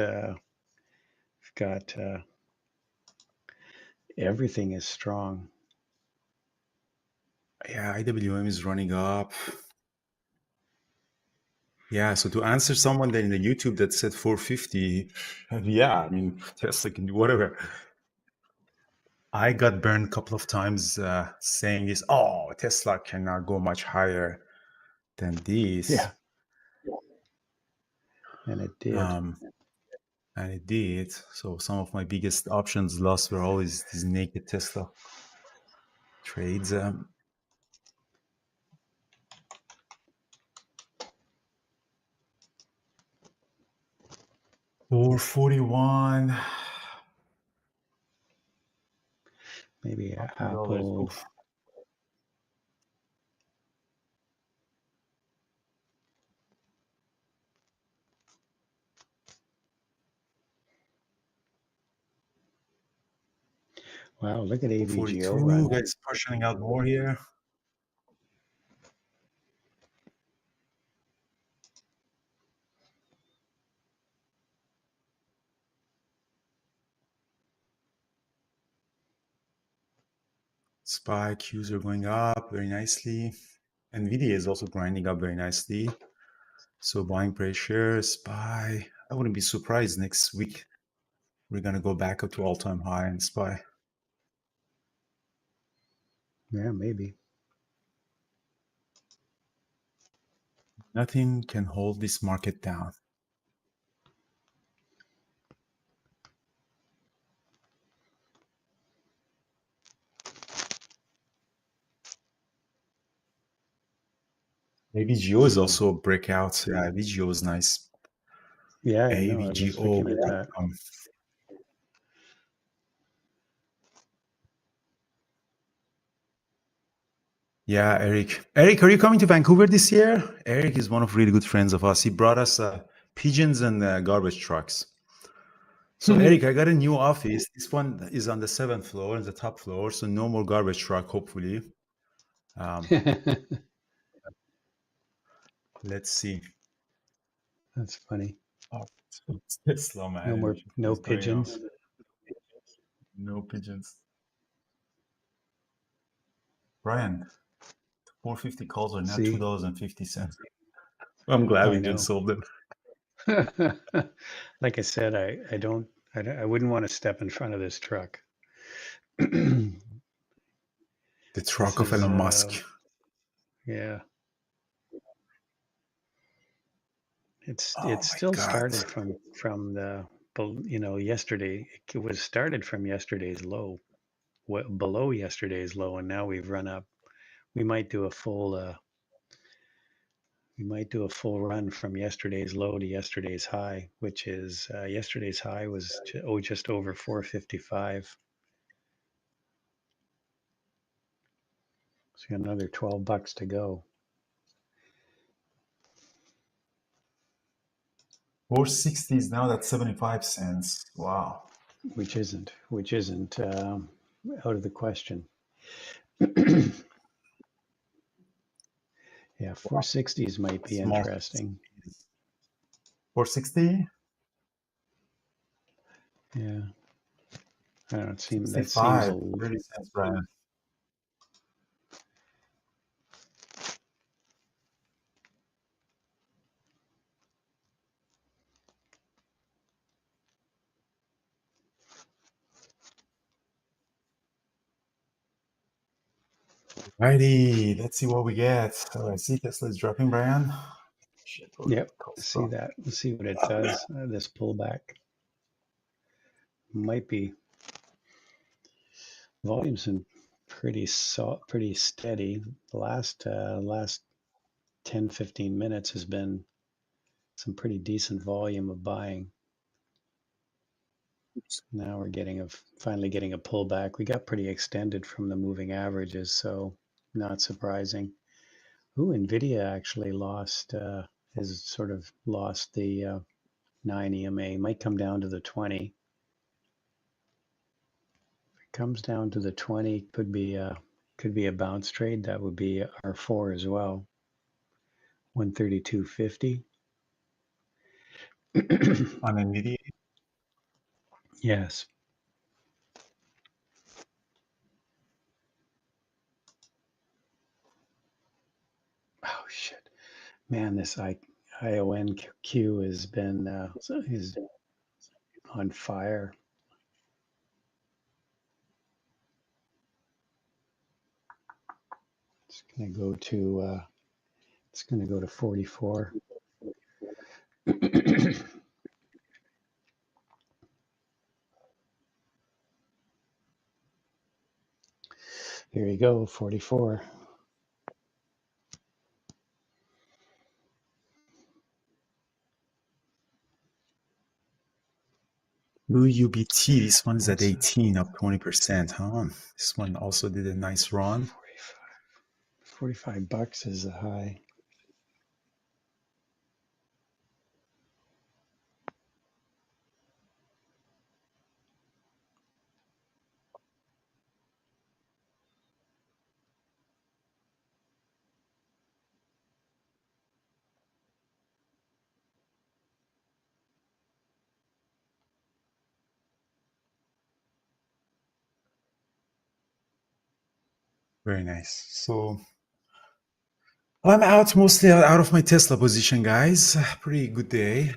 got everything is strong. Yeah, IWM is running up. Yeah, so to answer someone that in the YouTube that said 450, yeah, I mean, Tesla can do whatever. I got burned a couple of times saying this, oh, Tesla cannot go much higher than this. Yeah. And it did. And it did. So some of my biggest options lost were always these naked Tesla trades. 441. Maybe Apple. Wow, look at AVGO run. Guys pushing out more here. SPY Qs are going up very nicely. Nvidia is also grinding up very nicely. So buying pressure, SPY. I wouldn't be surprised next week we're gonna go back up to all-time high in SPY. Yeah, maybe. Nothing can hold this market down. AVGO is also a breakout. Yeah, AVGO is nice. Yeah, I know. I was looking at that. Yeah, Eric. Eric, are you coming to Vancouver this year? Eric is one of really good friends of us. He brought us pigeons and garbage trucks. So Eric, I got a new office. This one is on the 7th floor, on the top floor. So no more garbage truck, hopefully. Let's see. That's funny. Oh, Tesla, man. No pigeons. No pigeons. Brian, 450 calls are now $2.50. I'm glad we just sold them. Like I said, I wouldn't want to step in front of this truck. The truck of Elon Musk. Yeah. It still started from the, yesterday. It was started from yesterday's low, below yesterday's low, and now we've run up. We might do a full run from yesterday's low to yesterday's high, which is yesterday's high was just over 455. So another $12 to go. 460 is now at 75 cents. Wow. Which isn't out of the question. Yeah, 460s might be interesting. 460? Yeah. I don't know, that seems a little. 30 cents, Brian. Righty, let's see what we get. Oh, I see Tesla is dropping, Brian. Shit, Yep, see that. Let's see what it does. This pullback might be. Volume's been pretty steady. The last 10-15 minutes has been some pretty decent volume of buying. Now we're finally getting a pullback. We got pretty extended from the moving averages, so not surprising. Ooh, Nvidia actually has sort of lost the 9 EMA. Might come down to the 20. If it comes down to the 20, could be a bounce trade. That would be R4 as well. 132.50. On Nvidia? Yes. Oh shit, man! This IONQ has been is on fire. It's gonna go to 44. Here you go, 44. QUBT, this one's at 18, up 20%, huh? This one also did a nice run. 45 bucks is the high. Very nice. So I'm mostly out of my Tesla position, guys. Pretty good day.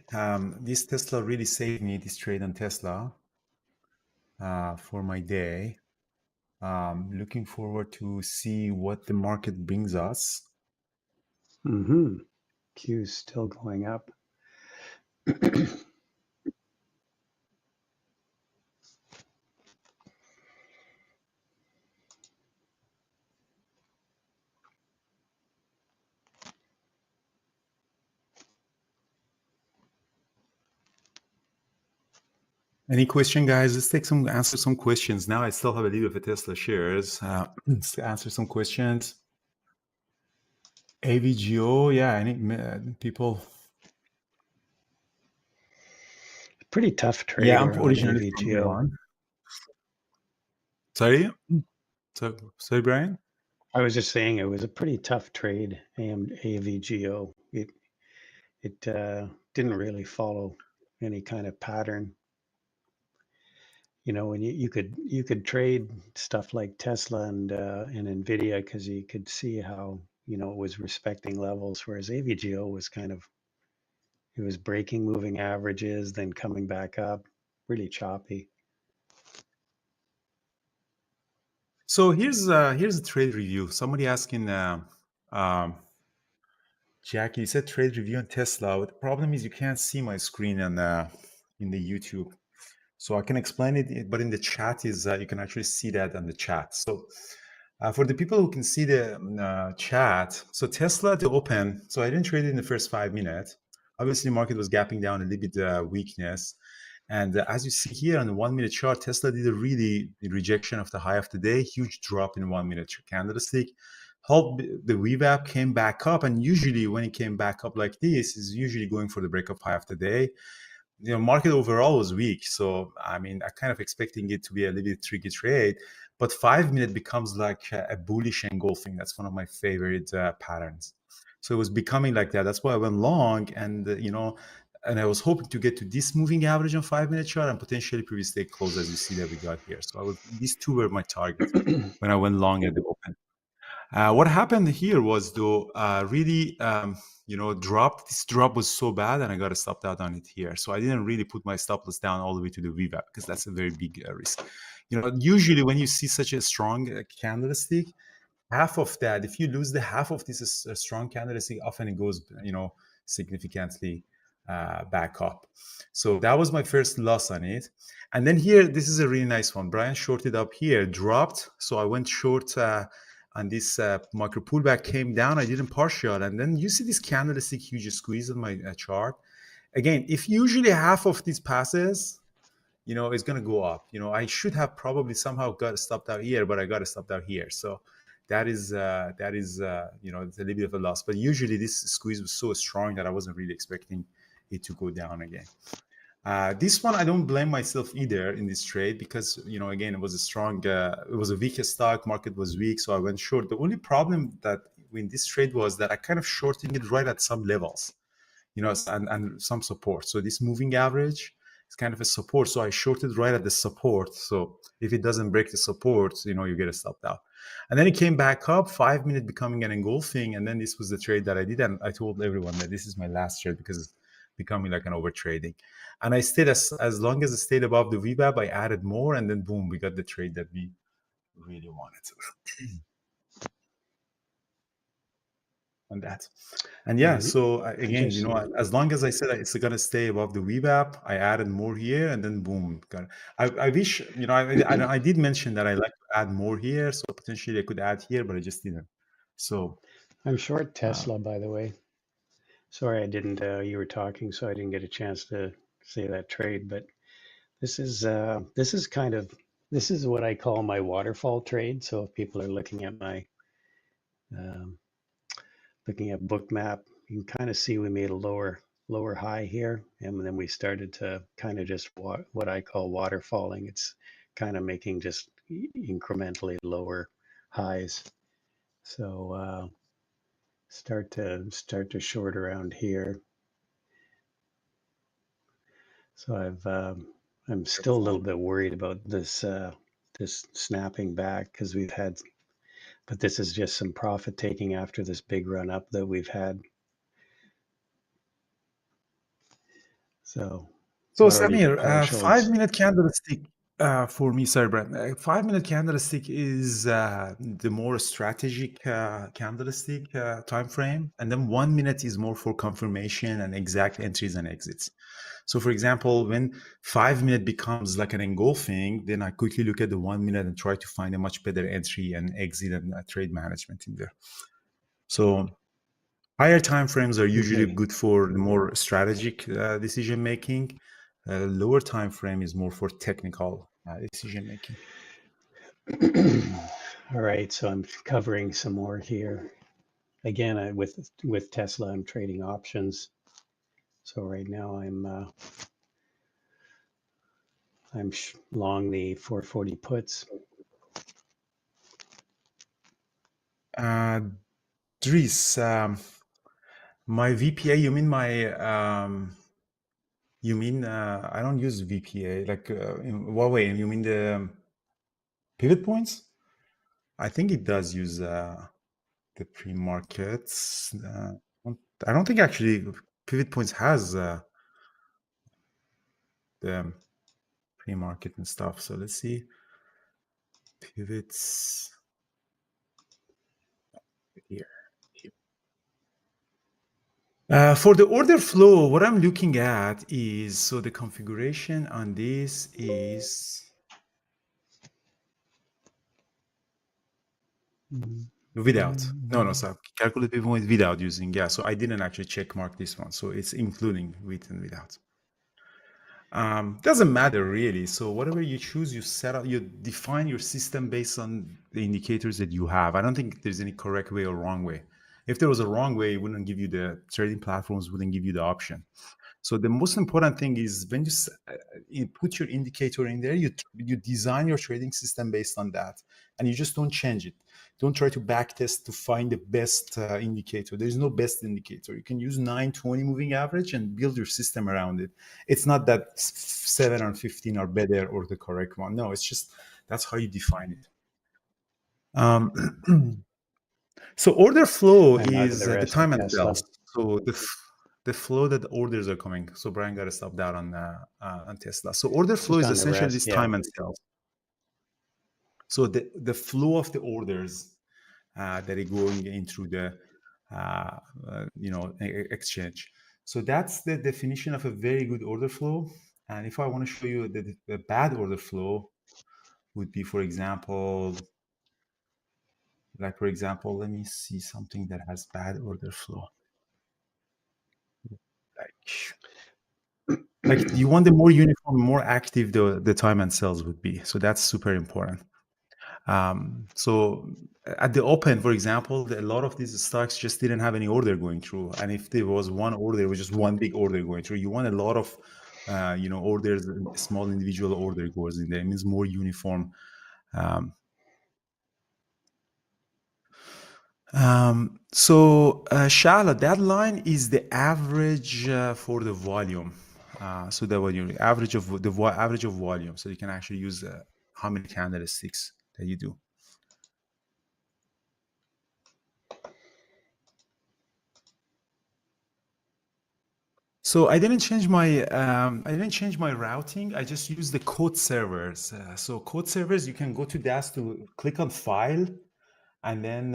This Tesla really saved me, this trade on Tesla, for my day. Looking forward to see what the market brings us. Mm-hmm. Q is still going up. Any question, guys? Let's answer some questions. Now I still have a little bit of Tesla shares. Let's answer some questions. AVGO, yeah, any people. Pretty tough Yeah, I'm trader on originally from AVGO. Iran. Sorry, Brian? I was just saying it was a pretty tough trade, AVGO. It didn't really follow any kind of pattern. You know, when you could trade stuff like Tesla and Nvidia because you could see how, you know, it was respecting levels, whereas AVGO was kind of, it was breaking moving averages, then coming back up, really choppy. So here's a trade review. Somebody asking, Jackie, you said trade review on Tesla. The problem is you can't see my screen in the YouTube. So I can explain it, but in the chat is you can actually see that on the chat. So for the people who can see the chat, so Tesla to open. So I didn't trade it in the first 5 minutes. Obviously, market was gapping down a little bit weakness. And as you see here on the 1 minute chart, Tesla did a really rejection of the high of the day, huge drop in 1 minute candlestick. Help the VWAP came back up, and usually when it came back up like this, is usually going for the break of high of the day. You know, market overall was weak, so I mean, I kind of expecting it to be a little bit tricky trade, but 5 minute becomes like a bullish engulfing. That's one of my favorite patterns. So it was becoming like that. That's why I went long, and you know, and I was hoping to get to this moving average on 5 minute chart and potentially previous day close, as you see that we got here. So these two were my target when I went long at the open. What happened here was though really you know, this drop was so bad, and I got a stop out on it here. So I didn't really put my stop loss down all the way to the VWAP because that's a very big risk. You know, usually when you see such a strong candlestick, half of that, if you lose the half of this strong candlestick, often it goes, you know, significantly back up. So that was my first loss on it. And then here, this is a really nice one. Brian shorted up here, dropped. So I went short and this micro pullback came down. I didn't partial, and then you see this candlestick huge squeeze on my chart. Again, if usually half of these passes, you know, it's going to go up. You know, I should have probably somehow got stopped out here, but I got stopped out here. So that is you know, it's a little bit of a loss. But usually this squeeze was so strong that I wasn't really expecting it to go down again. This one, I don't blame myself either in this trade because, you know, again, it was a strong, it was a weak stock, market was weak, so I went short. The only problem that in this trade was that I kind of shorting it right at some levels, you know, and some support. So this moving average is kind of a support. So I shorted right at the support. So if it doesn't break the support, you know, you get a stop out. And then it came back up, 5 minute becoming an engulfing. And then this was the trade that I did. And I told everyone that this is my last trade because it's becoming like an over trading. And I stayed as long as it stayed above the VWAP, I added more, and then boom, we got the trade that we really wanted. On that. And yeah, so again, you know, as long as I said it's going to stay above the VWAP, I added more here, and then boom. I wish, you know, I did mention that I like to add more here, so potentially I could add here, but I just didn't. So I'm short Tesla, by the way. Sorry, I didn't. You were talking, so I didn't get a chance to say that trade. But this is kind of, this is what I call my waterfall trade. So if people are looking at my book map, you can kind of see we made a lower high here, and then we started to kind of just what I call waterfalling. It's kind of making just incrementally lower highs. So start to short around here. So I'm still a little bit worried about this this snapping back because we've had, but this is just some profit taking after this big run up that we've had. So Samir, 5 minute candlestick. For me, sorry, Brad, 5-minute candlestick is the more strategic candlestick time frame, and then 1 minute is more for confirmation and exact entries and exits. So, for example, when 5-minute becomes like an engulfing, then I quickly look at the 1 minute and try to find a much better entry and exit and trade management in there. So, higher time frames are usually Okay. good for the more strategic decision making. Lower time frame is more for technical decision making. All right, so I'm covering some more here. Again, with Tesla, I'm trading options. So right now I'm long the 440 puts. Dries, my VPA, you mean my, I don't use VPA, like in what way? You mean the pivot points? I think it does use the pre-markets. I don't think actually pivot points has the pre-market and stuff. So let's see. Pivots here. For the order flow, what I'm looking at is, so the configuration on this is without. No, sorry. Calculate pivot point without using, yeah. So I didn't actually check mark this one. So it's including with and without. Doesn't matter really. So whatever you choose, you set up, you define your system based on the indicators that you have. I don't think there's any correct way or wrong way. If there was a wrong way, it wouldn't give you, the trading platforms wouldn't give you the option. So the most important thing is when you put your indicator in there, you design your trading system based on that, and you just don't change it. Don't try to backtest to find the best indicator. There is no best indicator. You can use 920 moving average and build your system around it. It's not that 7 or 15 are better or the correct one. No, it's just that's how you define it. So order flow I'm out of is the the rest of time and Tesla. sales. So the flow that orders are coming. So Brian got to stop that on Tesla. So order flow Just is on the essentially rest, this yeah. time and sales. So the flow of the orders that are going in through the exchange. So that's the definition of a very good order flow. And if I want to show you the bad order flow, would be, for example, let me see something that has bad order flow. Like you want the more uniform, more active the time and sales would be. So that's super important. So at the open, for example, a lot of these stocks just didn't have any order going through. And if there was one order, it was just one big order going through. You want a lot of, orders, small individual order goes in there. It means more uniform. Shala, that line is the average for the volume. So the volume, average of volume. So you can actually use how many candlesticks that you do. So I didn't change my routing. I just use the code servers. So code servers, you can go to DAS to click on file, and then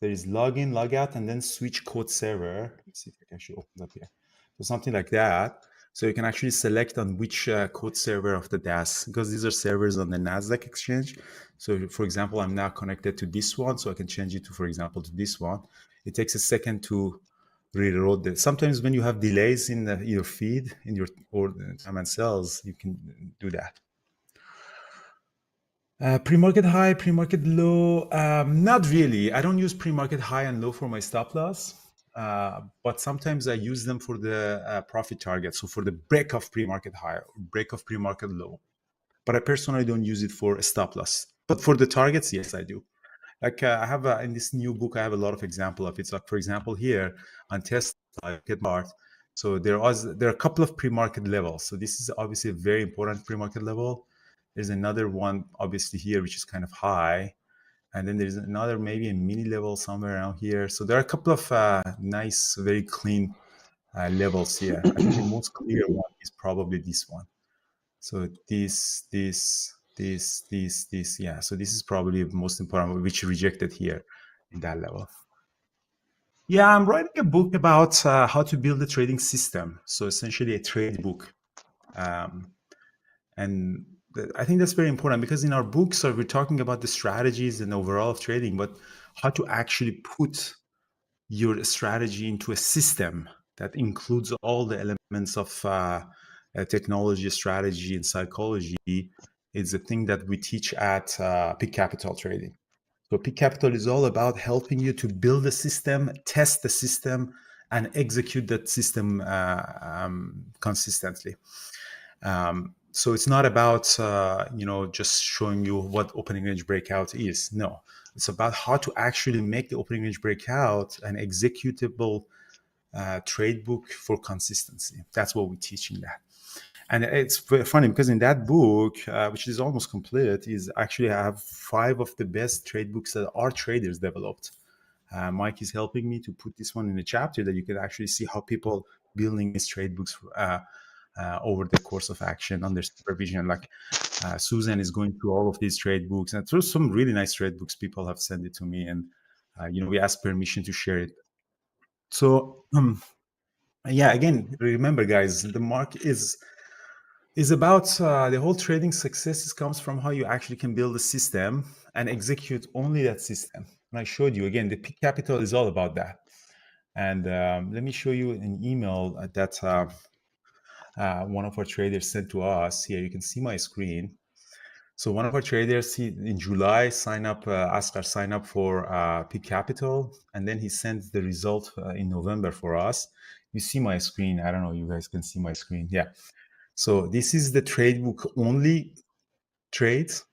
there is login, logout, and then switch code server. Let's see if I can actually open up here. So something like that. So you can actually select on which code server of the DAS, because these are servers on the NASDAQ exchange. So for example, I'm now connected to this one, so I can change it to, for example, to this one. It takes a second to reload it. Sometimes when you have delays in your feed, in your time and sales, you can do that. Pre-market high, pre-market low, not really. I don't use pre-market high and low for my stop loss, but sometimes I use them for the profit target. So for the break of pre-market high or break of pre-market low. But I personally don't use it for a stop loss. But for the targets, yes, I do. Like I have in this new book, I have a lot of example of it. So for example, here on Tesla, so there are a couple of pre-market levels. So this is obviously a very important pre-market level. There's another one obviously here, which is kind of high. And then there's another, maybe a mini level somewhere around here. So there are a couple of nice, very clean levels here. I think the most clear one is probably this one. So this, yeah. So this is probably the most important, which rejected here in that level. Yeah, I'm writing a book about how to build a trading system. So essentially a trade book. And I think that's very important because in our books, we're talking about the strategies and overall of trading, but how to actually put your strategy into a system that includes all the elements of technology, strategy, and psychology is the thing that we teach at Peak Capital Trading. So Peak Capital is all about helping you to build a system, test the system, and execute that system consistently. So it's not about just showing you what opening range breakout is. No, it's about how to actually make the opening range breakout an executable trade book for consistency. That's what we teach in that. And it's very funny because in that book, which is almost complete, is actually I have 5 of the best trade books that our traders developed. Mike is helping me to put this one in a chapter that you can actually see how people building these trade books over the course of action under supervision. Like Susan is going through all of these trade books, and through some really nice trade books, people have sent it to me, and we ask permission to share it. So yeah, again, remember, guys, the market is about the whole trading success comes from how you actually can build a system and execute only that system. And I showed you again, the Peak Capital is all about that. And let me show you an email that one of our traders sent to us. Here you can see my screen. So one of our traders, in July, asked our sign up for Peak Capital, and then he sent the result in November for us. You see my screen. I don't know, you guys can see my screen. Yeah. So this is the trade book only trades.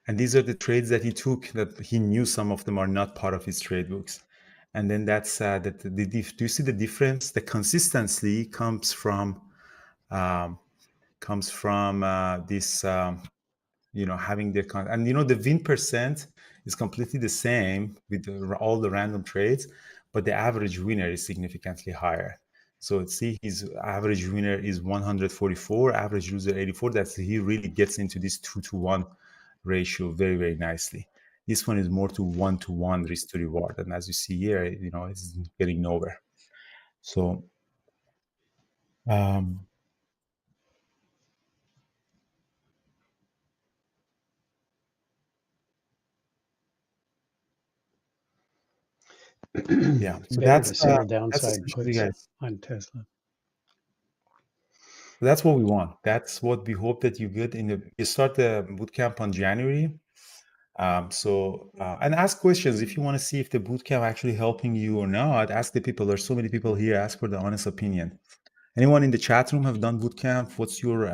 And these are the trades that he took that he knew some of them are not part of his trade books. And then that's do you see the difference? The consistency comes from this having the and the win percent is completely the same with all the random trades, but the average winner is significantly higher. So see, his average winner is 144, average loser 84. He really gets into this 2-to-1 ratio very, very nicely. This one is more to 1-to-1 risk to reward, and as you see here, it's getting nowhere. So yeah, so Better to that's sell downside essentially, puts guys. on Tesla. That's what we want. That's what we hope that you get you start the bootcamp on January. And ask questions if you want to see if the bootcamp actually helping you or not. Ask the people. There's so many people here. Ask for the honest opinion. Anyone in the chat room have done bootcamp? What's your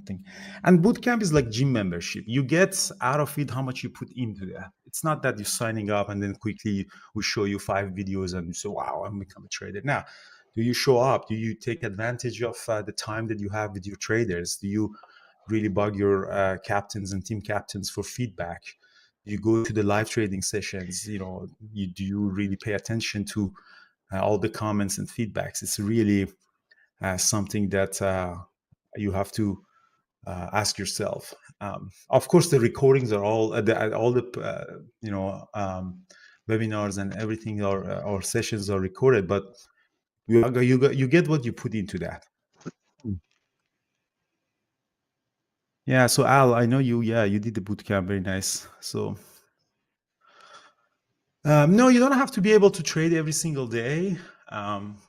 thing? And bootcamp is like gym membership. You get out of it how much you put into that. It's not that you're signing up and then quickly we show you 5 videos and you say, wow, I'm become a trader. Now, do you show up? Do you take advantage of the time that you have with your traders? Do you really bug your captains and team captains for feedback? Do you go to the live trading sessions? Do you really pay attention to all the comments and feedbacks? It's really something that you have to ask yourself. Of course, the recordings are all the webinars and everything or sessions are recorded, but you get what you put into that. Yeah. So Al, I know you. Yeah, you did the bootcamp. Very nice. So. No, you don't have to be able to trade every single day.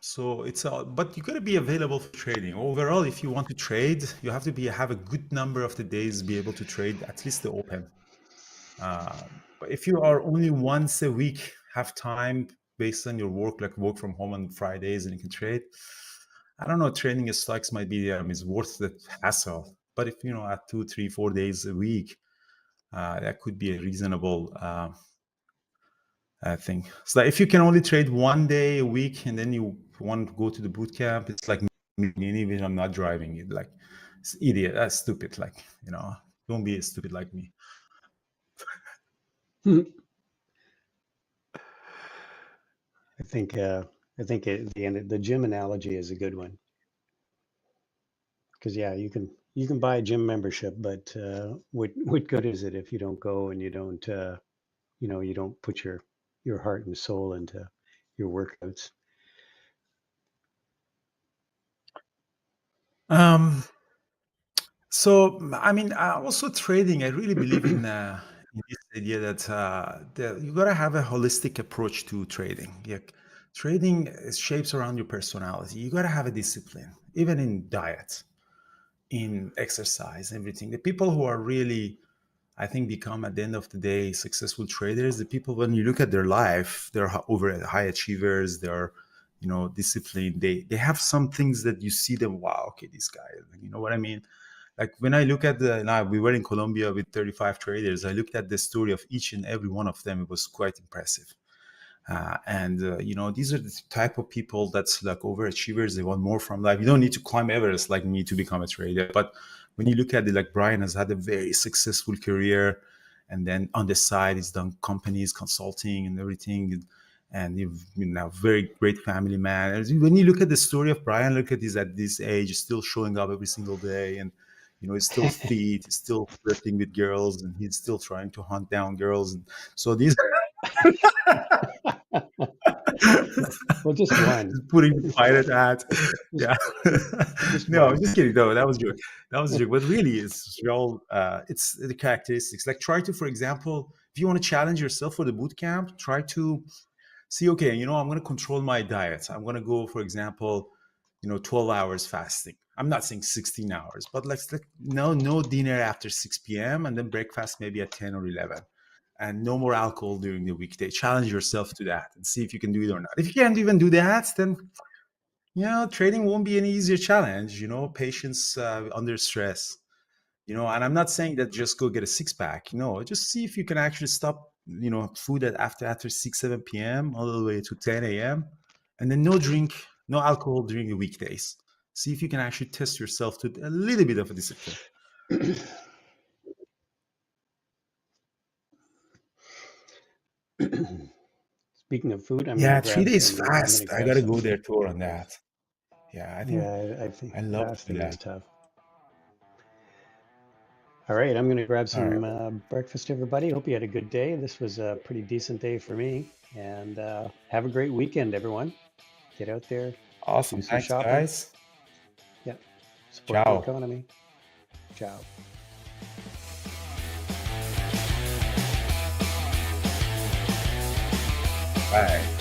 So but you got to be available for trading. Overall, if you want to trade, you have to have a good number of the days be able to trade at least the open. But if you are only once a week have time based on your work, like work from home on Fridays, and you can trade, I don't know, trading stocks might be is worth the hassle. But if at 2, 3, 4 days a week, that could be a reasonable thing. So if you can only trade 1 day a week and then you want to go to the boot camp, it's like me, even I'm not driving it. Like, it's idiot. That's stupid. Like, don't be stupid like me. I think the gym analogy is a good one Because yeah, you can buy a gym membership, but what good is it if you don't go and you don't you don't put your heart and soul into your workouts? Um, so, I mean, also trading, I really believe in this idea that you gotta have a holistic approach to trading. Yeah, trading shapes around your personality. You gotta have a discipline, even in diet, in exercise, everything. The people who are really, I think, become at the end of the day successful traders, the people, when you look at their life, they're over high achievers, they're disciplined. They have some things that you see them, wow, okay, this guy, you know what I mean? Like when I look at now we were in Colombia with 35 traders. I looked at the story of each and every one of them. It was quite impressive. These are the type of people that's like overachievers. They want more from life. You don't need to climb Everest like me to become a trader. But when you look at it, like Brian has had a very successful career, and then on the side he's done companies, consulting, and everything. And you've very great family man. When you look at the story of Brian, look at this at this age, still showing up every single day, and he's still fit, he's still flirting with girls, and he's still trying to hunt down girls. And so these. Well, just one. Putting the pirate hat. Yeah. No, I'm one. just kidding. No, that was a joke. That was a joke. But really, it's real. It's the characteristics. Like try to, for example, if you want to challenge yourself for the boot camp, try to see, okay, I'm going to control my diet. I'm going to go, for example, 12 hours fasting. I'm not saying 16 hours, but no dinner after 6 p.m. and then breakfast maybe at 10 or 11. And no more alcohol during the weekday. Challenge yourself to that and see if you can do it or not. If you can't even do that, then trading won't be any easier challenge. Patience under stress. And I'm not saying that just go get a six-pack. No, just see if you can actually stop food after 6, 7 p.m. all the way to 10 a.m. and then no alcohol during the weekdays. See if you can actually test yourself to a little bit of a discipline. Speaking of food, I'm Yeah, gonna 3 grab days some. fast. I gotta go there too on that. Yeah, I think Yeah, I think I love to do fasting is that. tough. All right, I'm gonna grab All some right. breakfast, everybody. Hope you had a good day. This was a pretty decent day for me, and have a great weekend, everyone. Get out there, do Awesome. some Thanks, shopping. guys. Yeah, support the Ciao. economy. Ciao. Bye.